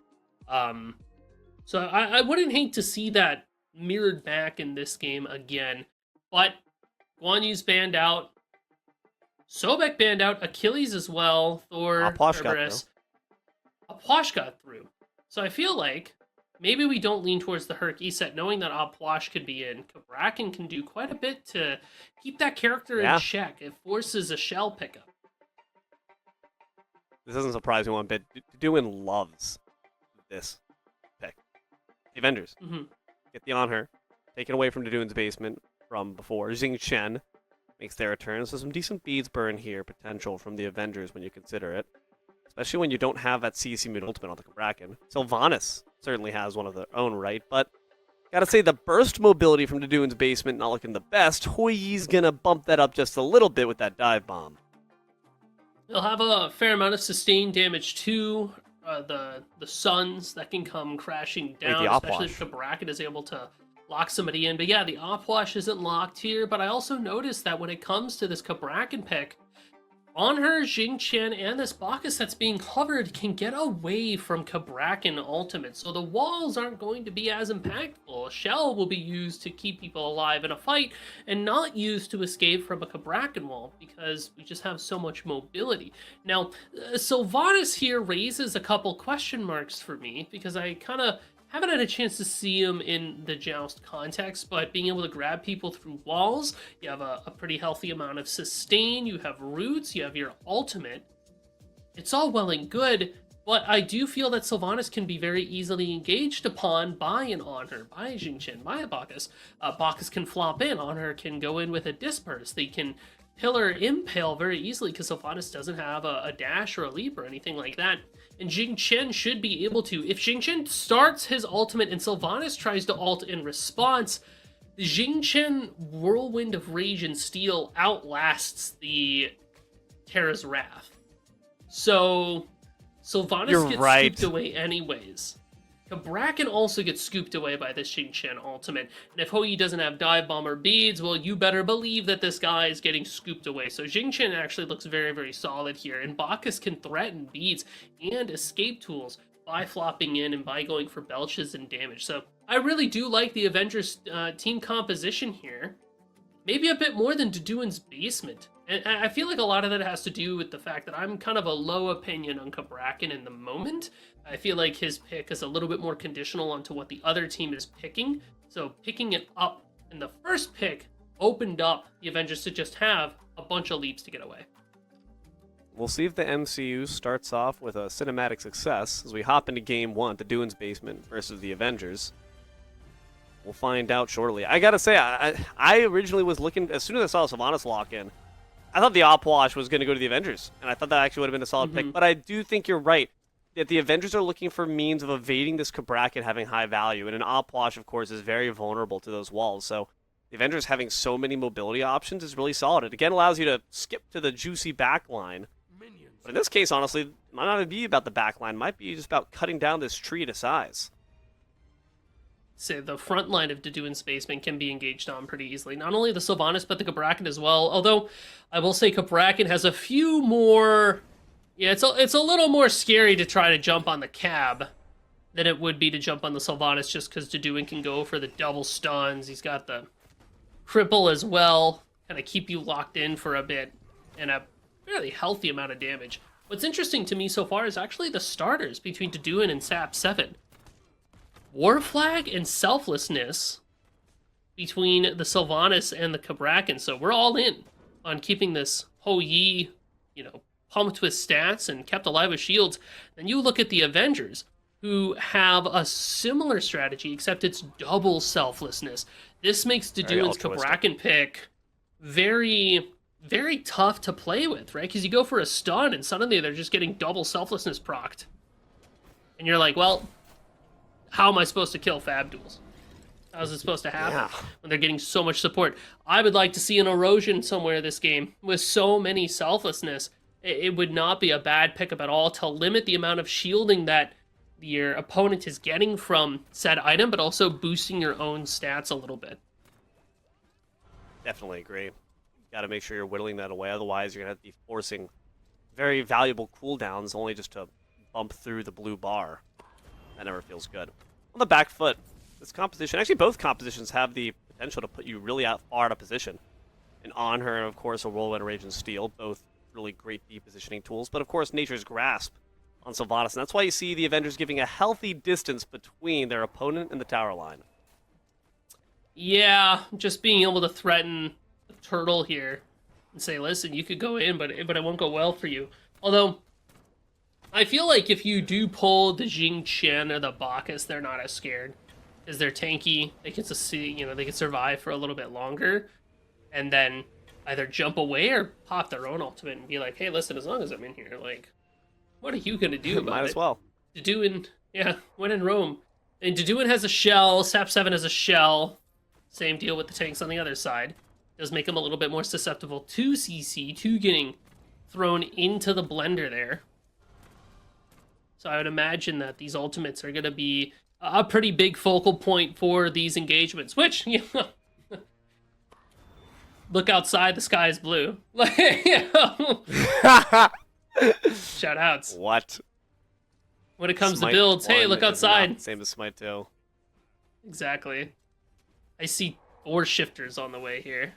So I wouldn't hate to see that mirrored back in this game again. But Guan Yu's banned out, Sobek banned out, Achilles as well, Thor, Cerberus. Apwash got through. So I feel like maybe we don't lean towards the Herc ESET, knowing that Apwash could be in. Kabrakan can do quite a bit to keep that character in check. It forces a shell pickup. This doesn't surprise me one bit. Deduin loves this pick. The Avengers. Get the on her. Taken away from Deduin's Basement from before. Xing Chen makes their return. So some decent beads burn here, potential from the Avengers when you consider it. Especially when you don't have that CC mid ultimate on the Kabrakan. Sylvanas certainly has one of their own right, but gotta say the burst mobility from Deduin's Basement not looking the best. Hoi's gonna bump that up just a little bit with that dive bomb. They'll have a fair amount of sustained damage too. The suns that can come crashing down, especially if Kabrakan is able to lock somebody in. But yeah, the Opwash isn't locked here, but I also noticed that when it comes to this Kabrakan pick, on her, Xing Chen and this Bacchus that's being covered can get away from Kabrakan ultimate, so the walls aren't going to be as impactful. A shell will be used to keep people alive in a fight and not used to escape from a Kabrakan wall because we just have so much mobility. Now, Sylvanas here raises a couple question marks for me because I kind of haven't had a chance to see him in the Joust context, but being able to grab people through walls, you have a pretty healthy amount of sustain, you have roots, you have your ultimate. It's all well and good, but I do feel that Sylvanas can be very easily engaged upon by an Honor, by a Xing Chen, by a Bacchus. Bacchus can flop in, Honor can go in with a Disperse, they can pillar impale very easily because Sylvanas doesn't have a dash or a leap or anything like that. and Jing Chen should be able to. If Jing Chen starts his ultimate and Sylvanas tries to ult in response, the Jing Chen Whirlwind of Rage and Steel outlasts the Terra's Wrath. So Sylvanas gets scooped away anyways. Cabrakan also gets scooped away by this Jing Chen ultimate. And if Hou Yi doesn't have Dive Bomb or Beads, well, you better believe that this guy is getting scooped away. So Jing Chen actually looks very, very solid here. And Bacchus can threaten Beads and escape tools by flopping in and by going for belches and damage. So I really do like the Avengers team composition here. Maybe a bit more than Deduin's basement. And I feel like a lot of that has to do with the fact that I'm kind of a low opinion on Cabrakan in the moment. I feel like his pick is a little bit more conditional onto what the other team is picking. So picking it up in the first pick opened up the Avengers to just have a bunch of leaps to get away. We'll see if the MCU starts off with a cinematic success as we hop into Game 1, Deduin's basement versus the Avengers. We'll find out shortly. I gotta say, I originally was looking, as soon as I saw Sylvanas lock in, I thought the Opwash was going to go to the Avengers, and I thought that actually would have been a solid pick. But I do think you're right, that the Avengers are looking for means of evading this Cabrakan having high value, and an Opwash, of course, is very vulnerable to those walls. So the Avengers having so many mobility options is really solid. It again allows you to skip to the juicy backline. But in this case, honestly, it might not be about the backline. It might be just about cutting down this tree to size. Say the front line of Deduin's basement can be engaged on pretty easily. Not only the Sylvanas, but the Cabrakan as well. Although, I will say Cabrakan has a few more... Yeah, it's a little more scary to try to jump on the cab than it would be to jump on the Sylvanas, just because Deduin can go for the double stuns. He's got the cripple as well, kind of keep you locked in for a bit, and a fairly healthy amount of damage. What's interesting to me so far is actually the starters between Deduin and Sap 7. War Flag and Selflessness between the Sylvanas and the Cabrakan. So we're all in on keeping this Hou Yi, pumped with stats and kept alive with shields. Then you look at the Avengers, who have a similar strategy, except it's double Selflessness. This makes Deduin's Cabrakan pick very, very tough to play with, right? Because you go for a stun and suddenly they're just getting double Selflessness procced. And you're like, well, how am I supposed to kill Fab Duels? How's it supposed to happen when they're getting so much support? I would like to see an erosion somewhere this game with so many Selflessness. It would not be a bad pickup at all to limit the amount of shielding that your opponent is getting from said item, but also boosting your own stats a little bit. Definitely agree. Got to make sure you're whittling that away, otherwise you're going to have to be forcing very valuable cooldowns only just to bump through the blue bar. That never feels good. On the back foot, this composition, actually both compositions have the potential to put you really far out of position. And on her, and of course, a Whirlwind Rage and Steel, both really great depositioning tools. But of course, Nature's Grasp on Sylvanas, and that's why you see the Avengers giving a healthy distance between their opponent and the tower line. Yeah, just being able to threaten the turtle here and say, listen, you could go in, but it won't go well for you. Although, I feel like if you do pull the Jing Chen or the Bacchus, they're not as scared. Because they're tanky, they can they can survive for a little bit longer, and then either jump away or pop their own ultimate and be like, hey, listen, as long as I'm in here, like, what are you gonna do about it? Might as well. Deduin, when in Rome. And Deduin has a shell, Sap 7 has a shell. Same deal with the tanks on the other side. Does make them a little bit more susceptible to CC, to getting thrown into the blender there. So I would imagine that these ultimates are going to be a pretty big focal point for these engagements, which, look outside, the sky is blue. Shout outs. What? When it comes to builds, hey, look outside. Same as Smite 2. Exactly. I see 4 shifters on the way here.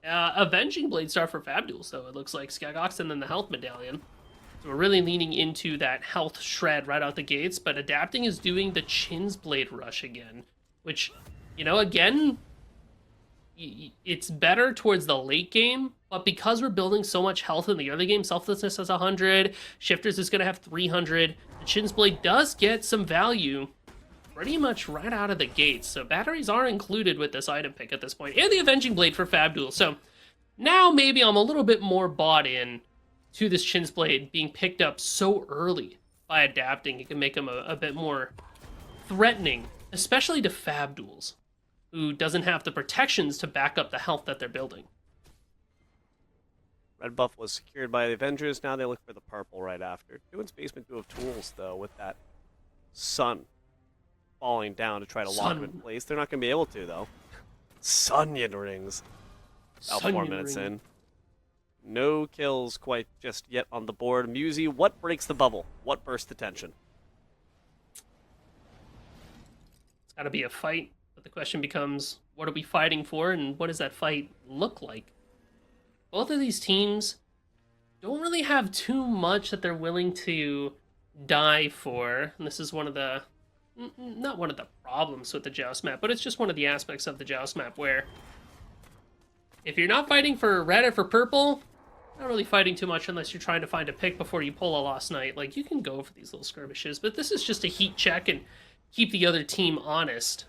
Avenging Blade Star for Fab Duels, though, it looks like. Skagox and then the Health Medallion. So we're really leaning into that health shred right out the gates, but Adapting is doing the Chin's Blade Rush again, which, again, it's better towards the late game, but because we're building so much health in the early game, Selflessness has 100, Shifters is going to have 300, the Chin's Blade does get some value pretty much right out of the gates, so batteries are included with this item pick at this point, and the Avenging Blade for Fab Duel, so now maybe I'm a little bit more bought in to this Chin's Blade being picked up so early by adapting, it can make him a bit more threatening, especially to Fab Duels, who doesn't have the protections to back up the health that they're building. Red buff was secured by the Avengers. Now they look for the purple right after. Doing's Basement do have tools, though, with that sun falling down to try to lock them in place. They're not going to be able to, though. Sunyon rings. About 4 minutes in. No kills quite just yet on the board. Musi, what breaks the bubble? What bursts the tension? It's got to be a fight, but the question becomes, what are we fighting for, and what does that fight look like? Both of these teams don't really have too much that they're willing to die for, and this is one of the, not one of the problems with the Joust map, but it's just one of the aspects of the Joust map where if you're not fighting for red or for purple, not really fighting too much unless you're trying to find a pick before you pull a Lost Night. Like, you can go for these little skirmishes, but this is just a heat check and keep the other team honest,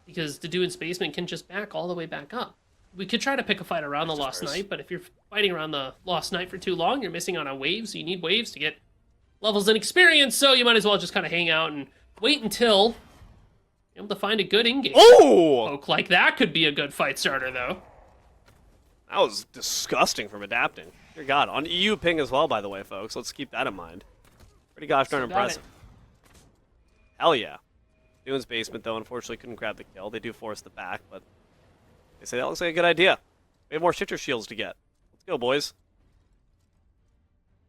because the Doing's Basement can just back all the way back up. We could try to pick a fight around the Lost Night, but if you're fighting around the Lost Night for too long, you're missing out on waves, so you need waves to get levels and experience, so you might as well just kind of hang out and wait until you're able to find a good in-game poke. Like that could be a good fight starter, though. That was disgusting from adapting. Dear God, on EU ping as well, by the way, folks. Let's keep that in mind. Pretty gosh darn impressive. Hell yeah. Doing's Basement, though, unfortunately couldn't grab the kill. They do force the back, but they say that looks like a good idea. We have more shifter shields to get. Let's go, boys.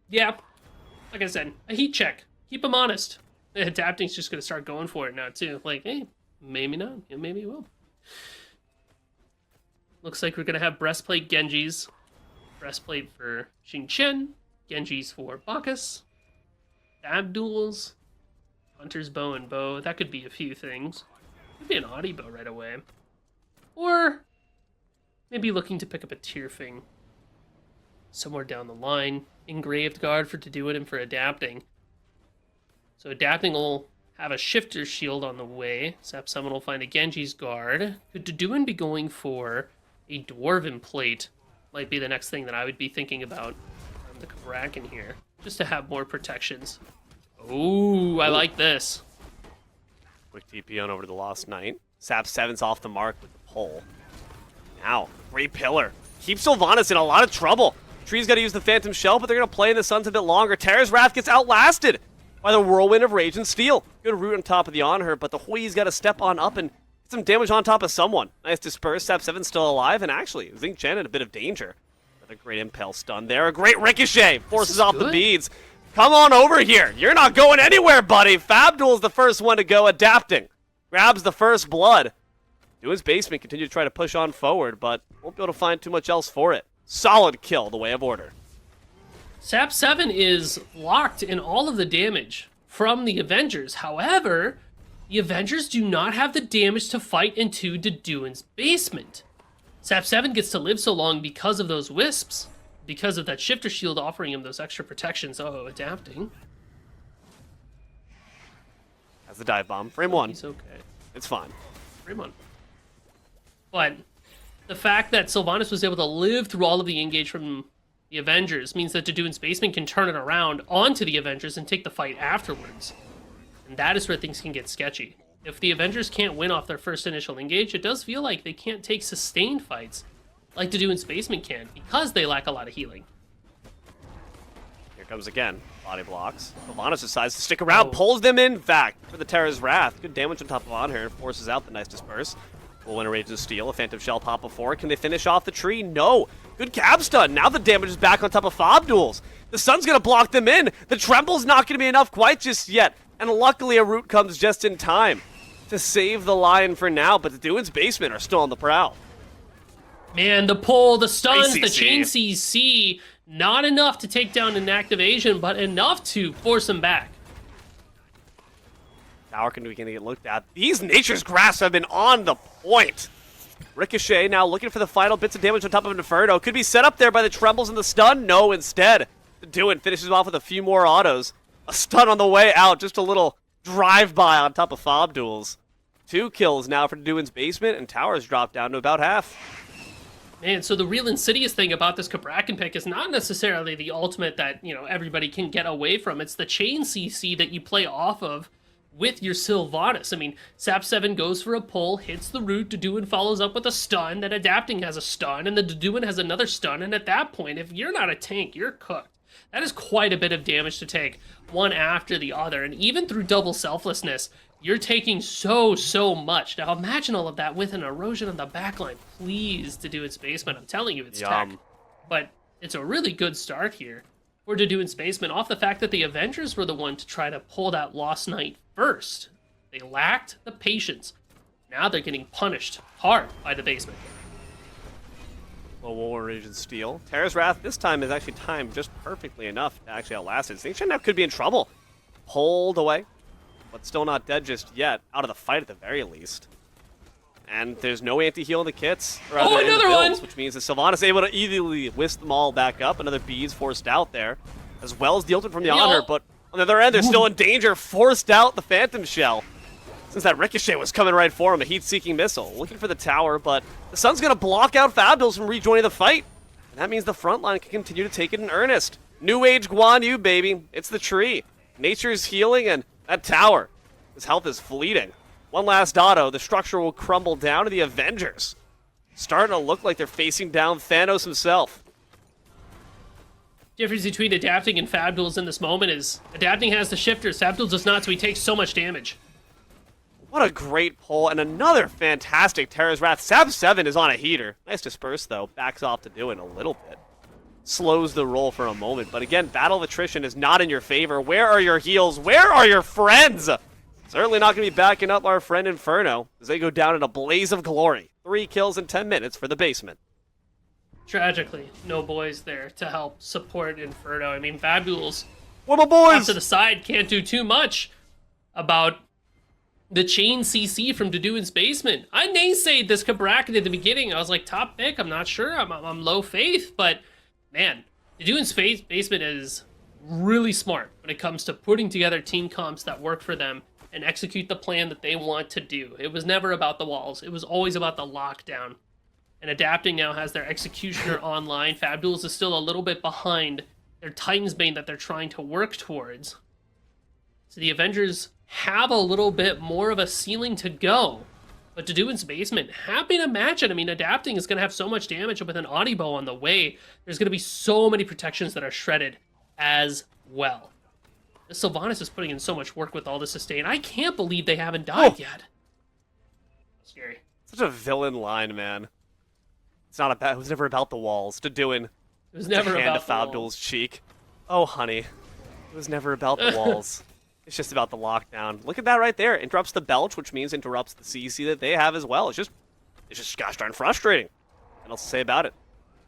Yeah. Like I said, a heat check. Keep them honest. Adapting's just going to start going for it now, too. Like, hey, maybe not. Yeah, maybe it will. Looks like we're going to have breastplate Genjis. Breastplate for Xing Chen. Genjis for Bacchus. Fab Duels. Hunter's Bow and Bow. That could be a few things. Could be an Audi Bow right away. Or maybe looking to pick up a Tearfing somewhere down the line. Engraved Guard for Taduin and for adapting. So adapting will have a shifter shield on the way. Sap Summon will find a Genji's Guard. Could Taduin be going for a Dwarven Plate? Might be the next thing that I would be thinking about on the Kraken here. Just to have more protections. Ooh, I like this. Quick TP on over to the Lost Knight. Sap 7's off the mark with the pull. Now, great pillar. Keeps Sylvanas in a lot of trouble. Tree's got to use the Phantom Shell, but they're going to play in the Suns a bit longer. Terra's Wrath gets outlasted by the Whirlwind of Rage and Steel. Good root on top of the Onher, but the Hui's got to step on up and get some damage on top of someone. Nice disperse. Sap 7's still alive, and actually, Xing Chen in a bit of danger. With a great Impel stun there. A great Ricochet. Forces off the beads. Come on over here. You're not going anywhere, buddy. Fab Duel's the first one to go adapting. Grabs the first blood. Doing's Basement continue to try to push on forward, but won't be able to find too much else for it. Solid kill the way of order. Sap 7 is locked in all of the damage from the Avengers. However, the Avengers do not have the damage to fight into Doing's Basement. Sap 7 gets to live so long because of those wisps, because of that shifter shield offering him those extra protections. Oh, adapting. Has the dive bomb. Frame 1. He's okay. It's fine. Frame 1. But the fact that Sylvanas was able to live through all of the engage from the Avengers means that Doing's Basement can turn it around onto the Avengers and take the fight afterwards. And that is where things can get sketchy. If the Avengers can't win off their first initial engage, it does feel like they can't take sustained fights like Doing's Basement can, because they lack a lot of healing. Here comes again. Body blocks. Sylvanas decides to stick around, pulls them in back for the Terra's Wrath. Good damage on top of on her, forces out the nice disperse. Will win a Rage of Steel, a Phantom Shell pop before. Can they finish off the tree? No. Good cab stun. Now the damage is back on top of Fab Duels. The Sun's going to block them in. The Tremble's not going to be enough quite just yet. And luckily a root comes just in time to save the Lion for now. But the Doing's Basement are still on the prowl. Man, the pull, the stuns, ICC. the chain CC, not enough to take down an activation, but enough to force him back. Tower can begin to get looked at. These Nature's Grasps have been on the point. Ricochet now looking for the final bits of damage on top of Inferno. Could be set up there by the Trembles and the stun. No, instead. The Doing finishes off with a few more autos. A stun on the way out. Just a little drive-by on top of Fab Duels. 2 kills now for Doing's Basement, and Towers dropped down to about half. Man, so the real insidious thing about this Cabrakan pick is not necessarily the ultimate that, everybody can get away from. It's the chain CC that you play off of with your Sylvanas. I mean, Sap 7 goes for a pull, hits the root, Deduin follows up with a stun, then Adapting has a stun, and the Deduin has another stun, and at that point, if you're not a tank, you're cooked. That is quite a bit of damage to take, one after the other, and even through double selflessness, you're taking so much. Now imagine all of that with an erosion on the backline. Please, Deduin's Basement. I'm telling you, it's tech. But it's a really good start here for Deduin's Basement off the fact that the Avengers were the one to try to pull that Lost Knight first. They lacked the patience. Now they're getting punished hard by the Basement. Well, War Raging Steel. Terra's Wrath this time is actually timed just perfectly enough to actually outlast it. Xingqian now could be in trouble. Pulled away, but still not dead just yet. Out of the fight at the very least. And there's no anti-heal in the kits. Oh, another one! Which means that Sylvanas is able to easily whisk them all back up. Another bees forced out there. As well as the ultimate from the Honor, but on the other end, they're still in danger. Forced out the Phantom Shell. Since that Ricochet was coming right for him, a heat-seeking missile. Looking for the tower, but the Sun's going to block out Fabulous from rejoining the fight. And that means the front line can continue to take it in earnest. New Age Guan Yu, baby. It's the tree. Nature's healing, and that tower. His health is fleeting. One last auto, the structure will crumble down to the Avengers. Starting to look like they're facing down Thanos himself. Difference between Adapting and Fabduels in this moment is Adapting has the shifters, Fabduels does not, so he takes so much damage. What a great pull, and another fantastic Terra's Wrath. Sap 7 is on a heater. Nice disperse, though. Backs off to do it a little bit. Slows the roll for a moment, but again, Battle of Attrition is not in your favor. Where are your heals? Where are your friends? Certainly not going to be backing up our friend Inferno, as they go down in a blaze of glory. 3 kills in 10 minutes for the Basement. Tragically, no boys there to help support Inferno. I mean, Fabulous, Where my boys? off to the side, can't do too much about the chain CC from Deduin's Basement. I naysayed this Cabrakan at the beginning. I was like, top pick, I'm not sure. I'm low faith, but man, Deduin's Basement is really smart when it comes to putting together team comps that work for them and execute the plan that they want to do. It was never about the walls. It was always about the lockdown. And Adapting now has their Executioner online. Fabulous is still a little bit behind their Titan's Bane that they're trying to work towards. So the Avengers have a little bit more of a ceiling to go. But Deduin's Basement, happy to match it. I mean, Adapting is going to have so much damage with an Audibo on the way. There's going to be so many protections that are shredded as well. The Sylvanas is putting in so much work with all the sustain. I can't believe they haven't died yet. Scary. Such a villain line, man. It's not about. It was never about the walls. Deduin. It was never about the Fabdul's cheek. Oh, honey. It was never about the walls. It's just about the lockdown. Look at that right there. Interrupts the belch, which means interrupts the CC that they have as well. It's just gosh darn frustrating. What else to say about it?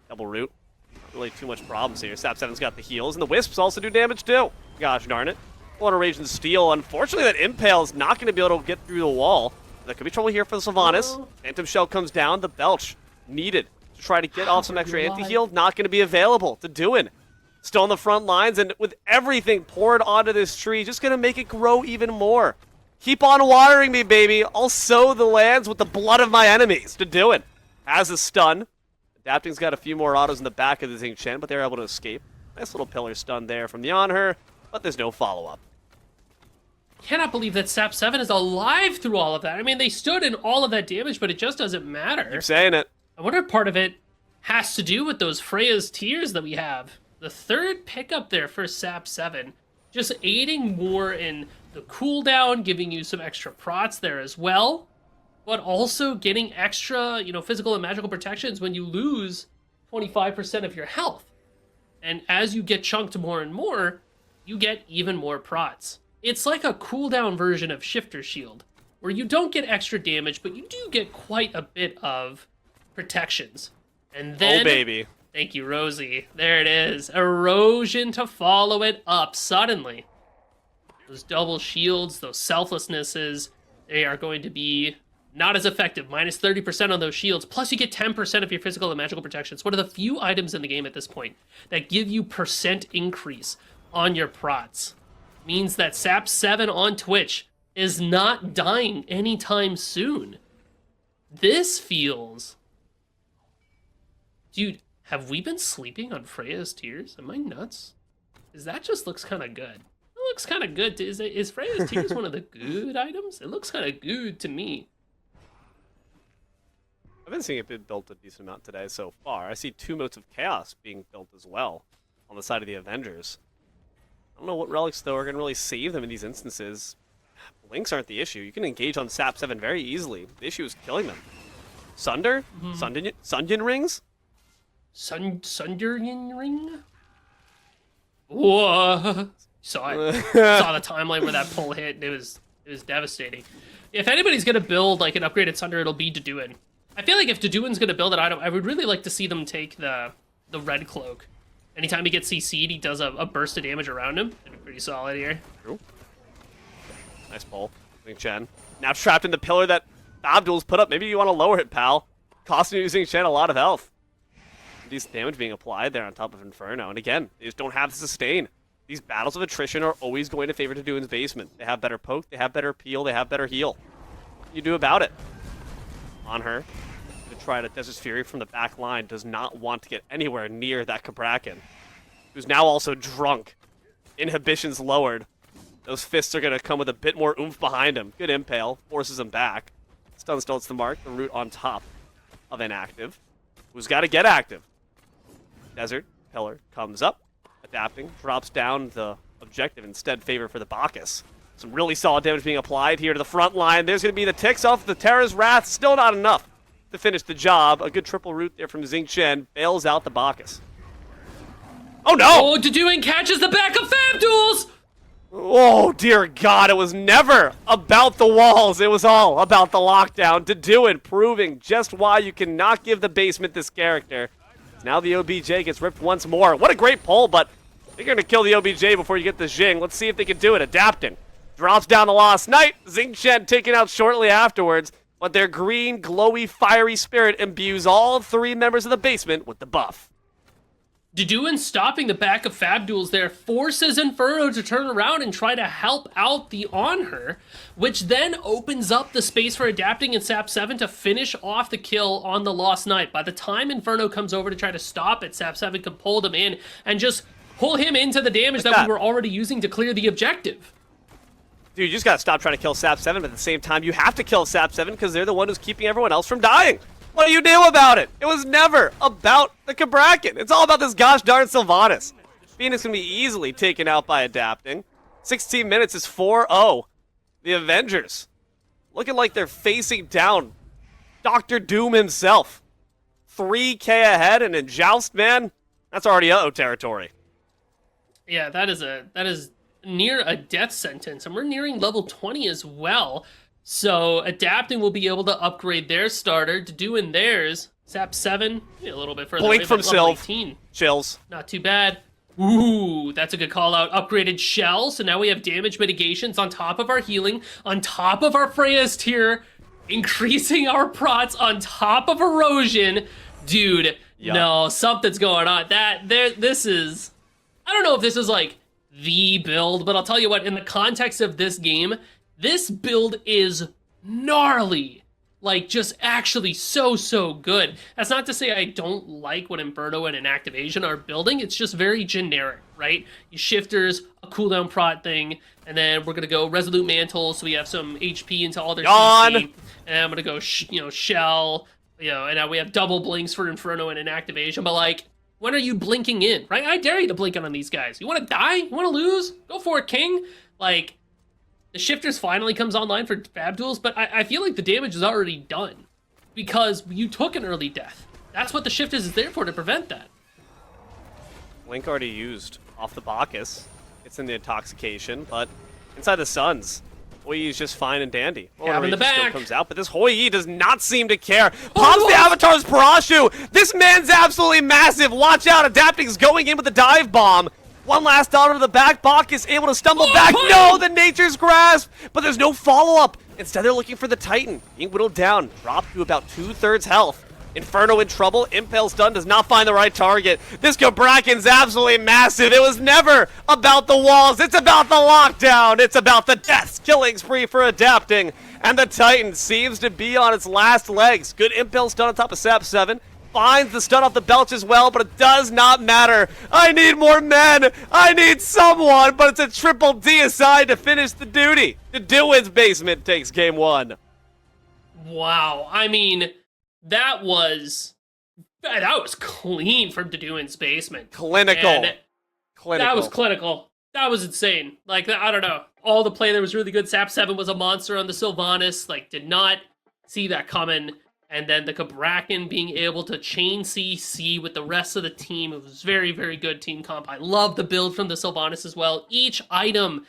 Double root. Not really too much problems here. Sap 7's got the heals, and the Wisps also do damage too. Gosh darn it. Water Rage and Steel. Unfortunately, that Impale is not going to be able to get through the wall. There could be trouble here for the Sylvanas. Oh. Phantom Shell comes down. The belch needed to try to get off some extra anti-heal. Not going to be available to Deduin. Still on the front lines, and with everything poured onto this tree, just going to make it grow even more. Keep on watering me, baby. I'll sow the lands with the blood of my enemies. Deduin has a stun. Adapting's got a few more autos in the back of the Xingqian, but they're able to escape. Nice little pillar stun there from the Onher, but there's no follow-up. Cannot believe that Sap 7 is alive through all of that. I mean, they stood in all of that damage, but it just doesn't matter. Keep saying it. I wonder if part of it has to do with those Freya's Tears that we have. The third pickup there for Sap 7, just aiding more in the cooldown, giving you some extra prots there as well, but also getting extra, physical and magical protections when you lose 25% of your health. And as you get chunked more and more, you get even more prots. It's like a cooldown version of Shifter Shield, where you don't get extra damage, but you do get quite a bit of protections. And then, oh, baby. Thank you, Rosie. There it is. Erosion to follow it up suddenly. Those double shields, those selflessnesses, they are going to be not as effective. Minus 30% on those shields. Plus you get 10% of your physical and magical protections. One of the few items in the game at this point that give you percent increase on your prots. Means that Sap 7 on Twitch is not dying anytime soon. This feels Dude, have we been sleeping on Freya's Tears? Am I nuts? Because that just looks kind of good. It looks kind of good. Is Freya's Tears one of the good items? It looks kind of good to me. I've been seeing it being built a decent amount today so far. I see 2 Motes of Chaos being built as well on the side of the Avengers. I don't know what relics, though, are going to really save them in these instances. Blinks aren't the issue. You can engage on Sap 7 very easily. The issue is killing them. Sunder? Sundian Rings? Sunderian Ring? Whoa! Saw it. Saw the timeline where that pull hit, and it was devastating. If anybody's gonna build like an upgraded Sunder, it'll be Deduin. I feel like if Deduin's gonna build an item, I would really like to see them take the red cloak. Anytime he gets CC'd, he does a burst of damage around him. That'd be pretty solid here. True. Nice pull. Xing Chen. Now trapped in the pillar that Abdul's put up. Maybe you want to lower it, pal. Costing you Xing Chen a lot of health. Decent damage being applied there on top of Inferno. And again, they just don't have the sustain. These battles of attrition are always going to favor Deduin's basement. They have better poke, they have better peel, they have better heal. What do you do about it? On her. To try to Desert's Fury from the back line does not want to get anywhere near that Cabrakan, who's now also drunk. Inhibitions lowered. Those fists are going to come with a bit more oomph behind him. Good impale. Forces him back. Stun starts the mark. The root on top of inactive. Who's got to get active? Desert. Pillar comes up. Adapting. Drops down the objective. Instead, favor for the Bacchus. Some really solid damage being applied here to the front line. There's going to be the ticks off the Terra's Wrath. Still not enough to finish the job. A good triple root there from Xing Chen. Bails out the Bacchus. Oh no! Oh, Deduin catches the back of Fabduels! Oh, dear God, it was never about the walls. It was all about the lockdown. Deduin proving just why you cannot give the basement this character. Now the OBJ gets ripped once more. What a great pull, but you're going to kill the OBJ before you get the Jing. Let's see if they can do it. Adapting. Drops down the Lost Knight. Xing Chen taken out shortly afterwards, but their green, glowy, fiery spirit imbues all 3 members of the basement with the buff. Deduin stopping the back of Fabduels there forces Inferno to turn around and try to help out the on her, which then opens up the space for Adapting and Sap 7 to finish off the kill on the Lost Knight. By the time Inferno comes over to try to stop it, Sap 7 can pull them in and just pull him into the damage that we were already using to clear the objective. Dude, you just gotta stop trying to kill Sap 7, but at the same time, you have to kill Sap 7 because they're the one who's keeping everyone else from dying. What do you do about it? It was never about the Cabrakan. It's all about this gosh darn Sylvanas. Phoenix can be easily taken out by Adapting. 16 minutes is 4-0. The Avengers looking like they're facing down Dr. Doom himself. 3K ahead, and in Joust, man, that's already uh-oh territory. Yeah, that is near a death sentence, and we're nearing level 20 as well. So Adapting will be able to upgrade their starter to doing theirs. Sap 7, maybe a little bit further. Blink from Sylv. 18. Chills. Not too bad. Ooh, that's a good call out. Upgraded Shell, so now we have damage mitigations on top of our healing, on top of our Freya's Tear, increasing our prots on top of erosion. Dude, no, something's going on. This is... I don't know if this is like the build, but I'll tell you what, in the context of this game, this build is gnarly. Like, just actually so good. That's not to say I don't like what Inferno and Inactivation are building. It's just very generic, right? You shifters, a cooldown prot thing, and then we're going to go Resolute Mantle, so we have some HP into all their CC. And I'm going to go, Shell, and now we have double blinks for Inferno and Inactivation. But, like, when are you blinking in, right? I dare you to blink in on these guys. You want to die? You want to lose? Go for it, King. Like... The Shifters finally comes online for Fabduels, but I feel like the damage is already done because you took an early death. That's what the Shifters is there for, to prevent that. Link already used off the Bacchus. It's in the intoxication, but inside the Suns, Hoi Yi's just fine and dandy. Cab in the back. Still comes out, but this Hoi Yi does not seem to care. Pops the Avatar's Parashu. This man's absolutely massive. Watch out, Adapting's going in with the dive bomb. One last dot to the back. Bacchus able to stumble back. No, the Nature's Grasp. But there's no follow-up. Instead, they're looking for the Titan. Being whittled down. Dropped to about 2/3 health. Inferno in trouble. Impale stun does not find the right target. This Cabrakan's absolutely massive. It was never about the walls. It's about the lockdown. It's about the deaths. Killing spree for Adapting. And the Titan seems to be on its last legs. Good Impale stun on top of Sap 7. finds the stun off the belch as well, but it does not matter. I need more men. I need someone, but it's a triple D aside to finish the duty. The Deduin's Basement takes game 1. Wow. I mean, that was clean from Deduin's Basement. Clinical. And that was clinical. That was insane. Like, I don't know. All the play there was really good. Sap 7 was a monster on the Sylvanas. Like, did not see that coming. And then the Cabrakan being able to chain CC with the rest of the team. It was very, very good team comp. I love the build from the Sylvanas as well. Each item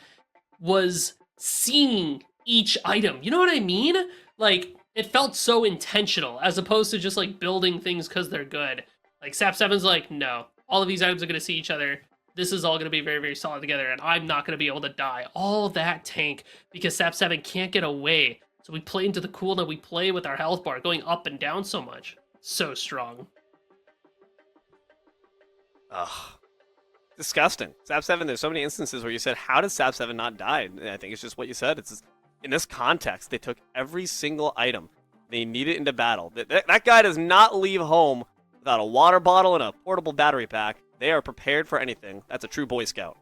was seeing each item. You know what I mean? Like, it felt so intentional as opposed to just, like, building things because they're good. Like, Sap 7's like, no. All of these items are going to see each other. This is all going to be very, very solid together, and I'm not going to be able to die. All that tank, because Sap 7 can't get away. So we play into the cooldown, we play with our health bar, going up and down so much. So strong. Ugh. Disgusting. Sap 7, there's so many instances where you said, how does Sap 7 not die? And I think it's just what you said. It's just, in this context, they took every single item. They need it into battle. That guy does not leave home without a water bottle and a portable battery pack. They are prepared for anything. That's a true Boy Scout.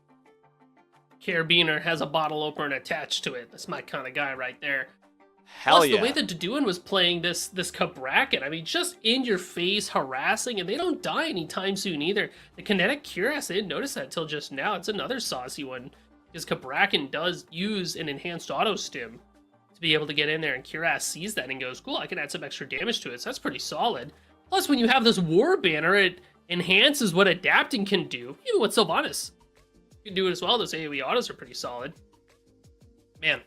Carabiner has a bottle opener attached to it. That's my kind of guy right there. Hell Plus, yeah. the way that Deduin was playing this Cabrakan, I mean, just in your face harassing, and they don't die anytime soon either. The kinetic cuirass, I didn't notice that until just now. It's another saucy one, because Cabrakan does use an enhanced auto stim to be able to get in there, and cuirass sees that and goes, cool, I can add some extra damage to it, so that's pretty solid. Plus, when you have this war banner, it enhances what adapting can do. Even with Sylvanas, you can do it as well. Those AoE autos are pretty solid. Man,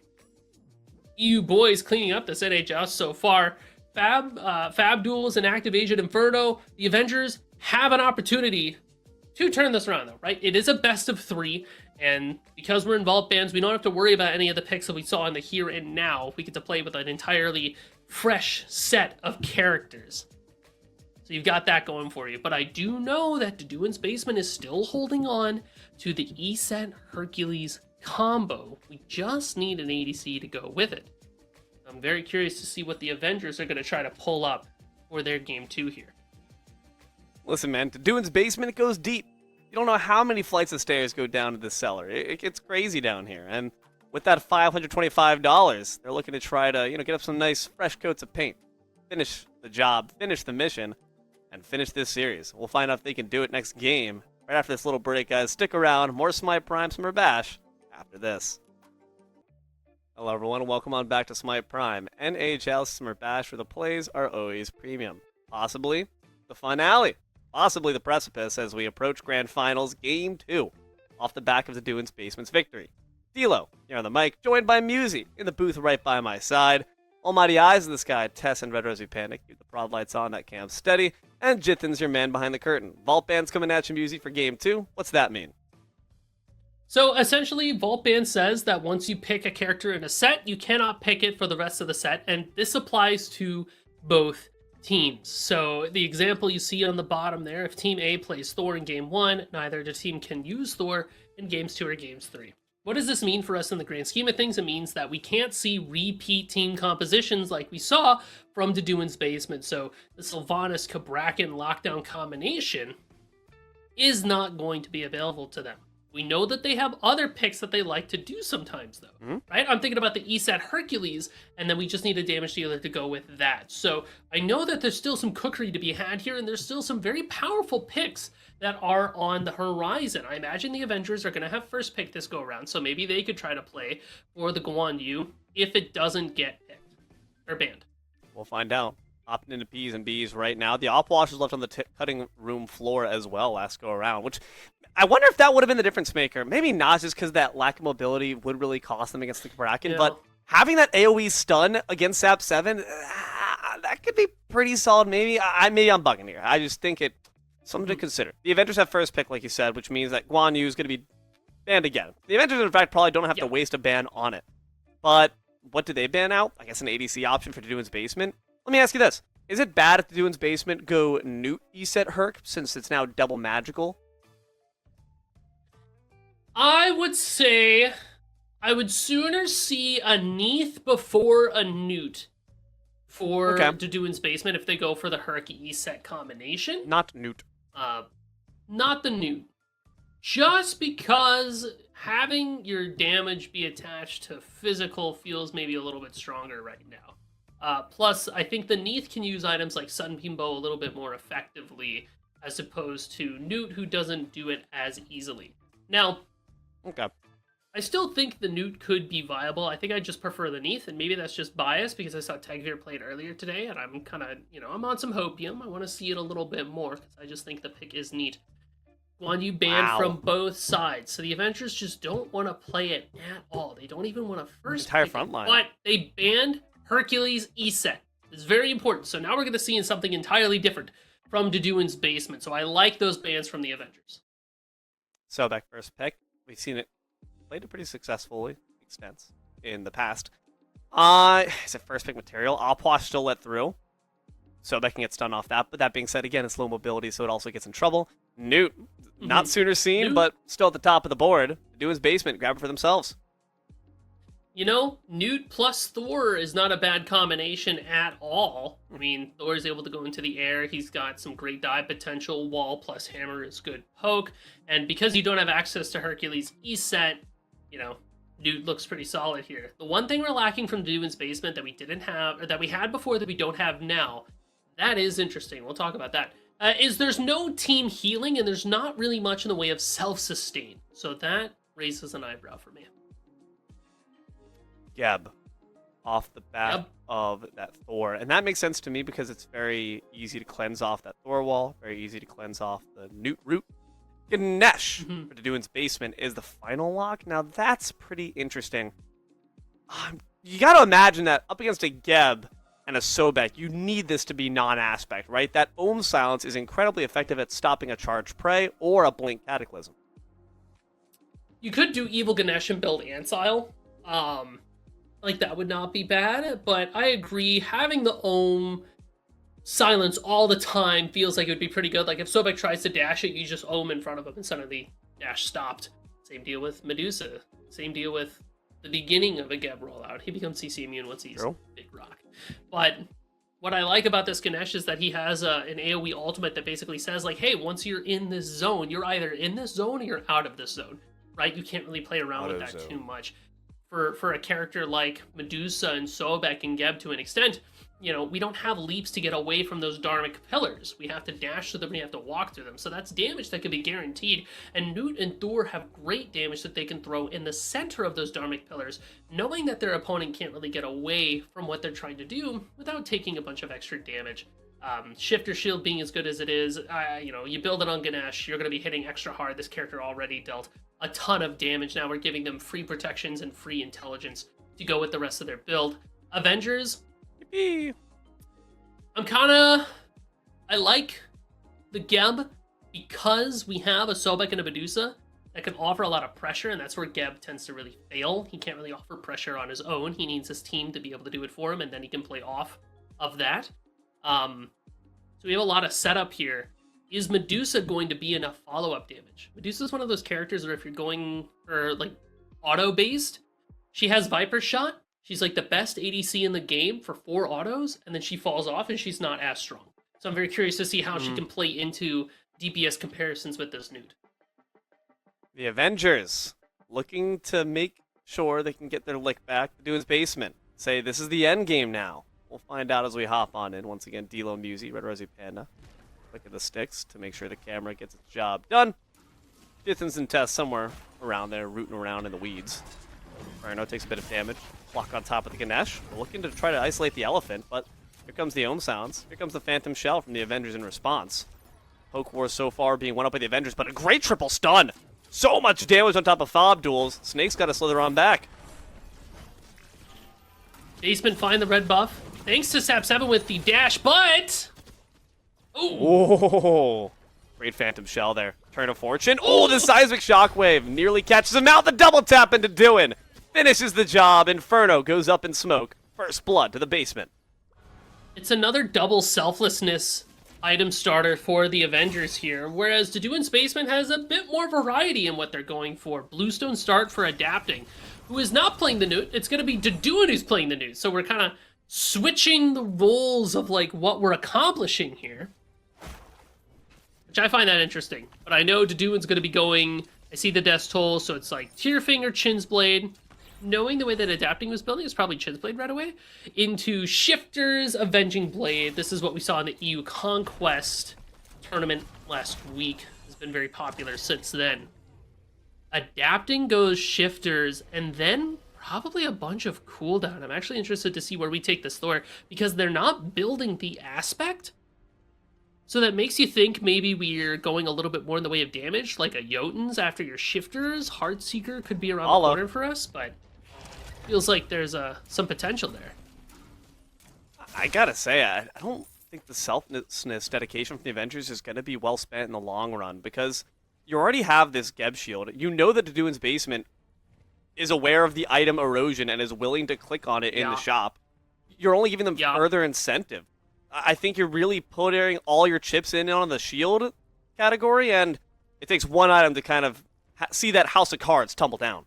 EU boys cleaning up this NA Joust so far. Fab Duels and Active Agent Inferno. The Avengers have an opportunity to turn this around, though, right? It is a best of 3, and because we're in Vault Bands, we don't have to worry about any of the picks that we saw in the here and now. We get to play with an entirely fresh set of characters. So you've got that going for you. But I do know that Deduin's Basement is still holding on to the ESET Hercules combo. We just need an ADC to go with it. I'm very curious to see what the Avengers are going to try to pull up for their game 2 here. Listen, man, Deduin's Basement, it goes deep. You don't know how many flights of stairs go down to this cellar. It gets crazy down here. And with that $525, they're looking to try to, get up some nice fresh coats of paint. Finish the job, finish the mission, and finish this series. We'll find out if they can do it next game. Right after this little break, guys. Stick around. More Smite Prime, some Bash after this. Hello, everyone, and welcome on back to Smite Prime. NA Joust Summer Bash, where the plays are always premium. Possibly the finale. Possibly the precipice as we approach Grand Finals Game 2 off the back of the Deduin's Basement's victory. D'Lo, here on the mic, joined by Musy in the booth right by my side. Almighty Eyes in the Sky, Tess and Red Rosy Panic, keep the prod lights on, that cam steady, and Jithin's your man behind the curtain. Vault Band's coming at you, Musy, for Game 2. What's that mean? So essentially, Vault Band says that once you pick a character in a set, you cannot pick it for the rest of the set, and this applies to both teams. So the example you see on the bottom there, if Team A plays Thor in Game 1, neither the team can use Thor in Games 2 or Games 3. What does this mean for us in the grand scheme of things? It means that we can't see repeat team compositions like we saw from Deduin's Basement. So the Sylvanas Cabrakan lockdown combination is not going to be available to them. We know that they have other picks that they like to do sometimes, though, right? I'm thinking about the ESET Hercules, and then we just need a damage dealer to go with that. So I know that there's still some cookery to be had here, and there's still some very powerful picks that are on the horizon. I imagine the Avengers are going to have first pick this go around, so maybe they could try to play for the Guan Yu if it doesn't get picked or banned. We'll find out. Opting into P's and B's right now. The Opwash is left on the cutting room floor as well last go around, which I wonder if that would have been the difference maker. Maybe not, just because that lack of mobility would really cost them against the Bracken, Yeah. but having that AoE stun against Sap 7, that could be pretty solid. Maybe I'm bugging here. I just think it's something to consider. The Avengers have first pick, like you said, which means that Guan Yu is going to be banned again. The Avengers, in fact, probably don't have to waste a ban on it. But what do they ban out? I guess an ADC option for Deduin's Basement. Let me ask you this. Is it bad if Deduin's Basement go Newt ESET Herc, since it's now double magical? I would say I would sooner see a Neath before a Newt for Okay. Deduin's Basement if they go for the Herc E-set combination. Not Newt. Not the Newt. Just because having your damage be attached to physical feels maybe a little bit stronger right now. Plus, I think the Neath can use items like Sunbeam Bow a little bit more effectively as opposed to Newt, who doesn't do it as easily. Now, Okay. I still think the Newt could be viable. I think I just prefer the Neath, and maybe that's just bias because I saw Tagveer play it earlier today, and I'm kind of, I'm on some hopium. I want to see it a little bit more because I just think the pick is neat. Guan Yu banned Wow. from both sides, so the Avengers just don't want to play it at all. They don't even want to first Entire pick front it, line. but they banned Hercules E-set. It's very important. So now we're going to see something entirely different from Deduin's Basement. So I like those bans from the Avengers. Sobek first pick. We've seen it played it pretty successfully, extents, in the past. Is it first pick material? Alposh still let through. Sobek can get stunned off that. But that being said, again, it's low mobility, so it also gets in trouble. Newt, not sooner seen, Newt. but still at the top of the board. Deduin's Basement, grab it for themselves. Newt plus Thor is not a bad combination at all. I mean, Thor is able to go into the air. He's got some great dive potential. Wall plus hammer is good poke. And because you don't have access to Hercules E-set, Newt looks pretty solid here. The one thing we're lacking from Deduin's Basement that we didn't have, or that we had before that we don't have now, that is interesting. We'll talk about that. Is there's no team healing and there's not really much in the way of self-sustain. So that raises an eyebrow for me. Geb, off the bat Yep. of that Thor. And that makes sense to me because it's very easy to cleanse off that Thor wall, very easy to cleanse off the Newt root. Ganesh for Deduin's Basement is the final lock. Now that's pretty interesting. You got to imagine that up against a Geb and a Sobek, you need this to be non-aspect, right? That Ohm Silence is incredibly effective at stopping a charged prey or a Blink Cataclysm. You could do Evil Ganesh and build Ancile. That would not be bad, but I agree, having the Ohm Silence all the time feels like it would be pretty good. Like if Sobek tries to dash it, you just Ohm in front of him and suddenly dash stopped. Same deal with Medusa. Same deal with the beginning of a Geb rollout. He becomes CC immune once he's Big Rock. But what I like about this Ganesh is that he has an AoE ultimate that basically says, like, hey, once you're in this zone, you're either in this zone or you're out of this zone, right? You can't really play around with that too much. For a character like Medusa and Sobek and Geb to an extent, we don't have leaps to get away from those Dharmic pillars. We have to dash through them, we have to walk through them. So that's damage that can be guaranteed. And Newt and Thor have great damage that they can throw in the center of those Dharmic pillars, knowing that their opponent can't really get away from what they're trying to do without taking a bunch of extra damage. Shifter Shield being as good as it is, you build it on Ganesh, you're going to be hitting extra hard. This character already dealt a ton of damage. Now we're giving them free protections and free intelligence to go with the rest of their build. Avengers, Yippee. I like the Geb because we have a Sobek and a Medusa that can offer a lot of pressure, and that's where Geb tends to really fail. He can't really offer pressure on his own. He needs his team to be able to do it for him, and then he can play off of that. So we have a lot of setup here. Is Medusa going to be enough follow-up damage? Medusa is one of those characters where if you're going for auto-based, she has Viper Shot. She's like the best ADC in the game for 4 autos, and then she falls off and she's not as strong. So I'm very curious to see how she can play into DPS comparisons with this Newt. The Avengers looking to make sure they can get their lick back. Deduin's Basement say this is the end game now. We'll find out as we hop on in. Once again, Dilo Musi, Red Rosy Panda. Click at the sticks to make sure the camera gets its job done. Dithens and Tess somewhere around there, rooting around in the weeds. Inferno takes a bit of damage. Block on top of the Ganesh. We're looking to try to isolate the elephant, but here comes the Ohm Sounds. Here comes the Phantom Shell from the Avengers in response. Poke War so far being won up by the Avengers, but a great triple stun! So much damage on top of Fob Duels. Snake's got to slither on back. Basement find the red buff. Thanks to Sap7 with the dash, but... Oh, great Phantom Shell there. Turn of Fortune. Oh, the Seismic Shockwave nearly catches him out. The double tap into Doin. Finishes the job. Inferno goes up in smoke. First blood to the Basement. It's another double selflessness item starter for the Avengers here, whereas Deduin's Basement has a bit more variety in what they're going for. Bluestone start for adapting. Who is not playing the Newt? It's going to be Deduin who's playing the Newt. So we're kind of switching the roles of like what we're accomplishing here, which I find that interesting. But I know Deduin's going to be going. I see the death toll, so it's like Tearfinger, Chin's Blade. Knowing the way that Adapting was building, is probably Chin's Blade right away. Into Shifters, Avenging Blade. This is what we saw in the EU Conquest tournament last week. It's been very popular since then. Adapting goes Shifters, and then probably a bunch of cooldown. I'm actually interested to see where we take this Thor, because they're not building the aspect. So that makes you think maybe we're going a little bit more in the way of damage, like a Jotuns after your Shifters. Heartseeker could be around the corner for us, but feels like there's some potential there. I gotta say, I don't think the selflessness dedication from the Avengers is going to be well spent in the long run, because you already have this Geb shield. You know that Deduin's Basement is aware of the item erosion and is willing to click on it in the shop. You're only giving them further incentive. I think you're really putting all your chips in on the shield category, and it takes one item to kind of see that house of cards tumble down.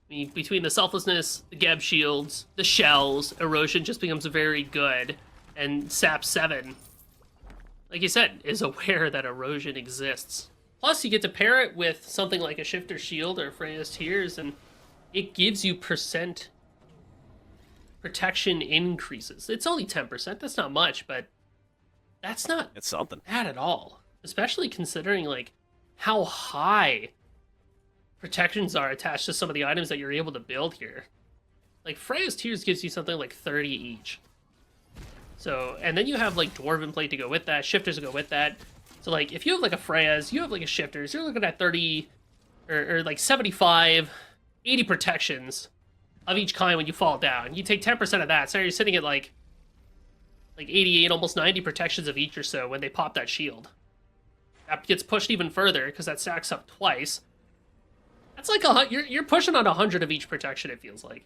I mean, between the selflessness, the Geb shields, the shells, erosion just becomes very good, and Sap 7, like you said, is aware that erosion exists. Plus, you get to pair it with something like a Shifter Shield or Freya's Tears, and it gives you percent protection increases. It's only 10%, that's not much, but that's not it's something bad at all. Especially considering like how high protections are attached to some of the items that you're able to build here. Like Freya's Tears gives you something like 30 each. So, and then you have like Dwarven Plate to go with that, Shifters to go with that. So like if you have like a Freya's, you have like a Shifters, you're looking at 30 or like 75, 80 protections of each kind when you fall down. You take 10% of that, so you're sitting at like 88, almost 90 protections of each or so when they pop that shield. That gets pushed even further because that stacks up twice. That's like you're pushing on 100 of each protection, it feels like.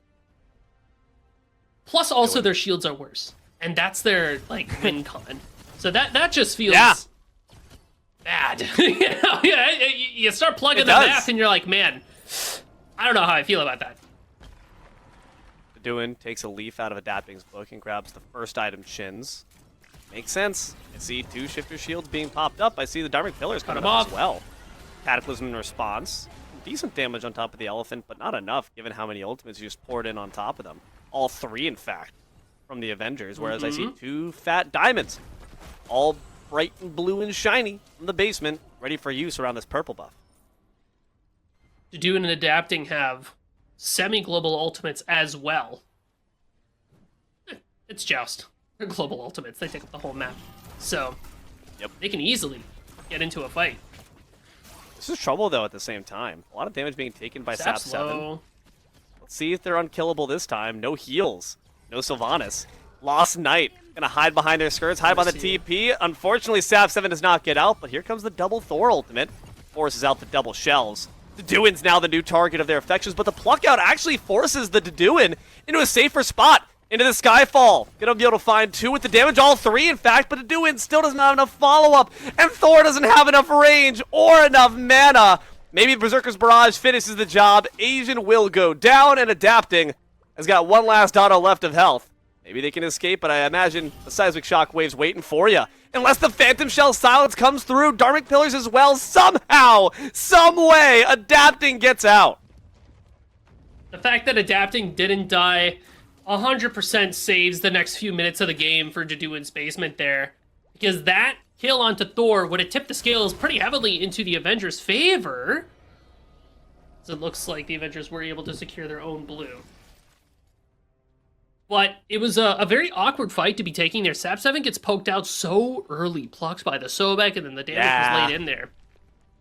Plus also their shields are worse, and that's their like win con. So that just feels bad. You start plugging the math and you're like, man, I don't know how I feel about that. Deduin takes a leaf out of Adapting's book and grabs the first item, Chins. Makes sense. I see 2 Shifter Shields being popped up. I see the Dharmic Pillars coming up as well. Cataclysm in response. Decent damage on top of the Elephant, but not enough given how many ultimates you just poured in on top of them. All 3, in fact, from the Avengers, whereas I see 2 fat diamonds. All bright and blue and shiny from the basement, ready for use around this purple buff. Deduin and Adapting have semi-global ultimates as well. It's Joust. They're global ultimates. They take up the whole map. So, they can easily get into a fight. This is trouble, though, at the same time. A lot of damage being taken by Sap 7. Let's see if they're unkillable this time. No heals. No Sylvanas. Lost Knight. Gonna hide behind their skirts, hide by the TP. Unfortunately, Sap 7 does not get out, but here comes the double Thor ultimate. Forces out the double shells. Deduin's now the new target of their affections, but the pluck out actually forces the Deduin into a safer spot, into the Skyfall. Gonna be able to find 2 with the damage, all 3 in fact, but Deduin still doesn't have enough follow-up, and Thor doesn't have enough range or enough mana. Maybe Berserker's Barrage finishes the job. Asian will go down, and Adapting has got one last auto left of health. Maybe they can escape, but I imagine the Seismic Shockwave's waiting for you. Unless the Phantom Shell Silence comes through, Dharmic Pillars as well, somehow, some way, Adapting gets out. The fact that Adapting didn't die 100% saves the next few minutes of the game for Deduin's Basement there. Because that kill onto Thor would have tipped the scales pretty heavily into the Avengers' favor. So it looks like the Avengers were able to secure their own blue. But it was a very awkward fight to be taking there. Sap 7 gets poked out so early, plucked by the Sobek, and then the damage was laid in there.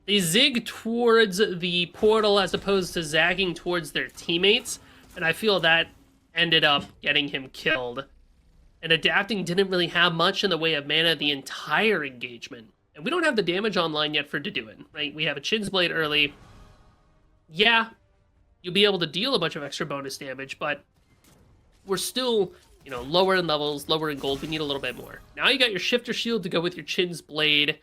They zig towards the portal as opposed to zagging towards their teammates, and I feel that ended up getting him killed. And Adapting didn't really have much in the way of mana the entire engagement. And we don't have the damage online yet for Deduin, right? We have a Chin's Blade early. Yeah, you'll be able to deal a bunch of extra bonus damage, but we're still, lower in levels, lower in gold. We need a little bit more. Now you got your Shifter Shield to go with your Chin's Blade.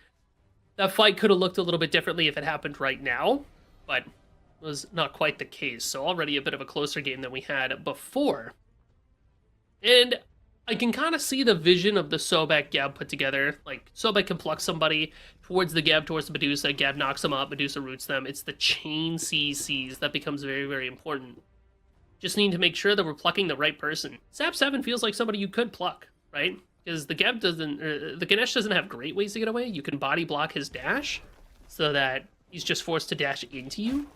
That fight could have looked a little bit differently if it happened right now, but was not quite the case. So already a bit of a closer game than we had before. And I can kind of see the vision of the Sobek Geb put together. Like, Sobek can pluck somebody towards the Geb, towards the Medusa. Geb knocks them up, Medusa roots them. It's the chain CCs that becomes very, very important. Just need to make sure that we're plucking the right person. Sap 7 feels like somebody you could pluck, right? Because the Geb doesn't, the Ganesh doesn't have great ways to get away. You can body block his dash so that he's just forced to dash into you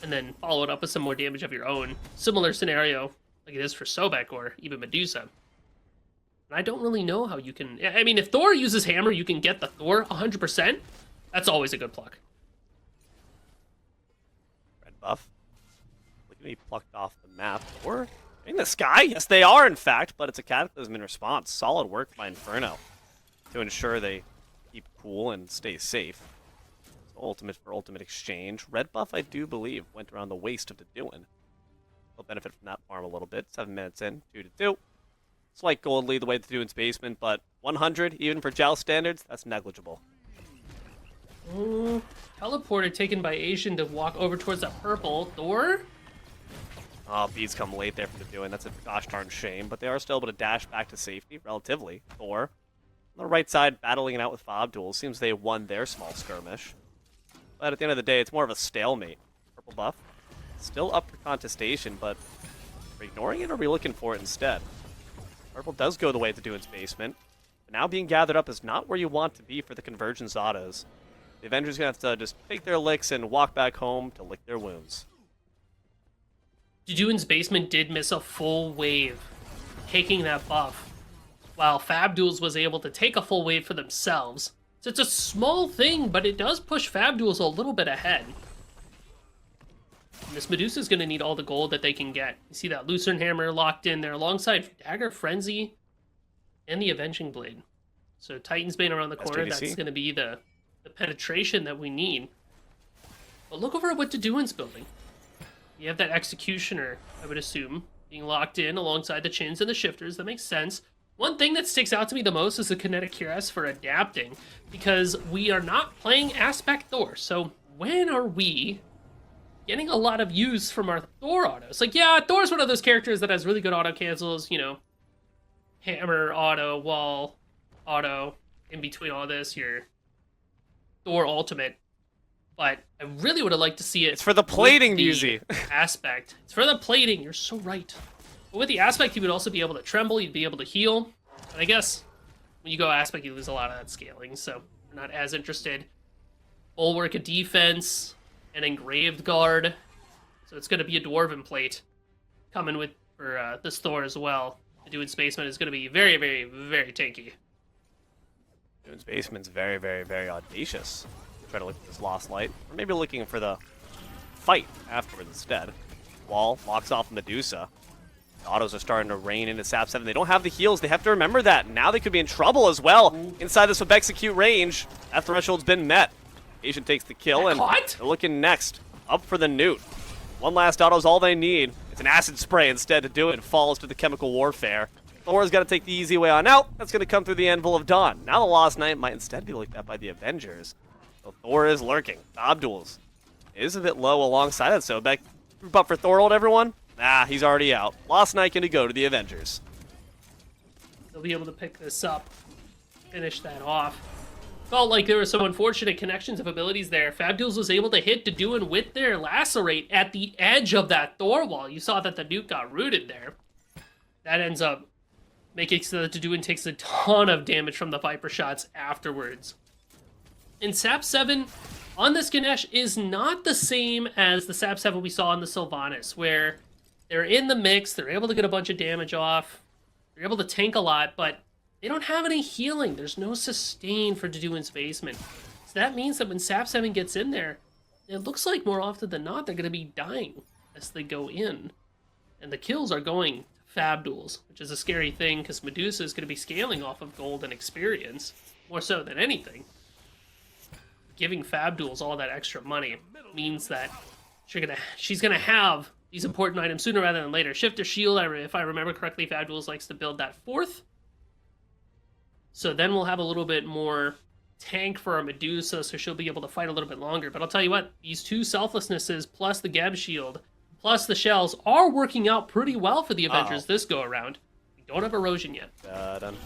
and then follow it up with some more damage of your own. Similar scenario like it is for Sobek or even Medusa. And I don't really know how you can... I mean, if Thor uses Hammer, you can get the Thor 100%. That's always a good pluck. Red buff. Look at me plucked off the map. Or in the sky? Yes, they are, in fact, but it's a Cataclysm in response. Solid work by Inferno to ensure they keep cool and stay safe. So ultimate for ultimate exchange. Red buff, I do believe, went around the waist of the Doin. They'll benefit from that farm a little bit. 7 minutes in, 2-2. Slight gold lead the way to Doin's basement, but 100, even for Joust standards, that's negligible. Teleporter taken by Asian to walk over towards that purple. Thor? Oh, beads come late there from the Doin. That's a gosh darn shame, but they are still able to dash back to safety, relatively. Thor, on the right side, battling it out with Fob Duels. Seems they won their small skirmish. But at the end of the day, it's more of a stalemate. Purple buff, still up for contestation, but are we ignoring it or are we looking for it instead? Purple does go the way to Doin's basement, but now being gathered up is not where you want to be for the convergence autos. The Avengers are going to have to just take their licks and walk back home to lick their wounds. Doin's basement did miss a full wave, taking that buff, while Fab Duels was able to take a full wave for themselves. So it's a small thing, but it does push Fab Duels a little bit ahead. And this Medusa is going to need all the gold that they can get. You see that Lucerne Hammer locked in there alongside Dagger, Frenzy, and the Avenging Blade. So Titan's Bane around the corner, that's going to be the penetration that we need. But look over at what Doin's building. You have that Executioner, I would assume, being locked in alongside the Chins and the Shifters. That makes sense. One thing that sticks out to me the most is the Kinetic Cuirass for adapting, because we are not playing Aspect Thor. So when are we getting a lot of use from our Thor autos? Like, yeah, Thor's one of those characters that has really good auto cancels, you know, hammer, auto, wall, auto, in between all this, your Thor ultimate. But I really would have liked to see it. It's for the plating, Musi. Aspect. It's for the plating. You're so right. But with the aspect, you would also be able to tremble. You'd be able to heal. And I guess when you go aspect, you lose a lot of that scaling. So we're not as interested. Bulwark of defense. An engraved guard. So it's going to be a dwarven plate coming with for this Thor as well. The Doin's basement is going to be very, very, very tanky. Doin's basement's very, very, very audacious. Try to look at this Lost Light, or maybe looking for the fight afterwards instead. Wall locks off Medusa. The autos are starting to rain into Sap 7. They don't have the heals. They have to remember that. Now they could be in trouble as well. Inside this Execute range, that threshold's been met. Asian takes the kill, and they're looking next. Up for the Newt. One last auto's all they need. It's an acid spray instead to do it. It falls to the chemical warfare. Thor's got to take the easy way on out. That's going to come through the Anvil of Dawn. Now the Lost Knight might instead be looked at by the Avengers. So Thor is lurking. Fob Duels is a bit low alongside that. So back group up for Thorold, everyone. Nah, he's already out. Lost Knight going to go to the Avengers. They'll be able to pick this up, finish that off. Felt like there were some unfortunate connections of abilities there. Fab Duels was able to hit Doin with their Lacerate at the edge of that Thor wall. You saw that the Nuke got rooted there. That ends up making so that Doin takes a ton of damage from the Viper shots afterwards. And Sap 7 on this Ganesh is not the same as the Sap 7 we saw in the Sylvanas, where they're in the mix, they're able to get a bunch of damage off, they're able to tank a lot, but they don't have any healing. There's no sustain for Doin's basement. So that means that when Sap 7 gets in there, it looks like more often than not they're going to be dying as they go in. And the kills are going to Fab Duels, which is a scary thing because Medusa is going to be scaling off of gold and experience, more so than anything. Giving Fab Duels all that extra money means that she's gonna have these important items sooner rather than later. Shifter Shield, if I remember correctly, Fab Duels likes to build that fourth. So then we'll have a little bit more tank for our Medusa, so she'll be able to fight a little bit longer. But I'll tell you what, these two selflessnesses plus the Geb Shield plus the shells are working out pretty well for the Avengers this go around. Don't have erosion yet. Dun.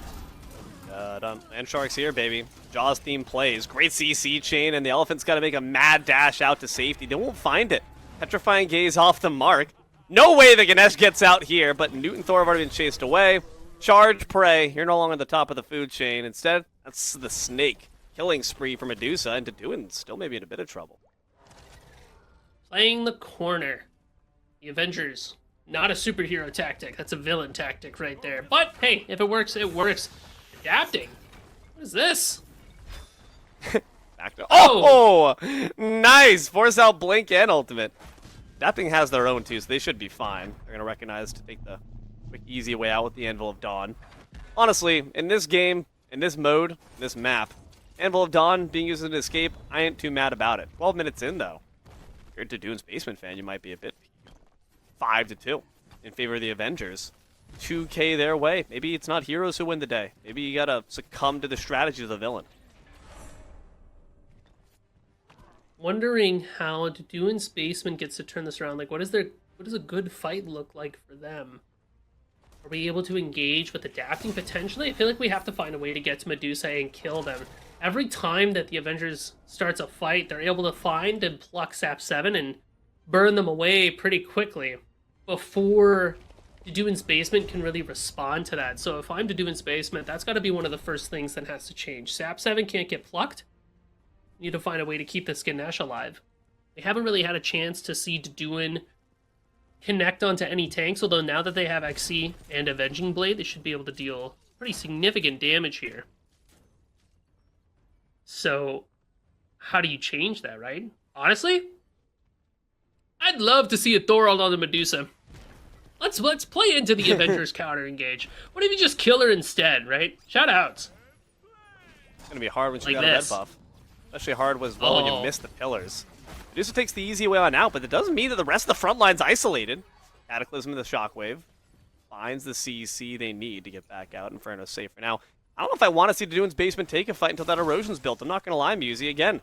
Dun. Land Sharks here, baby. Jaws theme plays. Great CC chain, and the Elephant's got to make a mad dash out to safety. They won't find it. Petrifying Gaze off the mark. No way the Ganesh gets out here, but Newton Thor have already been chased away. Charge, prey. You're no longer at the top of the food chain. Instead, that's the snake. Killing spree for Medusa, and Doduin still maybe in a bit of trouble. Playing the corner. The Avengers. Not a superhero tactic. That's a villain tactic right there. But, hey, if it works, it works. Adapting. What is this? Back to oh! Nice! Force out Blink and Ultimate. Adapting has their own too, so they should be fine. They're going to recognize to take the quick, easy way out with the Anvil of Dawn. Honestly, in this game, in this mode, in this map, Anvil of Dawn being used as an escape, I ain't too mad about it. 12 minutes in, though. If you're a Doduin's Basement fan, you might be a bit 5-2 in favor of the Avengers. 2K their way. Maybe it's not heroes who win the day. Maybe you gotta succumb to the strategy of the villain. Wondering how Doduin's Basement gets to turn this around. Like, what does a good fight look like for them? Are we able to engage with adapting potentially? I feel like we have to find a way to get to Medusa and kill them. Every time that the Avengers starts a fight, they're able to find and pluck Sap 7 and burn them away pretty quickly before Doduin's Basement can really respond to that. So if I'm Doduin's Basement, that's got to be one of the first things that has to change. Sap 7 can't get plucked. We need to find a way to keep this Ganesh alive. They haven't really had a chance to see Doduin connect onto any tanks, although now that they have XC and Avenging Blade, they should be able to deal pretty significant damage here. So, how do you change that, right? Honestly, I'd love to see a Thorold on the Medusa. Let's play into the Avengers counter engage. What if you just kill her instead, right? Shout outs. It's gonna be hard when she Like got this. a red buff. Especially hard as well when you miss the pillars. Medusa takes the easy way on out, but it doesn't mean that the rest of the front line's isolated. Cataclysm and the Shockwave finds the CC they need to get back out. Inferno's safe for now. I don't know if I want to see Doduin's Basement take a fight until that erosion's built. I'm not going to lie, Musi. Again,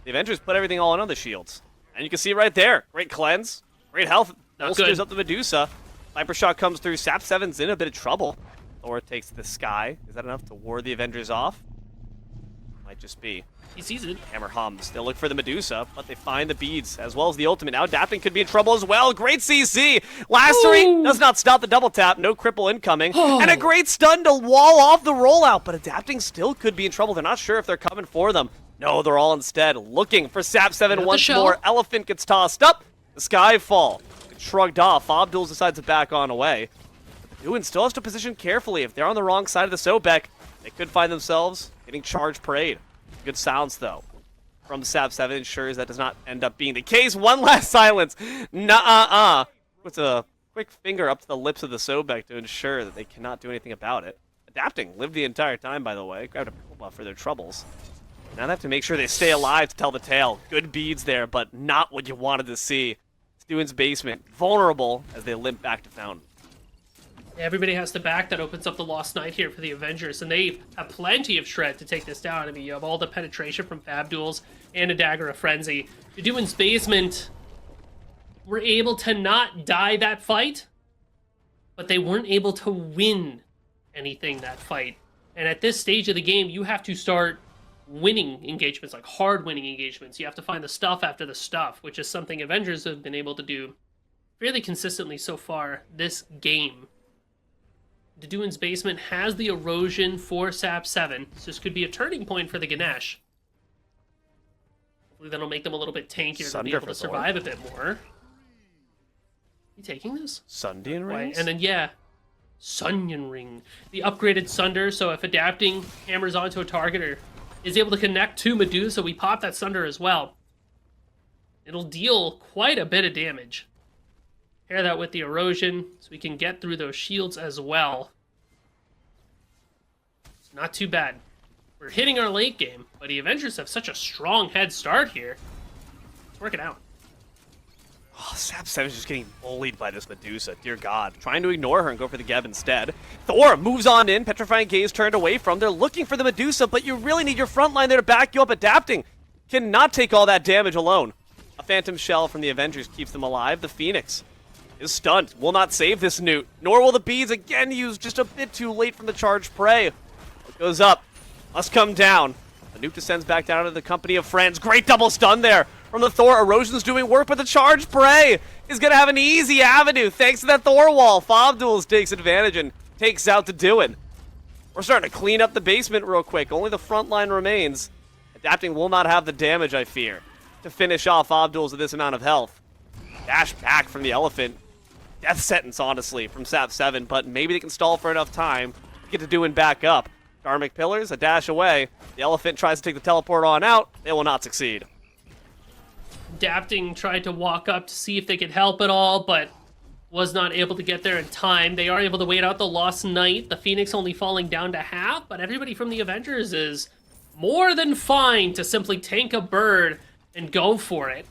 the Avengers put everything all in on the shields. And you can see right there. Great cleanse. Great health. Bolsters up the Medusa. Viper Shot comes through. Sap 7's in a bit of trouble. Thor takes the sky. Is that enough to ward the Avengers off? Might just be. He sees it. Hammer hums. They'll look for the Medusa, but they find the beads as well as the ultimate. Now Adapting could be in trouble as well. Great CC. Lacerate does not stop the double tap. No cripple incoming. And a great stun to wall off the rollout, but Adapting still could be in trouble. They're not sure if they're coming for them. No, they're all instead looking for Sap 7 once more. Elephant gets tossed up. The Skyfall gets shrugged off. Abdul decides to back on away. Doduin still has to position carefully. If they're on the wrong side of the Sobek, they could find themselves getting charged parade. Good sounds, though, from Sap 7 ensures that does not end up being the case. One last silence. Nuh-uh-uh. Puts a quick finger up to the lips of the Sobek to ensure that they cannot do anything about it. Adapting lived the entire time, by the way. Grabbed a purple buff for their troubles. Now they have to make sure they stay alive to tell the tale. Good beads there, but not what you wanted to see. Doduin's Basement, vulnerable as they limp back to Fountain. Everybody has to back. That opens up the Lost Knight here for the Avengers, and they have plenty of shred to take this down. I mean, you have all the penetration from Fab Duels and a Dagger of Frenzy. Doduin's Basement were able to not die that fight, but they weren't able to win anything that fight. And at this stage of the game, you have to start winning engagements, like hard winning engagements. You have to find the stuff after the stuff, which is something Avengers have been able to do fairly consistently so far this game. Doduin's Basement has the erosion for Sap 7, so this could be a turning point for the Ganesh. Hopefully that'll make them a little bit tankier to be able to survive a bit more. You taking this? Sundian Rings? And then, yeah, Sundian Ring. The upgraded Sunder, so if Adapting hammers onto a target or is able to connect to Medusa, we pop that Sunder as well. It'll deal quite a bit of damage. Pair that with the erosion so we can get through those shields as well. It's not too bad. We're hitting our late game, but the Avengers have such a strong head start here. It's working out. Oh, Sap 7 is just getting bullied by this Medusa. Dear God. Trying to ignore her and go for the Geb instead. Thor moves on in. Petrifying Gaze turned away from. They're looking for the Medusa, but you really need your front line there to back you up. Adapting cannot take all that damage alone. A Phantom Shell from the Avengers keeps them alive. The Phoenix is stunned. Will not save this Newt, nor will the beads again used just a bit too late from the charged prey. What goes up must come down. The Newt descends back down to the company of friends. Great double stun there from the Thor. Erosion's doing work, but the charged prey is going to have an easy avenue thanks to that Thor wall. Fobduels takes advantage and takes out Doduin. We're starting to clean up the basement real quick. Only the front line remains. Adapting will not have the damage, I fear, to finish off Fobduels with this amount of health. Dash back from the Elephant. Death sentence, honestly, from Sap 7, but maybe they can stall for enough time to get Doduin back up. Karmic Pillars, a dash away. The Elephant tries to take the teleport on out. They will not succeed. Adapting tried to walk up to see if they could help at all, but was not able to get there in time. They are able to wait out the Lost Knight. The Phoenix only falling down to half, but everybody from the Avengers is more than fine to simply tank a bird and go for it.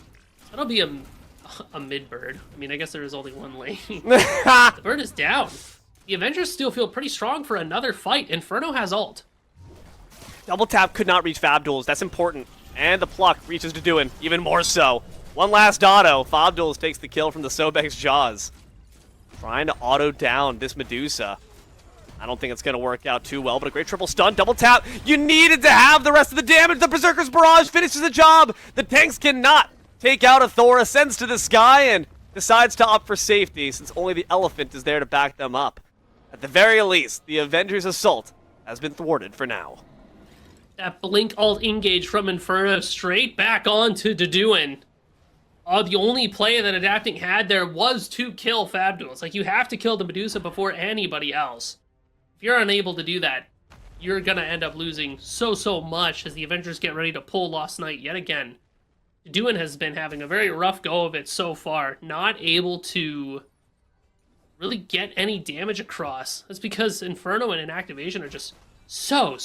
That'll be a mid-bird. I mean, I guess there is only one lane. The bird is down. The Avengers still feel pretty strong for another fight. Inferno has ult. Double tap could not reach Fobduels. That's important. And the pluck reaches Doduin, even more so. One last auto. Fobduels takes the kill from the Sobek's Jaws. Trying to auto down this Medusa. I don't think it's going to work out too well, but a great triple stun. Double tap. You needed to have the rest of the damage. The Berserker's Barrage finishes the job. The tanks cannot take out a Thor. Ascends to the sky and decides to opt for safety since only the Elephant is there to back them up. At the very least, the Avengers' assault has been thwarted for now. That blink alt engage from Inferno straight back on to Doduin. The only play that Adapting had there was to kill Fabduels. Like, you have to kill the Medusa before anybody else. If you're unable to do that, you're gonna end up losing so much as the Avengers get ready to pull Lost Knight yet again. Doduin has been having a very rough go of it so far, not able to really get any damage across. That's because Inferno and Inactivation are just so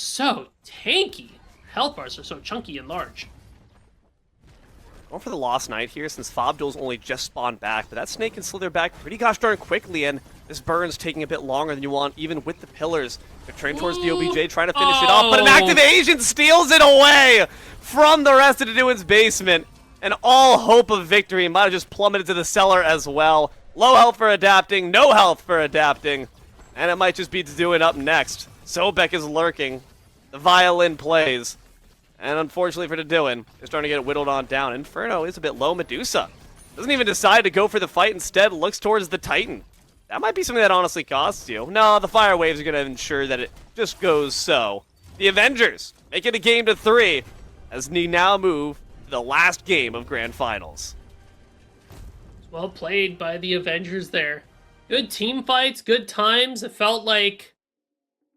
tanky. Health bars are so chunky and large. Going for the Lost Knight here since Fobduels only just spawned back, but that snake can slither back pretty gosh darn quickly, and this burn's taking a bit longer than you want, even with the pillars. They're turning towards the OBJ, trying to finish it off, but an activation steals it away from the rest of Doduin's basement, and all hope of victory might have just plummeted to the cellar as well. Low health for Adapting, no health for Adapting, and it might just be Doduin up next. Sobek is lurking, the violin plays, and unfortunately for Doduin, they're starting to get whittled on down. Inferno is a bit low. Medusa doesn't even decide to go for the fight, instead looks towards the Titan. That might be something that honestly costs you. No, the fire waves are going to ensure that it just goes so. The Avengers make it a game to 3 as we now move to the last game of Grand Finals. Well played by the Avengers there. Good team fights, good times. It felt like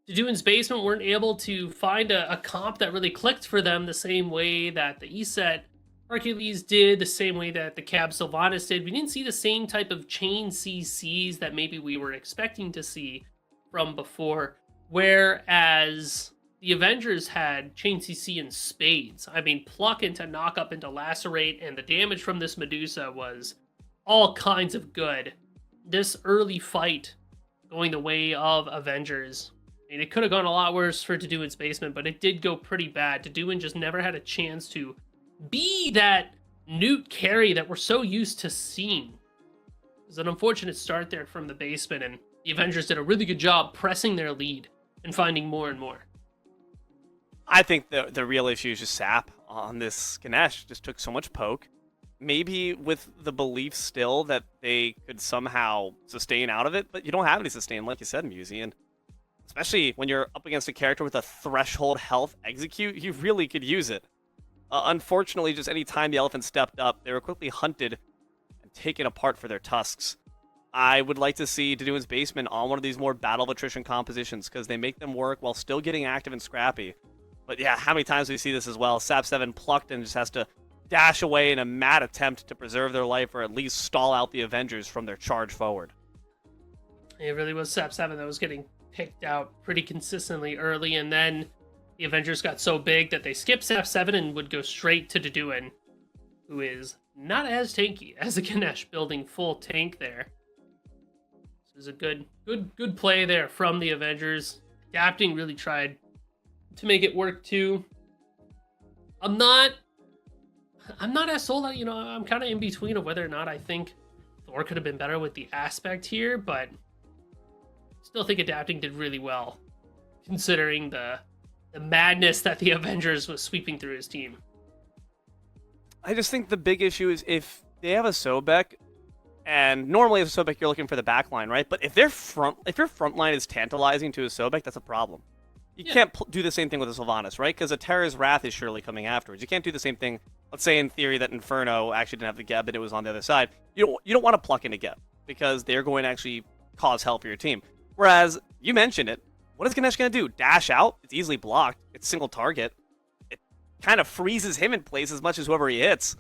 Doduin's basement weren't able to find a comp that really clicked for them the same way that the ESET Hercules did, the same way that the Cab Sylvanas did. We didn't see the same type of chain CCs that maybe we were expecting to see from before, whereas the Avengers had chain CC in spades. I mean, pluck into knock up into lacerate, and the damage from this Medusa was all kinds of good. This early fight going the way of Avengers. I mean, it could have gone a lot worse for Doduin's basement, but it did go pretty bad. Doduin just never had a chance to be that Newt carry that we're so used to seeing. It was an unfortunate start there from the basement, and the Avengers did a really good job pressing their lead and finding more and more. I think the real issue is just Sap on this Ganesh. Just took so much poke. Maybe with the belief still that they could somehow sustain out of it, but you don't have any sustain, like you said, Musey. And especially when you're up against a character with a threshold health execute, you really could use it. Unfortunately, just any time the Elephant stepped up, they were quickly hunted and taken apart for their tusks. I would like to see Doduin's basement on one of these more battle of attrition compositions because they make them work while still getting active and scrappy. But yeah, how many times do we see this as well? Sap 7 plucked and just has to dash away in a mad attempt to preserve their life or at least stall out the Avengers from their charge forward. It really was Sap 7 that was getting picked out pretty consistently early, and then the Avengers got so big that they skipped Sap 7 and would go straight to Doduin, who is not as tanky as a Ganesh, building full tank there. This is a good play there from the Avengers. Adapting really tried to make it work too. I'm not as sold on, I'm kind of in between of whether or not I think Thor could have been better with the aspect here, but still think adapting did really well, considering the madness that the Avengers was sweeping through his team. I just think the big issue is if they have a Sobek, and normally as a Sobek you're looking for the back line, right? But if your front line is tantalizing to a Sobek, that's a problem. You can't do the same thing with a Sylvanas, right? Because a Terra's Wrath is surely coming afterwards. You can't do the same thing. Let's say in theory that Inferno actually didn't have the Geb, but it was on the other side. You don't want to pluck into Geb because they're going to actually cause hell for your team. Whereas you mentioned it, what is Ganesh going to do? Dash out? It's easily blocked. It's single target. It kind of freezes him in place as much as whoever he hits.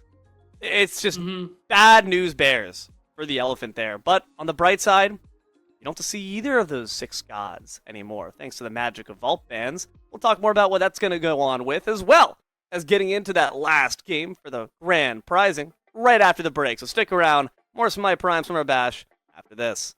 It's just bad news bears for the elephant there. But on the bright side, you don't have to see either of those 6 gods anymore, thanks to the magic of Vault Bans. We'll talk more about what that's going to go on with, as well as getting into that last game for the grand prizing right after the break. So stick around. More Smite Prime Summer Bash after this.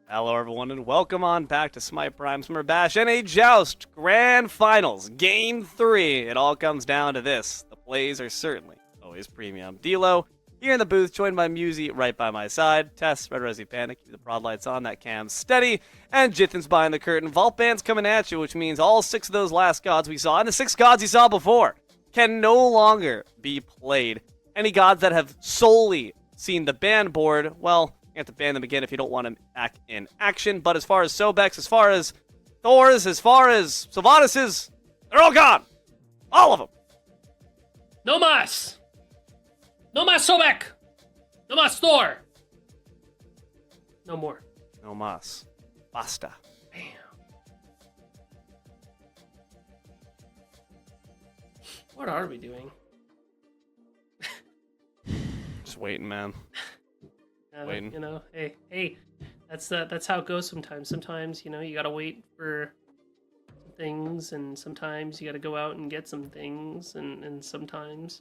Hello, everyone, and welcome on back to Smite Prime Summer Bash and a Joust Grand Finals, Game 3. It all comes down to this. The plays are certainly always premium. D-Lo here in the booth, joined by Musi right by my side. Tess, Red Resi Panic, keep the prod lights on, that cam steady. And Jithin's behind the curtain. Vault Band's coming at you, which means all 6 of those last gods we saw, and the 6 gods you saw before, can no longer be played. Any gods that have solely seen the ban board, well, you have to ban them again if you don't want them back in action. But as far as Sobeks, as far as Thors, as far as Sylvanas, they're all gone. All of them. No mas! No mas Sobek! No mas Thor! No more. No mas. Basta. Bam. What are we doing? Just waiting, man. Waiting. You know, hey, that's how it goes sometimes. Sometimes, you know, you gotta wait for some things, and sometimes you gotta go out and get some things, and sometimes,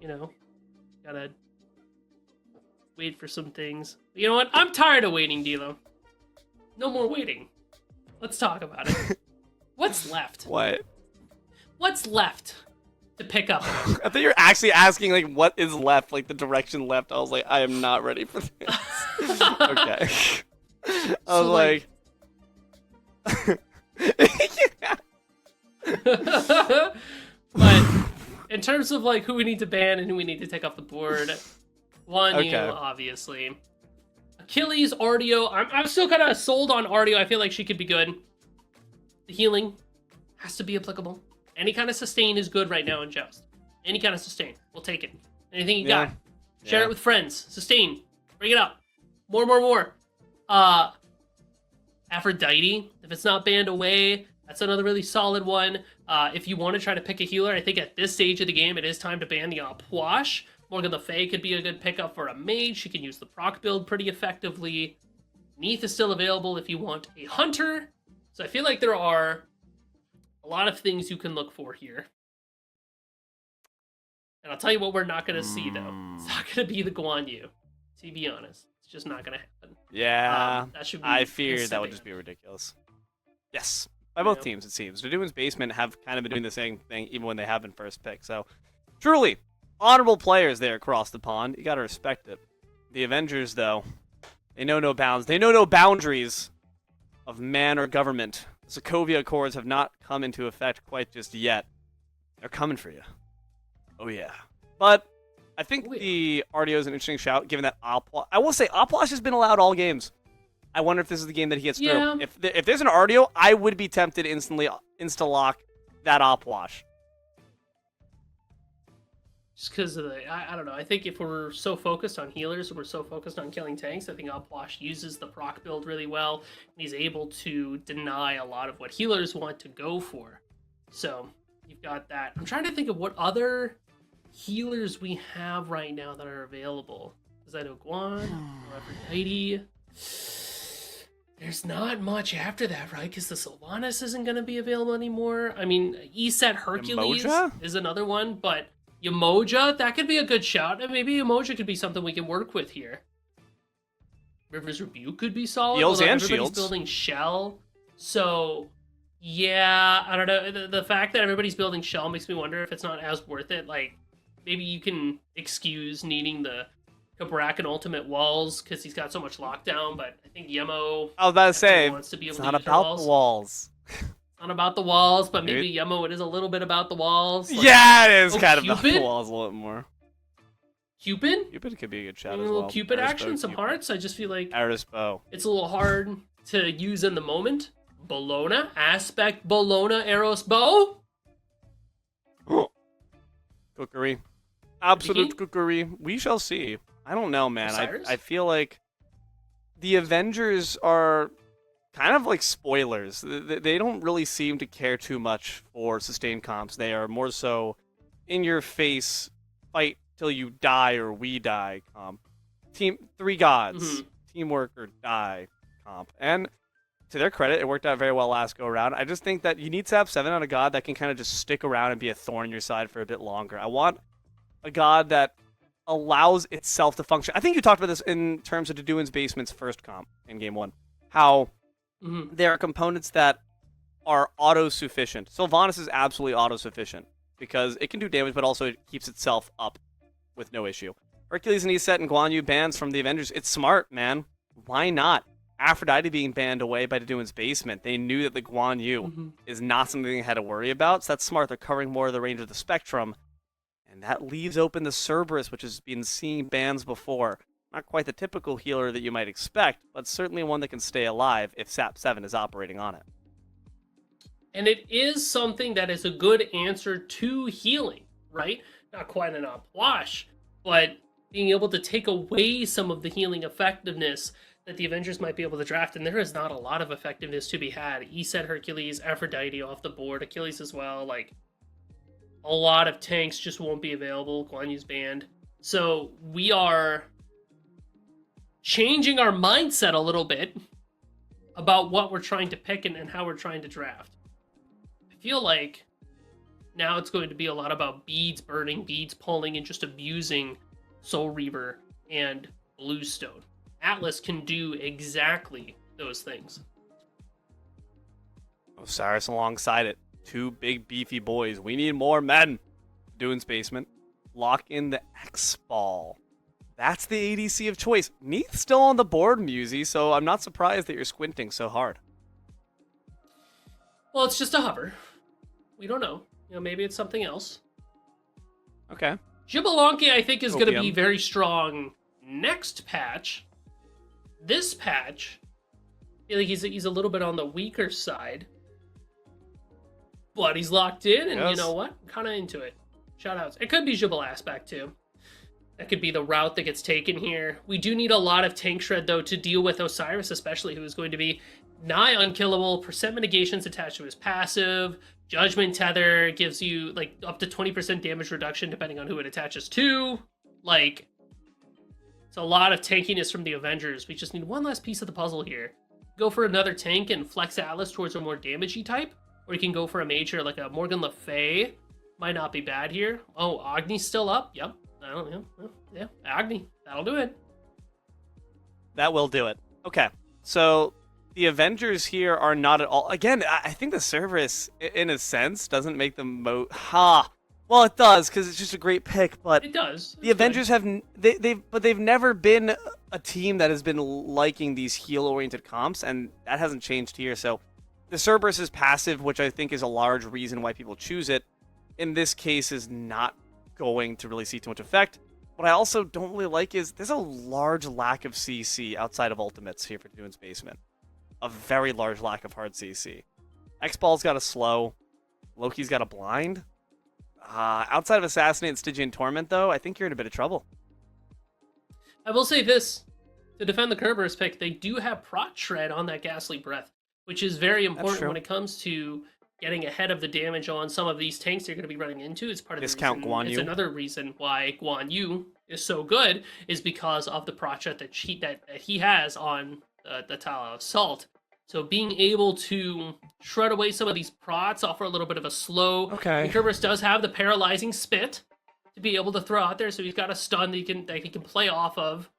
you know, you gotta wait for some things. But you know what? I'm tired of waiting, D-Lo. No more waiting. Let's talk about it. What's left? What? What's left to pick up? I thought you were actually asking, like, what is left, like the direction left. I was like, I am not ready for this. Okay. I was like... But in terms of like who we need to ban and who we need to take off the board, you obviously. Achilles, Ardio. I'm still kind of sold on Ardio. I feel like she could be good. The healing has to be applicable. Any kind of sustain is good right now in Joust. Any kind of sustain. We'll take it. Anything you got. Share it with friends. Sustain. Bring it up. More. Aphrodite. If it's not banned away, that's another really solid one. If you want to try to pick a healer, I think at this stage of the game, it is time to ban the Puash. Morgan Le Fay could be a good pickup for a mage. She can use the proc build pretty effectively. Neath is still available if you want a hunter. So I feel like there are a lot of things you can look for here. And I'll tell you what we're not going to see, though. It's not going to be the Guan Yu. To be honest. It's just not going to happen. Yeah, that should be I feared that would just be ridiculous. Yes, by both teams, it seems. Dodoon's Basement have kind of been doing the same thing even when they have been first pick. So, truly, honorable players there across the pond. You got to respect it. The Avengers, though, they know no bounds. They know no boundaries of man or government. The Sokovia Accords have not come into effect quite just yet. They're coming for you. Oh, yeah. But I think the Ardio is an interesting shout, given that Aplash... I will say, Aplash has been allowed all games. I wonder if this is the game that he gets through. If there's an Ardio, I would be tempted instantly insta-lock that Aplash. Just because of I don't know. I think if we're so focused on healers, we're so focused on killing tanks, I think Aplash uses the proc build really well, and he's able to deny a lot of what healers want to go for. So, you've got that. I'm trying to think of what other healers we have right now that are available. Because I know Guan, or Aphrodite. There's not much after that, right? Because the Sylvanas isn't going to be available anymore. I mean, Eset Hercules is another one, but Yamoja, that could be a good shout. And maybe Yamoja could be something we can work with here. River's Rebuke could be solid. Heals and everybody's shields. Building Shell. So, yeah, I don't know. The fact that everybody's building Shell makes me wonder if it's not as worth it. Like, maybe you can excuse needing the Kabrak and ultimate walls because he's got so much lockdown, but I think Yemo I was about to say, wants to be able it's to not use her about walls. the walls. Not about the walls, but Dude. maybe Yemo, it is a little bit about the walls. Like, Yeah, it is oh, kind of about the Cupid? walls a little bit more. Cupid? Cupid could be a good shot Maybe as a well. little Cupid Eris action, bow, some Cupid. hearts. I just feel like Eris bow. it's a little hard to use in the moment. Bologna, aspect Bologna, Eros bow. Cookery. Absolute cookery. We shall see. I don't know, man. Osiris? I feel like the Avengers are kind of like spoilers. They don't really seem to care too much for sustained comps. They are more so in your face, fight till you die or we die comp. Team three gods, teamwork or die comp. And to their credit, it worked out very well last go around. I just think that you need to have 7 on a god that can kind of just stick around and be a thorn in your side for a bit longer. I want a god that allows itself to function. I think you talked about this in terms of Deduin's Basement's first comp in game 1. How there are components that are auto-sufficient. Sylvanas is absolutely auto-sufficient because it can do damage, but also it keeps itself up with no issue. Hercules and Iset and Guan Yu bans from the Avengers. It's smart, man. Why not? Aphrodite being banned away by Deduin's Basement. They knew that the Guan Yu is not something they had to worry about, so that's smart. They're covering more of the range of the spectrum. And that leaves open the Cerberus, which has been seeing bans before. Not quite the typical healer that you might expect, but certainly one that can stay alive if SAP 7 is operating on it. And it is something that is a good answer to healing, right? Not quite an wash, but being able to take away some of the healing effectiveness that the Avengers might be able to draft, and there is not a lot of effectiveness to be had. Iset, Hercules, Aphrodite off the board, Achilles as well, like, a lot of tanks just won't be available. Guan Yu's banned. So we are changing our mindset a little bit about what we're trying to pick and how we're trying to draft. I feel like now it's going to be a lot about beads burning, beads pulling, and just abusing Soul Reaver and Bluestone. Atlas can do exactly those things. Osiris alongside it. 2 big beefy boys. We need more men. Deduin's Basement. Lock in the X-Ball. That's the ADC of choice. Neith's still on the board, Musey, so I'm not surprised that you're squinting so hard. Well, it's just a hover. We don't know. Maybe it's something else. Okay. Xbalanque, I think, is going to be Opium. very strong next patch. This patch, I feel like he's a little bit on the weaker side. But he's locked in, and Yes. you know what? I'm kind of into it. Shoutouts. It could be Jibble Aspect, too. That could be the route that gets taken here. We do need a lot of tank shred, though, to deal with Osiris, especially, who is going to be nigh unkillable. Percent mitigations attached to his passive. Judgment Tether gives you, like, up to 20% damage reduction, depending on who it attaches to. Like, it's a lot of tankiness from the Avengers. We just need one last piece of the puzzle here. Go for another tank and flex Atlas towards a more damagey type. Or you can go for a major like a Morgan Le Fay. Might not be bad here. Oh, Agni's still up. Yep. I don't know. Yeah, Agni. That'll do it. That will do it. Okay. So the Avengers here are not at all. Again, I think the Cerberus, in a sense, doesn't make them Well, it does because it's just a great pick. But It does. the Avengers have they've never been a team that has been liking these heal-oriented comps, and that hasn't changed here. So the Cerberus is passive, which I think is a large reason why people choose it. In this case, is not going to really see too much effect. What I also don't really like is there's a large lack of CC outside of ultimates here for Deduin's Basement. A very large lack of hard CC. X-Ball's got a slow. Loki's got a blind. Outside of Assassinate and Stygian Torment, though, I think you're in a bit of trouble. I will say this. To defend the Kerberos pick, they do have Prot Shred on that Ghastly Breath, which is very important true. when it comes to getting ahead of the damage on some of these tanks you're going to be running into. It's part of Discount the Guan reason, Yu. It's another reason why Guan Yu is so good, is because of the Prot Shred that he has on the Tala Assault. So being able to shred away some of these prots, offer a little bit of a slow. Okay. And Kerberos does have the Paralyzing Spit to be able to throw out there, so he's got a stun that he can play off of.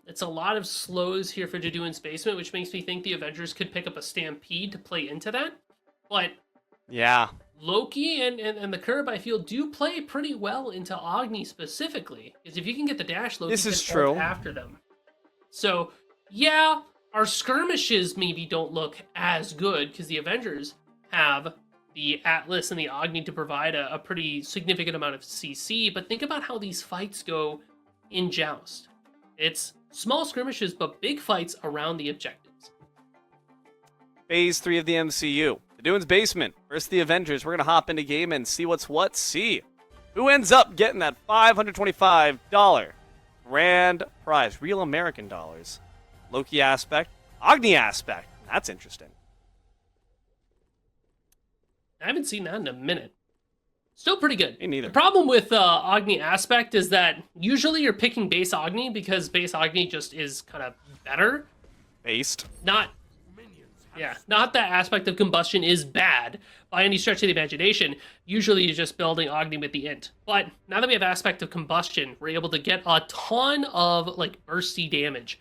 It's a lot of slows here for Deduin's Basement, which makes me think the Avengers could pick up a Stampede to play into that. But Yeah. Loki and the curb, I feel, do play pretty well into Agni specifically. Because if you can get the dash, Loki This is can true. ult after them. So, yeah, our skirmishes maybe don't look as good because the Avengers have the Atlas and the Agni to provide a pretty significant amount of CC. But think about how these fights go in Joust. It's small skirmishes, but big fights around the objectives. Phase 3 of the MCU. The Doin's Basement versus the Avengers. We're going to hop into game and see what's what. See who ends up getting that $525 grand prize. Real American dollars. Loki aspect. Agni aspect. That's interesting. I haven't seen that in a minute. Still pretty good. Me neither. The problem with Agni aspect is that usually you're picking base Agni because base Agni just is kind of better. Based. Not that aspect of combustion is bad by any stretch of the imagination. Usually you're just building Agni with the int. But now that we have aspect of combustion, we're able to get a ton of like bursty damage.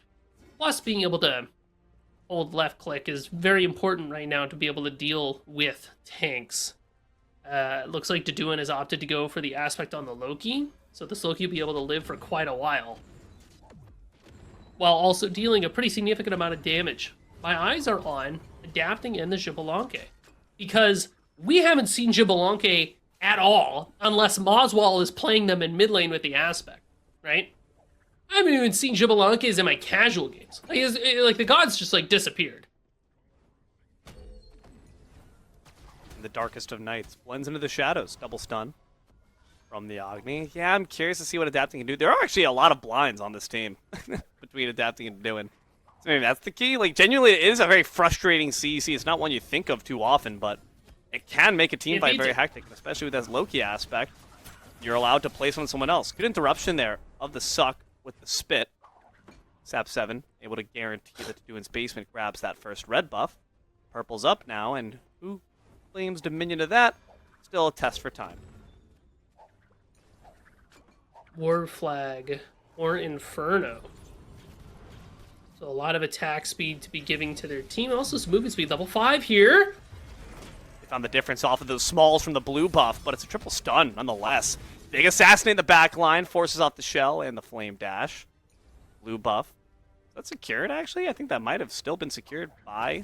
Plus being able to hold left click is very important right now to be able to deal with tanks. It looks like Deduin has opted to go for the aspect on the Loki, so this Loki will be able to live for quite a while, while also dealing a pretty significant amount of damage. My eyes are on adapting in the Xbalanque, because we haven't seen Xbalanque at all, unless Moswall is playing them in mid lane with the aspect, right? I haven't even seen Xbalanques in my casual games. Like the gods just like disappeared. In the darkest of nights. Blends into the shadows. Double stun from the Agni. Yeah, I'm curious to see what adapting can do. There are actually a lot of blinds on this team between adapting and doing. So maybe that's the key. Like, genuinely, it is a very frustrating CEC. It's not one you think of too often, but it can make a team fight very hectic, especially with that Loki aspect. You're allowed to place on someone else. Good interruption there of the suck with the spit. Sap 7, able to guarantee that Deduin's Basement grabs that first red buff. Purple's up now, and who claims dominion of that? Still a test for time. War Flag or Inferno. So a lot of attack speed to be giving to their team. Also some movement speed, level 5 here. They found the difference off of those smalls from the blue buff, but it's a triple stun nonetheless. Big assassinate in the back line, forces off the shell and the flame dash. Blue buff. That's secured, actually? I think that might have still been secured by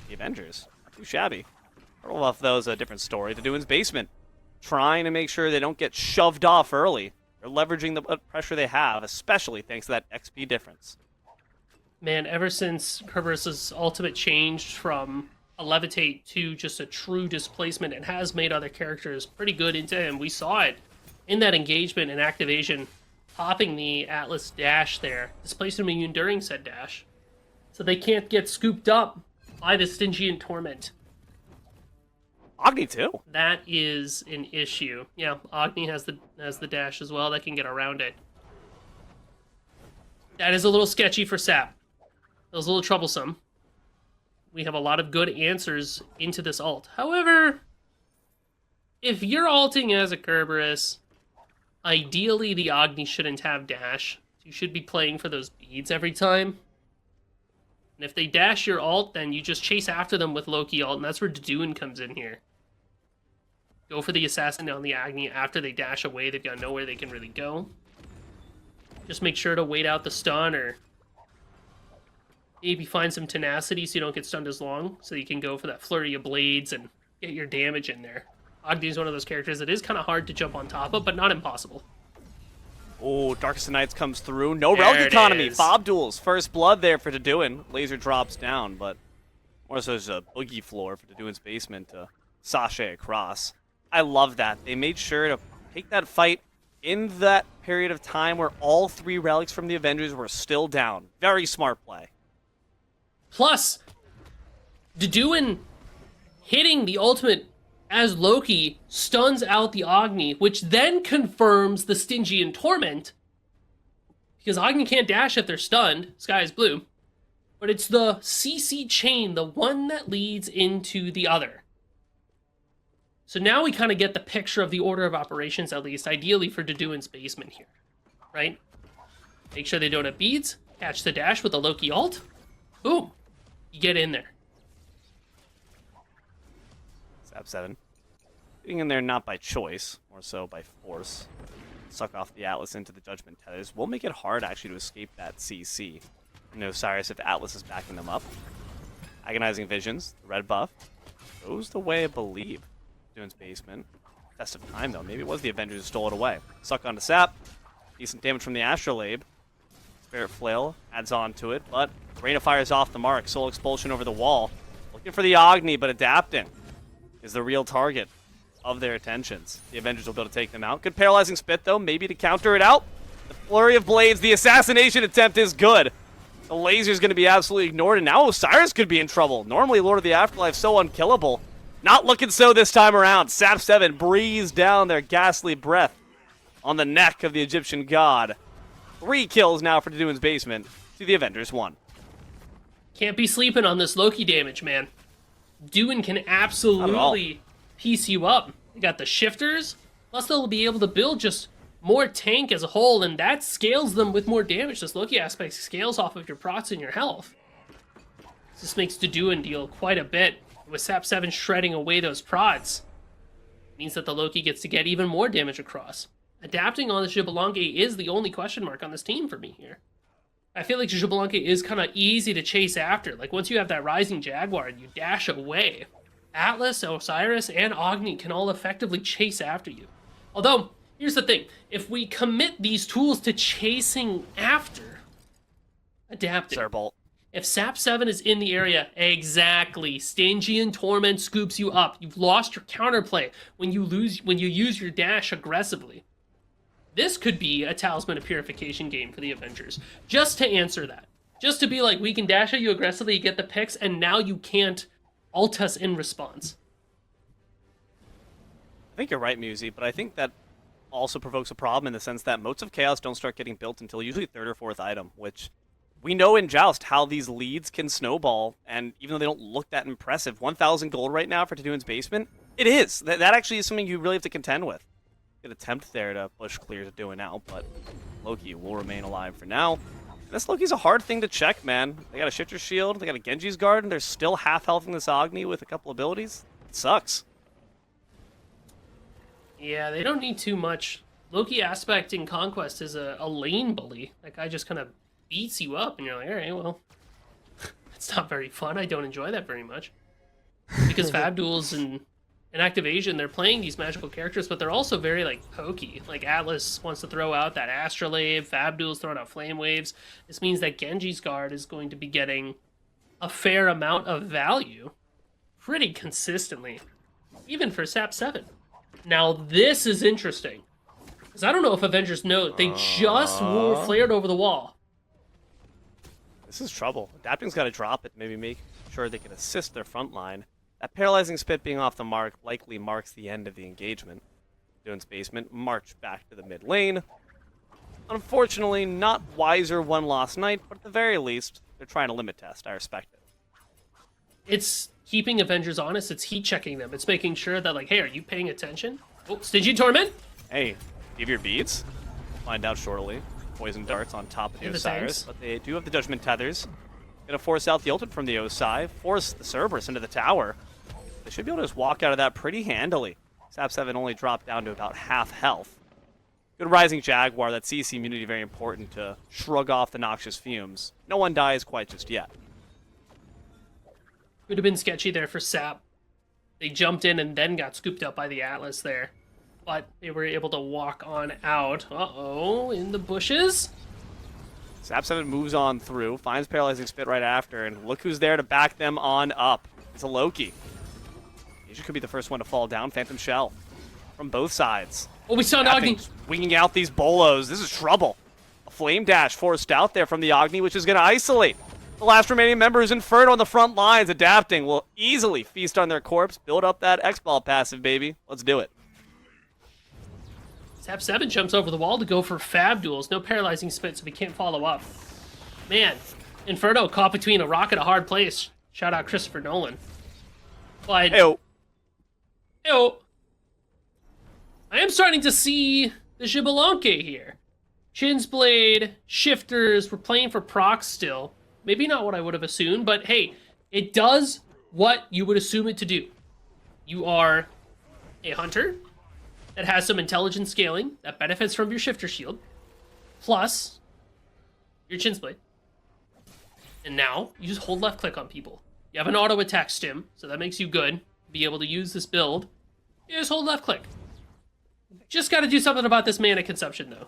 the Avengers. Not too shabby. Purple buff, though, is a different story. Deduin's Basement, trying to make sure they don't get shoved off early. They're leveraging the pressure they have, especially thanks to that XP difference. Man, ever since Kerberos' ultimate changed from a levitate to just a true displacement, it has made other characters pretty good into him. We saw it in that engagement and activation, popping the Atlas dash there, displaced him immune during said dash, so they can't get scooped up by the Stygian Torment. Agni, too. That is an issue. Yeah, Agni has the dash as well. That can get around it. That is a little sketchy for Sap. It was a little troublesome. We have a lot of good answers into this ult. However, if you're ulting as a Kerberos, ideally the Agni shouldn't have dash. You should be playing for those beads every time. And if they dash your ult, then you just chase after them with Loki ult, and that's where Deduin comes in here. Go for the assassin on the Agni after they dash away. They've got nowhere they can really go. Just make sure to wait out the stun, or maybe find some tenacity so you don't get stunned as long, so you can go for that flurry of blades and get your damage in there. Agni is one of those characters that is kind of hard to jump on top of, but not impossible. Oh, Darkest of Nights comes through. No relic economy. Fob duels. First blood there for Deduin. Laser drops down, but more so there's a boogie floor for Deduin's Basement to sashay across. I love that. They made sure to take that fight in that period of time where all 3 relics from the Avengers were still down. Very smart play. Plus, Deduin hitting the ultimate as Loki stuns out the Agni, which then confirms the Stygian Torment. Because Agni can't dash if they're stunned. Sky is blue. But it's the CC chain, the one that leads into the other. So now we kind of get the picture of the order of operations, at least, ideally for Deduin's Basement here. Right? Make sure they don't have beads. Catch the dash with the Loki ult. Boom. You get in there. Sap 7. Getting in there not by choice, more so by force. Suck off the Atlas into the Judgment Tethers will make it hard actually to escape that CC. No Osiris if the Atlas is backing them up. Agonizing Visions, the red buff, goes the way I believe. Doon's Basement. Test of time though, maybe it was the Avengers who stole it away. Suck onto Sap, decent damage from the Astrolabe. Spirit Flail adds on to it, but Rain of Fire is off the mark. Soul Expulsion over the wall. Looking for the Agni, but adapting is the real target of their attentions. The Avengers will be able to take them out. Good Paralyzing Spit, though, maybe to counter it out. The Flurry of Blades, the assassination attempt is good. The laser's going to be absolutely ignored, and now Osiris could be in trouble. Normally, Lord of the Afterlife so unkillable. Not looking so this time around. Sap 7 breathes down their ghastly breath on the neck of the Egyptian god. 3 kills now for Doon's Basement to the Avengers 1. Can't be sleeping on this Loki damage, man. Doon can absolutely piece you up. They got the shifters, plus they'll be able to build just more tank as a whole, and that scales them with more damage. This Loki aspect scales off of your procs and your health. This makes Doon deal quite a bit. With Sap 7 shredding away those prods, means that the Loki gets to get even more damage across. Adapting on the Xbalanque is the only question mark on this team for me here. I feel like Xbalanque is kind of easy to chase after. Like, once you have that Rising Jaguar and you dash away, Atlas, Osiris, and Agni can all effectively chase after you. Although, here's the thing. If we commit these tools to chasing after, adapting. Zerbolt. If Sap 7 is in the area, exactly. Stygian Torment scoops you up. You've lost your counterplay when you use your dash aggressively. This could be a Talisman of Purification game for the Avengers. Just to answer that. Just to be like, we can dash at you aggressively, you get the picks, and now you can't ult us in response. I think you're right, Musi, but I think that also provokes a problem in the sense that Motes of Chaos don't start getting built until usually 3rd or 4th item, which we know in Joust how these leads can snowball, and even though they don't look that impressive, 1,000 gold right now for Doon's Basement, it is. That actually is something you really have to contend with. Good attempt there to push clear to Doon out, but Loki will remain alive for now. And this Loki's a hard thing to check, man. They got a Shifter Shield, they got a Genji's Guard, and they're still half-healthing this Agni with a couple abilities. It sucks. Yeah, they don't need too much. Loki aspect in Conquest is a lane bully. That guy just kind of beats you up, and you're like, all right, well, it's not very fun. I don't enjoy that very much. Because Fab Duels and Activation, they're playing these magical characters, but they're also very, like, pokey. Like, Atlas wants to throw out that Astrolabe, Fab Duel's throwing out Flame Waves. This means that Genji's Guard is going to be getting a fair amount of value pretty consistently, even for Sap 7. Now, this is interesting. Because I don't know if Avengers know. They just flared over the wall. This is trouble. Adapting's got to drop it, maybe make sure they can assist their front line. That Paralyzing Spit being off the mark likely marks the end of the engagement. Doon's Basement march back to the mid lane. Unfortunately, not wiser one lost night, but at the very least, they're trying to limit test. I respect it. It's keeping Avengers honest. It's heat checking them. It's making sure that, like, hey, are you paying attention? Oh, Stygian Torment? Hey, give your beads. Find out shortly. Poison darts on top of the Osiris, but they do have the Judgment Tethers. Gonna force out the ultimate from the Osai, force the Cerberus into the tower. They should be able to just walk out of that pretty handily. Sap 7 only dropped down to about half health. Good Rising Jaguar, that CC immunity very important to shrug off the noxious fumes. No one dies quite just yet. Would have been sketchy there for Sap. They jumped in and then got scooped up by the Atlas there. But they were able to walk on out. Uh-oh, in the bushes. Sap 7 moves on through, finds Paralyzing Spit right after, and look who's there to back them on up. It's a Loki. Asia could be the first one to fall down. Phantom Shell from both sides. Oh, we saw an Agni. Winging out these bolos. This is trouble. A Flame Dash forced out there from the Agni, which is going to isolate the last remaining members. Inferno on the front lines. Adapting will easily feast on their corpse, build up that X-Ball passive, baby. Let's do it. Sap 7 jumps over the wall to go for Fab Duels. No Paralyzing Spit, so we can't follow up. Man, Inferno caught between a rock and a hard place. Shout out Christopher Nolan. But, Ew. I am starting to see the Xbalanque here. Chin's Blade, Shifters, we're playing for procs still. Maybe not what I would have assumed, but hey, it does what you would assume it to do. You are a hunter that has some intelligent scaling that benefits from your shifter shield, plus your chin blade. And now you just hold left click on people. You have an auto attack stim, so that makes you good. Be able to use this build. You just hold left click. Just got to do something about this mana consumption though.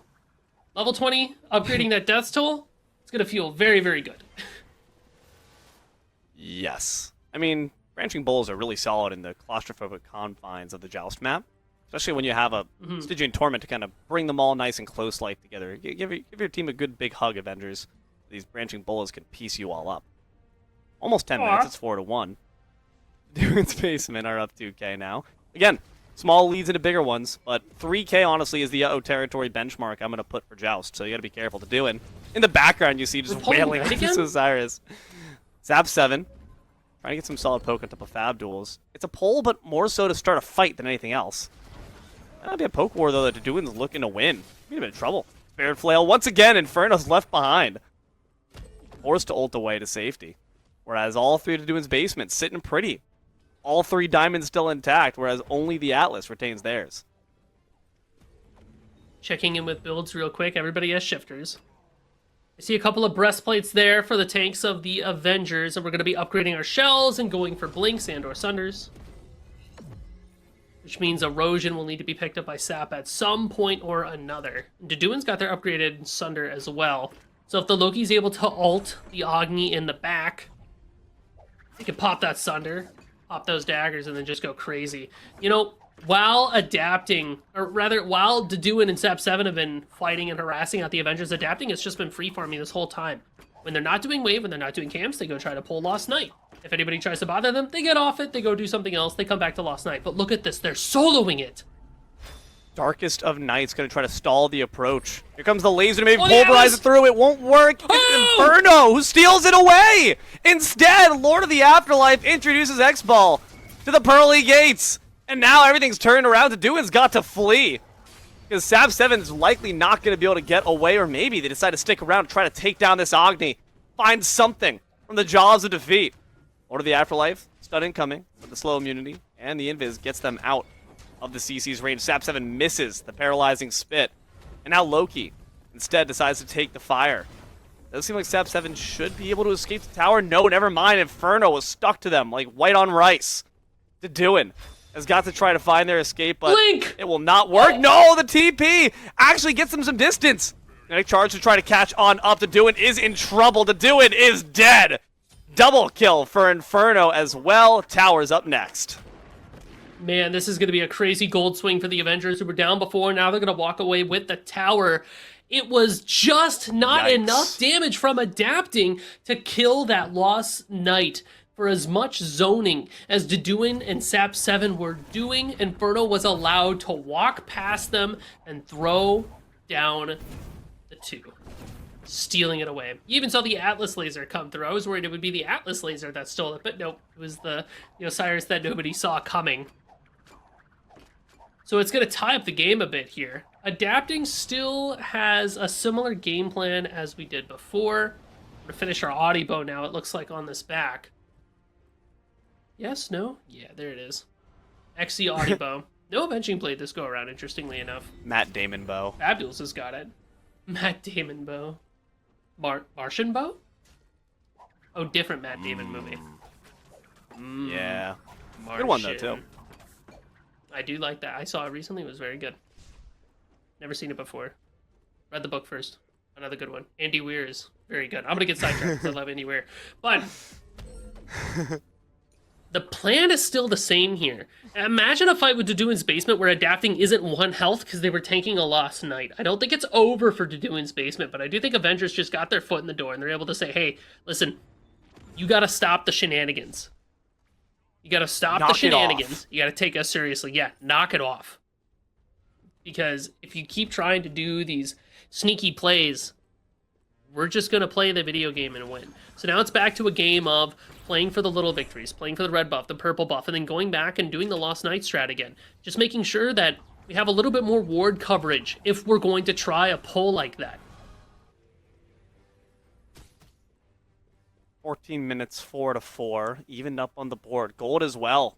Level 20, upgrading that death toll, it's gonna feel very, very good. Yes. I mean, branching bowls are really solid in the claustrophobic confines of the Joust map, especially when you have a Stygian Torment to kind of bring them all nice and close like together. Give your team a good big hug, Avengers. These branching bowls can piece you all up. Almost 10 minutes, it's 4-1. Dude's Basement are up 2k now. Again, small leads into bigger ones, but 3k honestly is the territory benchmark I'm going to put for Joust, so you got to be careful to do it. In the background, you see just wailing on this Osiris. Zap 7. Trying to get some solid poke on top of Fab duels. It's a pull, but more so to start a fight than anything else. That'll be a poke war, though, that Deduin's looking to win. Be in a bit of trouble. Spirit Flail, once again, Inferno's left behind. Forced to ult away to safety. Whereas all three of Deduin's Basement sitting pretty. All three diamonds still intact, whereas only the Atlas retains theirs. Checking in with builds real quick. Everybody has shifters. I see a couple of breastplates there for the tanks of the Avengers, and we're going to be upgrading our shells and going for blinks and or sunders. Which means erosion will need to be picked up by Sap at some point or another. Deduin's got their upgraded sunder as well. So if the Loki's able to ult the Agni in the back, he can pop that sunder, pop those daggers, and then just go crazy. You know, while adapting, or rather, while Deduin and Sap 7 have been fighting and harassing out the Avengers, adapting has just been free farming this whole time. When they're not doing wave, when they're not doing camps, they go try to pull Lost Night. If anybody tries to bother them, they get off it, they go do something else, they come back to Lost Night. But look at this, they're soloing it. Darkest of Nights going to try to stall the approach. Here comes the laser to maybe pulverize it through. It won't work. It's Inferno who steals it away. Instead, Lord of the Afterlife introduces X-Ball to the Pearly Gates. And now everything's turned around. Deduin's got to flee. Because Sap 7 is likely not going to be able to get away, or maybe they decide to stick around to try to take down this Agni. Find something from the jaws of defeat. Lord of the Afterlife, stun incoming with the slow immunity, and the Invis gets them out of the CC's range. Sap 7 misses the paralyzing spit. And now Loki instead decides to take the fire. Does seem like Sap 7 should be able to escape the tower. No, never mind. Inferno was stuck to them like white on rice. Deduin has got to try to find their escape, but it will not work. No, the TP actually gets them some distance. Kinetic charge to try to catch on up. Deduin is in trouble. Deduin is dead. Double kill for Inferno as well. Tower's up next. Man, this is going to be a crazy gold swing for the Avengers who were down before. Now they're going to walk away with the tower. It was just not enough damage from adapting to kill that Lost Knight. For as much zoning as Deduin and Sap 7 were doing, Inferno was allowed to walk past them and throw down the 2. Stealing it away. You even saw the Atlas laser come through. I was worried it would be the Atlas laser that stole it, but nope. It was the Osiris that nobody saw coming. So it's going to tie up the game a bit here. Adapting still has a similar game plan as we did before. We're going to finish our Audibo now, it looks like, on this back. Yes, no? Yeah, there it is. XC Audibo. No Avenging played this go around, interestingly enough. Matt Damon bow. Abdul's has got it. Matt Damon bow. Martian bow? Oh, different Matt Damon movie. Yeah. Martian. Good one, though, too. I do like that. I saw it recently. It was very good. Never seen it before. Read the book first. Another good one. Andy Weir is very good. I'm going to get sidetracked because I love Andy Weir. But the plan is still the same here. Imagine a fight with Deduin's Basement where adapting isn't 1 health because they were tanking a Lost Knight. I don't think it's over for Deduin's Basement, but I do think Avengers just got their foot in the door and they're able to say, hey, listen, you got to stop the shenanigans. You got to stop the shenanigans. You got to take us seriously. Yeah, knock it off. Because if you keep trying to do these sneaky plays, we're just going to play the video game and win. So now it's back to a game of playing for the little victories, playing for the red buff, the purple buff, and then going back and doing the Lost Knight strat again. Just making sure that we have a little bit more ward coverage if we're going to try a pull like that. 14 minutes, 4-4, evened up on the board. Gold as well.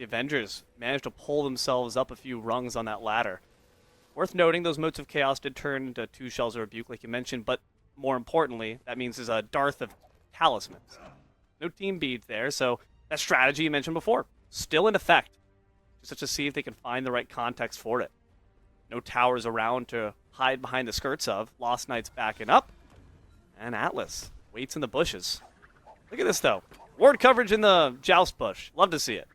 The Avengers managed to pull themselves up a few rungs on that ladder. Worth noting, those Motes of Chaos did turn into 2 Shells of Rebuke, like you mentioned, but more importantly, that means there's a dearth of talismans. No team beads there, so that strategy you mentioned before, still in effect. Just to see if they can find the right context for it. No towers around to hide behind the skirts of. Lost Knight's backing up. And Atlas waits in the bushes. Look at this, though. Ward coverage in the Joust bush. Love to see it.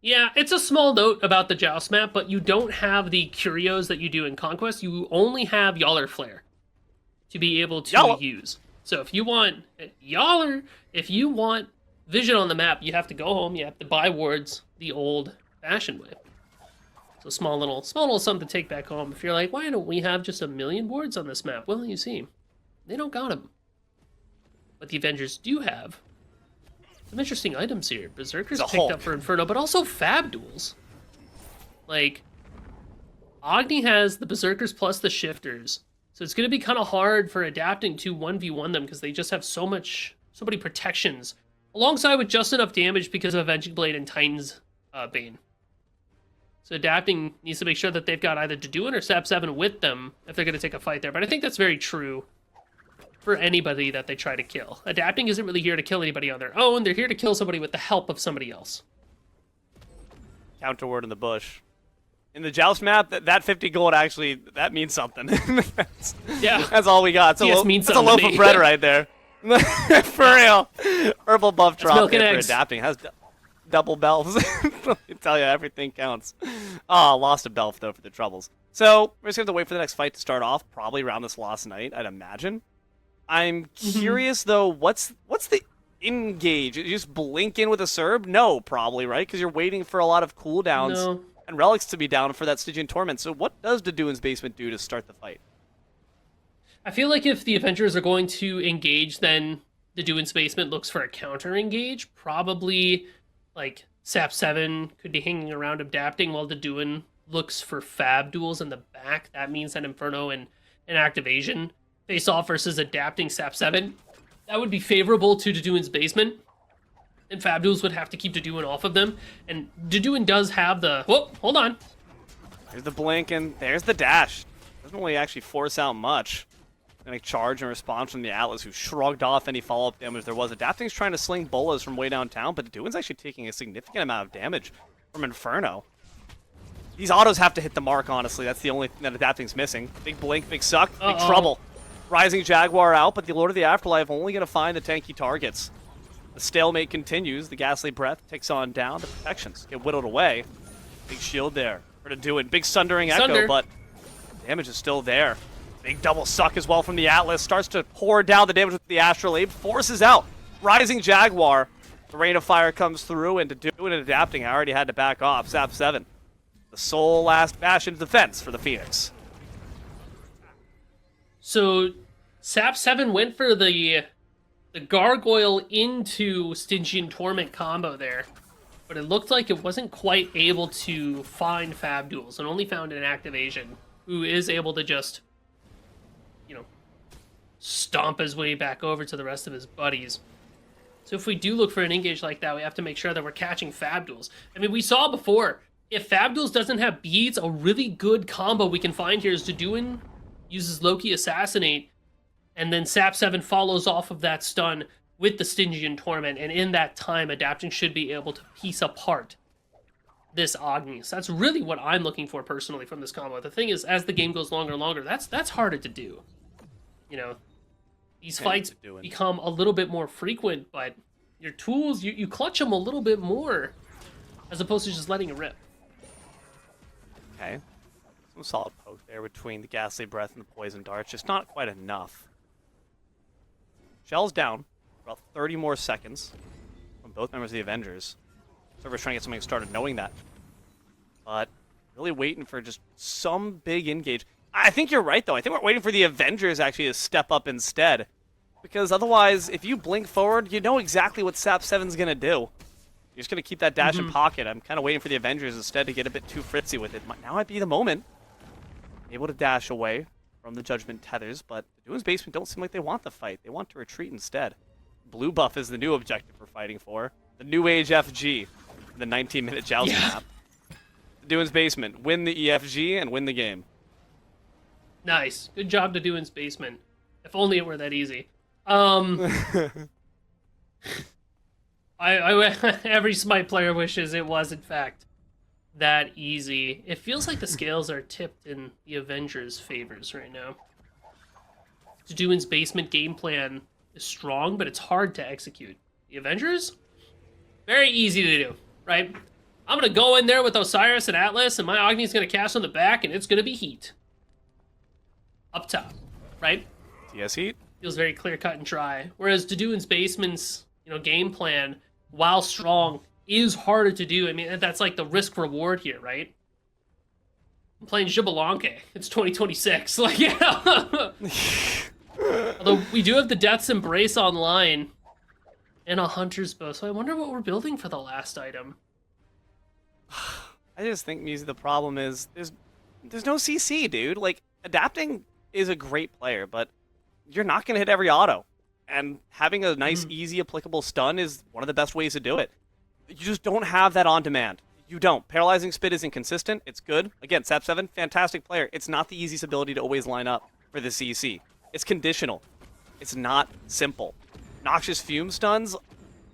Yeah, it's a small note about the Joust map, but you don't have the curios that you do in Conquest. You only have Yaller Flare to be able to use. So if you want Yaller, if you want vision on the map, you have to go home. You have to buy wards the old-fashioned way. So small little something to take back home. If you're like, why don't we have just 1,000,000 wards on this map? Well, you see, they don't got them. But the Avengers do have some interesting items here. Berserkers picked up for Inferno, but also Fab Duels. Like, Agni has the Berserkers plus the Shifters. So it's going to be kind of hard for adapting to 1v1 them because they just have so many protections. Alongside with just enough damage because of Avenging Blade and Titan's Bane. So adapting needs to make sure that they've got either Deduin or Sap 7 with them if they're going to take a fight there. But I think that's very true for anybody that they try to kill. Adapting isn't really here to kill anybody on their own. They're here to kill somebody with the help of somebody else. Counter word in the bush. In the Joust map, that 50 gold actually, that means something. That's all we got. That's a loaf of bread right there. For real. Herbal buff drop here for adapting. It has double bells. Let me tell you, everything counts. Oh, lost a belf, though, for the troubles. So, we're just going to have to wait for the next fight to start off, probably around this Lost Night, I'd imagine. I'm curious, though, what's the engage? You just blink in with a Serb? No, probably, right? Because you're waiting for a lot of cooldowns and relics to be down for that Stygian Torment. So what does Deduin's Basement do to start the fight? I feel like if the Avengers are going to engage, then Deduin's Basement looks for a counter engage. Probably, like, Sap 7 could be hanging around adapting while Deduin looks for Fab Duels in the back. That means that Inferno and Activation face off versus adapting Sap 7. That would be favorable to Deduin's Basement. And Fab Duels would have to keep Deduin off of them. And Deduin does have the... Whoa, hold on. There's the blink and there's the dash. Doesn't really actually force out much. Gonna charge and response from the Atlas, who shrugged off any follow-up damage there was. Adapting's trying to sling bolas from way downtown, but Deduin's actually taking a significant amount of damage from Inferno. These autos have to hit the mark, honestly. That's the only thing that Adapting's missing. Big blink, big suck, big trouble. Rising Jaguar out, but the Lord of the Afterlife only going to find the tanky targets. The stalemate continues. The Ghastly Breath takes on down. The protections get whittled away. Big shield there for Deduin. Big Sundering Echo, but damage is still there. Big double suck as well from the Atlas. Starts to pour down the damage with the Astrolabe. Forces out Rising Jaguar. The Rain of Fire comes through, and Deduin and Adapting I already had to back off. Sap 7. The sole last bastion of defense for the Phoenix. So, Sap 7 went for the Gargoyle into Stygian Torment combo there, but it looked like it wasn't quite able to find Fab Duels and only found an Activation, who is able to just, stomp his way back over to the rest of his buddies. So if we do look for an engage like that, we have to make sure that we're catching Fab Duels. I mean, we saw before, if Fab Duels doesn't have beads, a really good combo we can find here is Deduin uses Loki Assassinate, and then Sap 7 follows off of that stun with the Stygian Torment, and in that time, Adapting should be able to piece apart this Agni. So that's really what I'm looking for personally from this combo. The thing is, as the game goes longer and longer, that's harder to do. These fights become a little bit more frequent, but your tools, you clutch them a little bit more, as opposed to just letting it rip. Okay. Some solid poke there between the Ghastly Breath and the Poison Darts. Just not quite enough. Shell's down. About 30 more seconds from both members of the Avengers. Server's trying to get something started knowing that. But really waiting for just some big engage. I think you're right, though. I think we're waiting for the Avengers actually to step up instead. Because otherwise, if you blink forward, you know exactly what Sap 7's going to do. You're just going to keep that dash in pocket. I'm kind of waiting for the Avengers instead to get a bit too fritzy with it. Now might be the moment. Able to dash away from the Judgment Tethers, but the Deduin's Basement don't seem like they want the fight. They want to retreat instead. Blue buff is the new objective we're fighting for. The New Age FG. the 19-minute Joust Yeah. map. Doin's Basement, win the EFG and win the game. Nice. Good job to Doin's Basement. If only it were that easy. Every Smite player wishes it was, in fact, that easy. It feels like the scales are tipped in the Avengers' favors right now. Doin's Basement game plan is strong, but it's hard to execute. The Avengers? Very easy to do, right? I'm going to go in there with Osiris and Atlas, and my Agni's going to cast on the back, and it's going to be heat. Up top, right? TS Heat? Feels very clear-cut and dry. Whereas Doin's Basement's, game plan, while strong, is harder to do. I mean, that's like the risk-reward here, right? I'm playing Xbalanque. It's 2026. Like, yeah. Although we do have the Death's Embrace online and a Hunter's Bow, so I wonder what we're building for the last item. I just think Musi, the problem is there's no CC, dude. Like, adapting is a great player, but you're not going to hit every auto. And having a nice, easy, applicable stun is one of the best ways to do it. You just don't have that on demand. You don't. Paralyzing Spit is inconsistent. It's good. Again, Sap7, fantastic player. It's not the easiest ability to always line up for the CC. It's conditional. It's not simple. Noxious Fume stuns,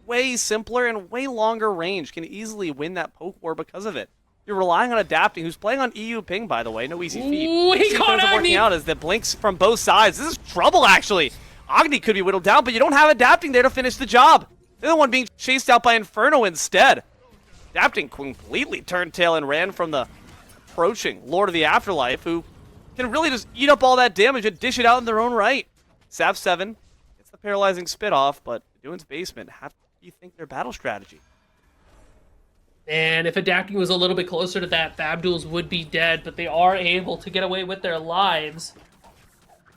way simpler and way longer range, can easily win that poke war because of it. You're relying on adapting, who's playing on EU ping, by the way, no easy feat. Ooh, he caught working Agni! out as the blinks from both sides. This is trouble, actually. Agni could be whittled down, but you don't have adapting there to finish the job. They're the one being chased out by Inferno instead. Adapting completely turned tail and ran from the approaching Lord of the Afterlife, who can really just eat up all that damage and dish it out in their own right. Sap7 gets the paralyzing Spit off, but Doin's Basement have to rethink their battle strategy. And if adapting was a little bit closer to that, Fabduels would be dead, but they are able to get away with their lives.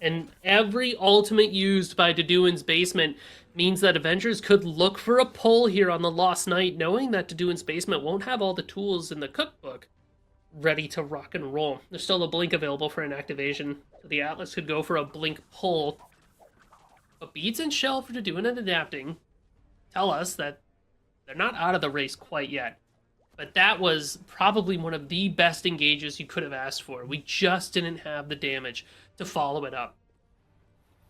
And every ultimate used by Doin's Basement means that Avengers could look for a pull here on the Lost Knight, knowing that Doin's Basement won't have all the tools in the cookbook ready to rock and roll. There's still a blink available for an activation, so the Atlas could go for a blink pull. But Beads and Shell for Doin and adapting tell us that they're not out of the race quite yet. But that was probably one of the best engages you could have asked for. We just didn't have the damage to follow it up.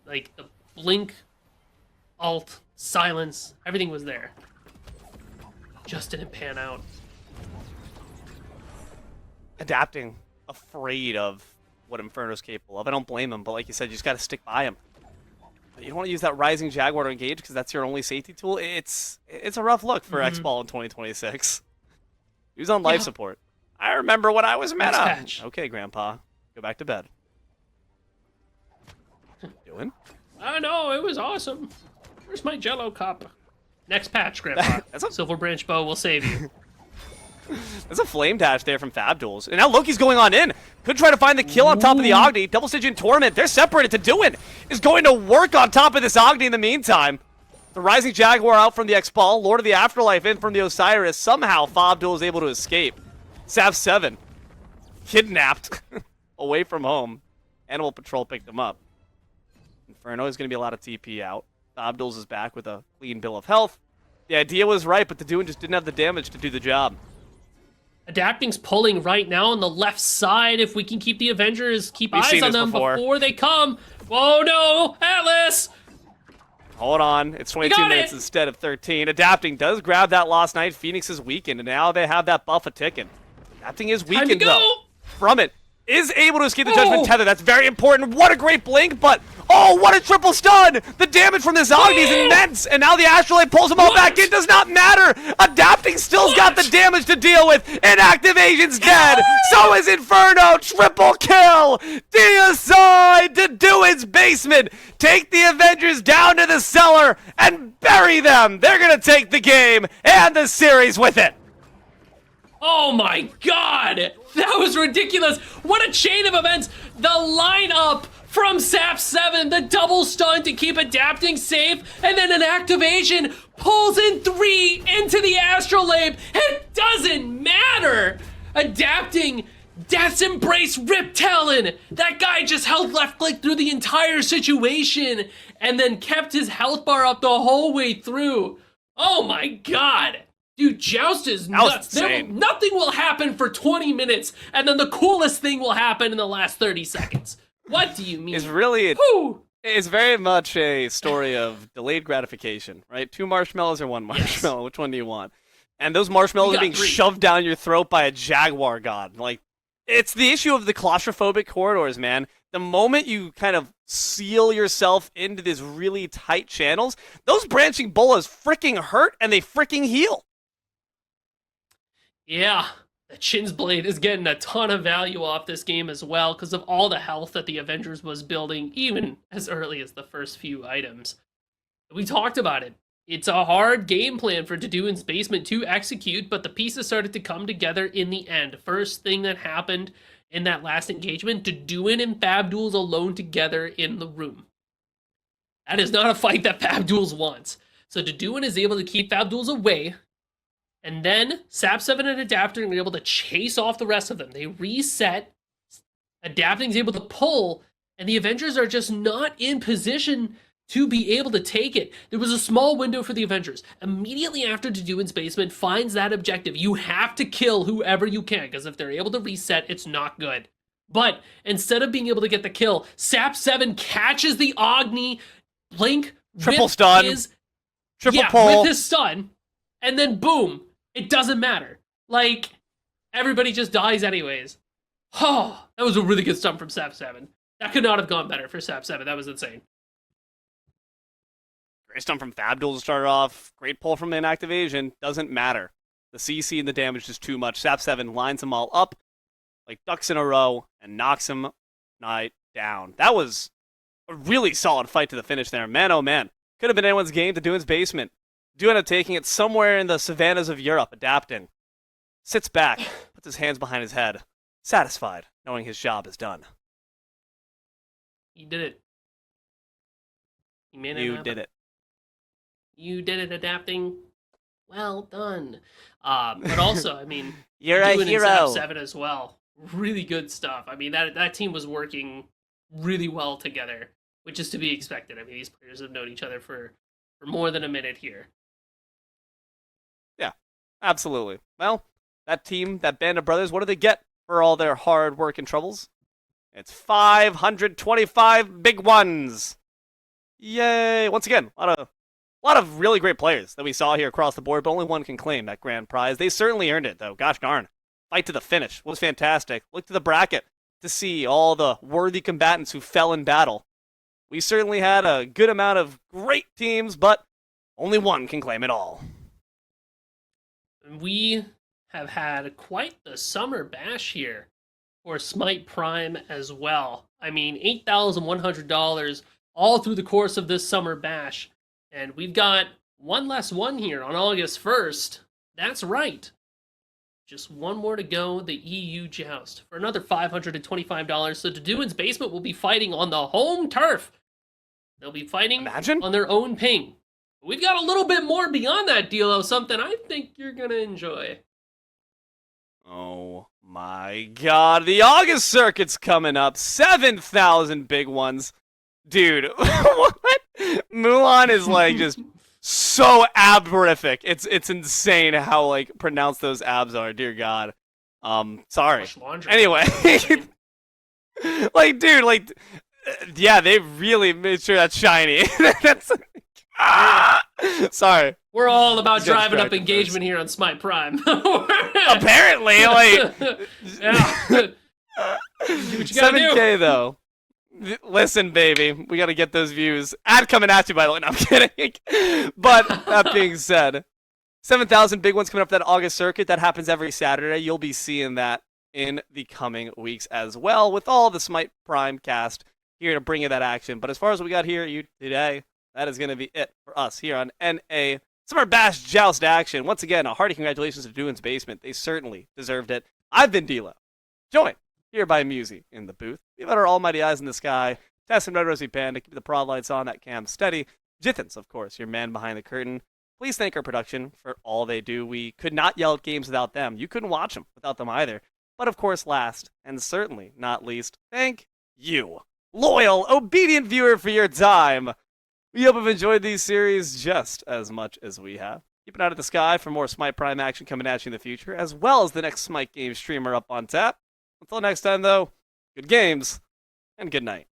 Like, the blink, alt, silence, everything was there. Just didn't pan out. Adapting, afraid of what Inferno's capable of. I don't blame him, but like you said, you just got to stick by him. You don't want to use that Rising Jaguar to engage because that's your only safety tool. It's a rough look for X-Ball in 2026. He was on life support. I remember when I was meta. Patch. Okay, Grandpa. Go back to bed. Doing? I know, it was awesome. Where's my Jello cup? Next patch, Grandpa. That's a- Silver Branch Bow will save you. There's a flame dash there from Fabduels. And now Loki's going on in. Could try to find the kill on top of the Agni. Double Stygian Torment. They're separated. To Doin is going to work on top of this Agni in the meantime. The Rising Jaguar out from the X-Ball. Lord of the Afterlife in from the Osiris. Somehow Fabduel is able to escape. Sap7 kidnapped away from home. Animal Patrol picked him up. Inferno is going to be a lot of TP out. Fabduels is back with a clean bill of health. The idea was right, but the Doin just didn't have the damage to do the job. Adapting's pulling right now on the left side. If we can keep the Avengers, keep We've eyes seen on this them before. before they come. Whoa, no, Atlas! Hold on. It's 22 got minutes it. instead of 13. Adapting does grab that Lost Knight. Phoenix is weakened, and now they have that buff a ticking. Adapting is Time to weakened, go! though. From it. Is able to escape the Judgment Oh! Tether. That's very important. What a great blink, but... Oh, what a triple stun! The damage from this Agni is Oh! immense, and now the Astrolabe pulls them all What? back in. Does not matter. Adapting still's got the What? damage to deal with. Inactivation's dead. So is Inferno. Triple kill. Deicide to Doin's Basement. Take the Avengers down to the cellar and bury them. They're going to take the game and the series with it. Oh my god! That was ridiculous! What a chain of events! The lineup from Sap7, the double stun to keep adapting safe, and then an activation pulls in 3 into the Astrolabe. It doesn't matter! Adapting, Death's Embrace, Rip Talon! That guy just held left click through the entire situation and then kept his health bar up the whole way through. Oh my god! Dude, Joust is That was nuts. insane. Nothing will happen for 20 minutes, and then the coolest thing will happen in the last 30 seconds. What do you mean? It's very much a story of delayed gratification, right? 2 marshmallows or 1 marshmallow? Yes. Which one do you want? And those marshmallows are being 3. shoved down your throat by a jaguar god. Like, it's the issue of the claustrophobic corridors, man. The moment you kind of seal yourself into these really tight channels, those branching bolas freaking hurt and they freaking heal. Yeah, the Chin's Blade is getting a ton of value off this game as well because of all the health that the Avengers was building, even as early as the first few items. We talked about it. It's a hard game plan for Deduin's Basement to execute, but the pieces started to come together in the end. First thing that happened in that last engagement, Deduin and Fabduels alone together in the room. That is not a fight that Fabduels wants. So Deduin is able to keep Fabduels away, and then Sap7 and Adapting are able to chase off the rest of them. They reset, Adapting's able to pull, and the Avengers are just not in position to be able to take it. There was a small window for the Avengers. Immediately after Deduin's Basement finds that objective, you have to kill whoever you can, because if they're able to reset, it's not good. But instead of being able to get the kill, Sap7 catches the Agni, Blink Triple with stun. Triple pull. with his stun, and then boom, it doesn't matter. Like, everybody just dies anyways. Oh, that was a really good stun from Sap7. That could not have gone better for Sap7. That was insane. Great stun from Fabduel to start off. Great pull from Inactivation. Doesn't matter. The CC and the damage is too much. Sap7 lines them all up like ducks in a row and knocks him down. That was a really solid fight to the finish there. Man, oh man. Could have been anyone's game to Deduin's Basement. Do end up taking it somewhere in the savannas of Europe, Adapting. Sits back, puts his hands behind his head, satisfied, knowing his job is done. You did it. You made it You happen. did it. You did it, Adapting. Well done. But also, I mean, You're a doing hero. Sap7 as well. Really good stuff. I mean, that team was working really well together, which is to be expected. I mean, these players have known each other for more than a minute here. Yeah, absolutely. Well, that team, that band of brothers, what do they get for all their hard work and troubles? It's 525 big ones. Yay! Once again, a lot of really great players that we saw here across the board, but only one can claim that grand prize. They certainly earned it, though. Gosh darn. Fight to the finish was fantastic. Look to the bracket to see all the worthy combatants who fell in battle. We certainly had a good amount of great teams, but only one can claim it all. We have had quite the summer bash here for Smite Prime as well. I mean, $8,100 all through the course of this summer bash. And we've got one less one here on August 1st. That's right. Just one more to go, the EU Joust, for another $525. So Deduin's Basement will be fighting on the home turf. They'll be fighting on their own ping. We've got a little bit more beyond that deal, though, something I think you're going to enjoy. Oh my god, the August circuit's coming up. 7,000 big ones. Dude, what? Mulan is like just so abrific. It's insane how like pronounced those abs are, dear god. Sorry. Anyway. Like, dude, like, yeah, they really made sure that's shiny. That's sorry. We're all about driving up engagement here on Smite Prime. Apparently, like, yeah. Do what you gotta 7K do. though. Listen, baby, we gotta get those views. Ad coming at you, by the way. No, I'm kidding. But that being said, 7,000 big ones coming up for that August circuit. That happens every Saturday. You'll be seeing that in the coming weeks as well, with all the Smite Prime cast here to bring you that action. But as far as we got here today, that is going to be it for us here on NA Summer Bash Joust action. Once again, a hearty congratulations to Deduin's Basement. They certainly deserved it. I've been D'Lo, joined here by Musy in the booth. We've got our almighty eyes in the sky. Tess and Red Rosy Panda, keep the prod lights on, that cam steady. Jithens, of course, your man behind the curtain. Please thank our production for all they do. We could not yell at games without them. You couldn't watch them without them either. But of course, last, and certainly not least, thank you, loyal, obedient viewer, for your time. We hope you've enjoyed these series just as much as we have. Keep an eye to the sky for more Smite Prime action coming at you in the future, as well as the next Smite game streamer up on tap. Until next time, though, good games and good night.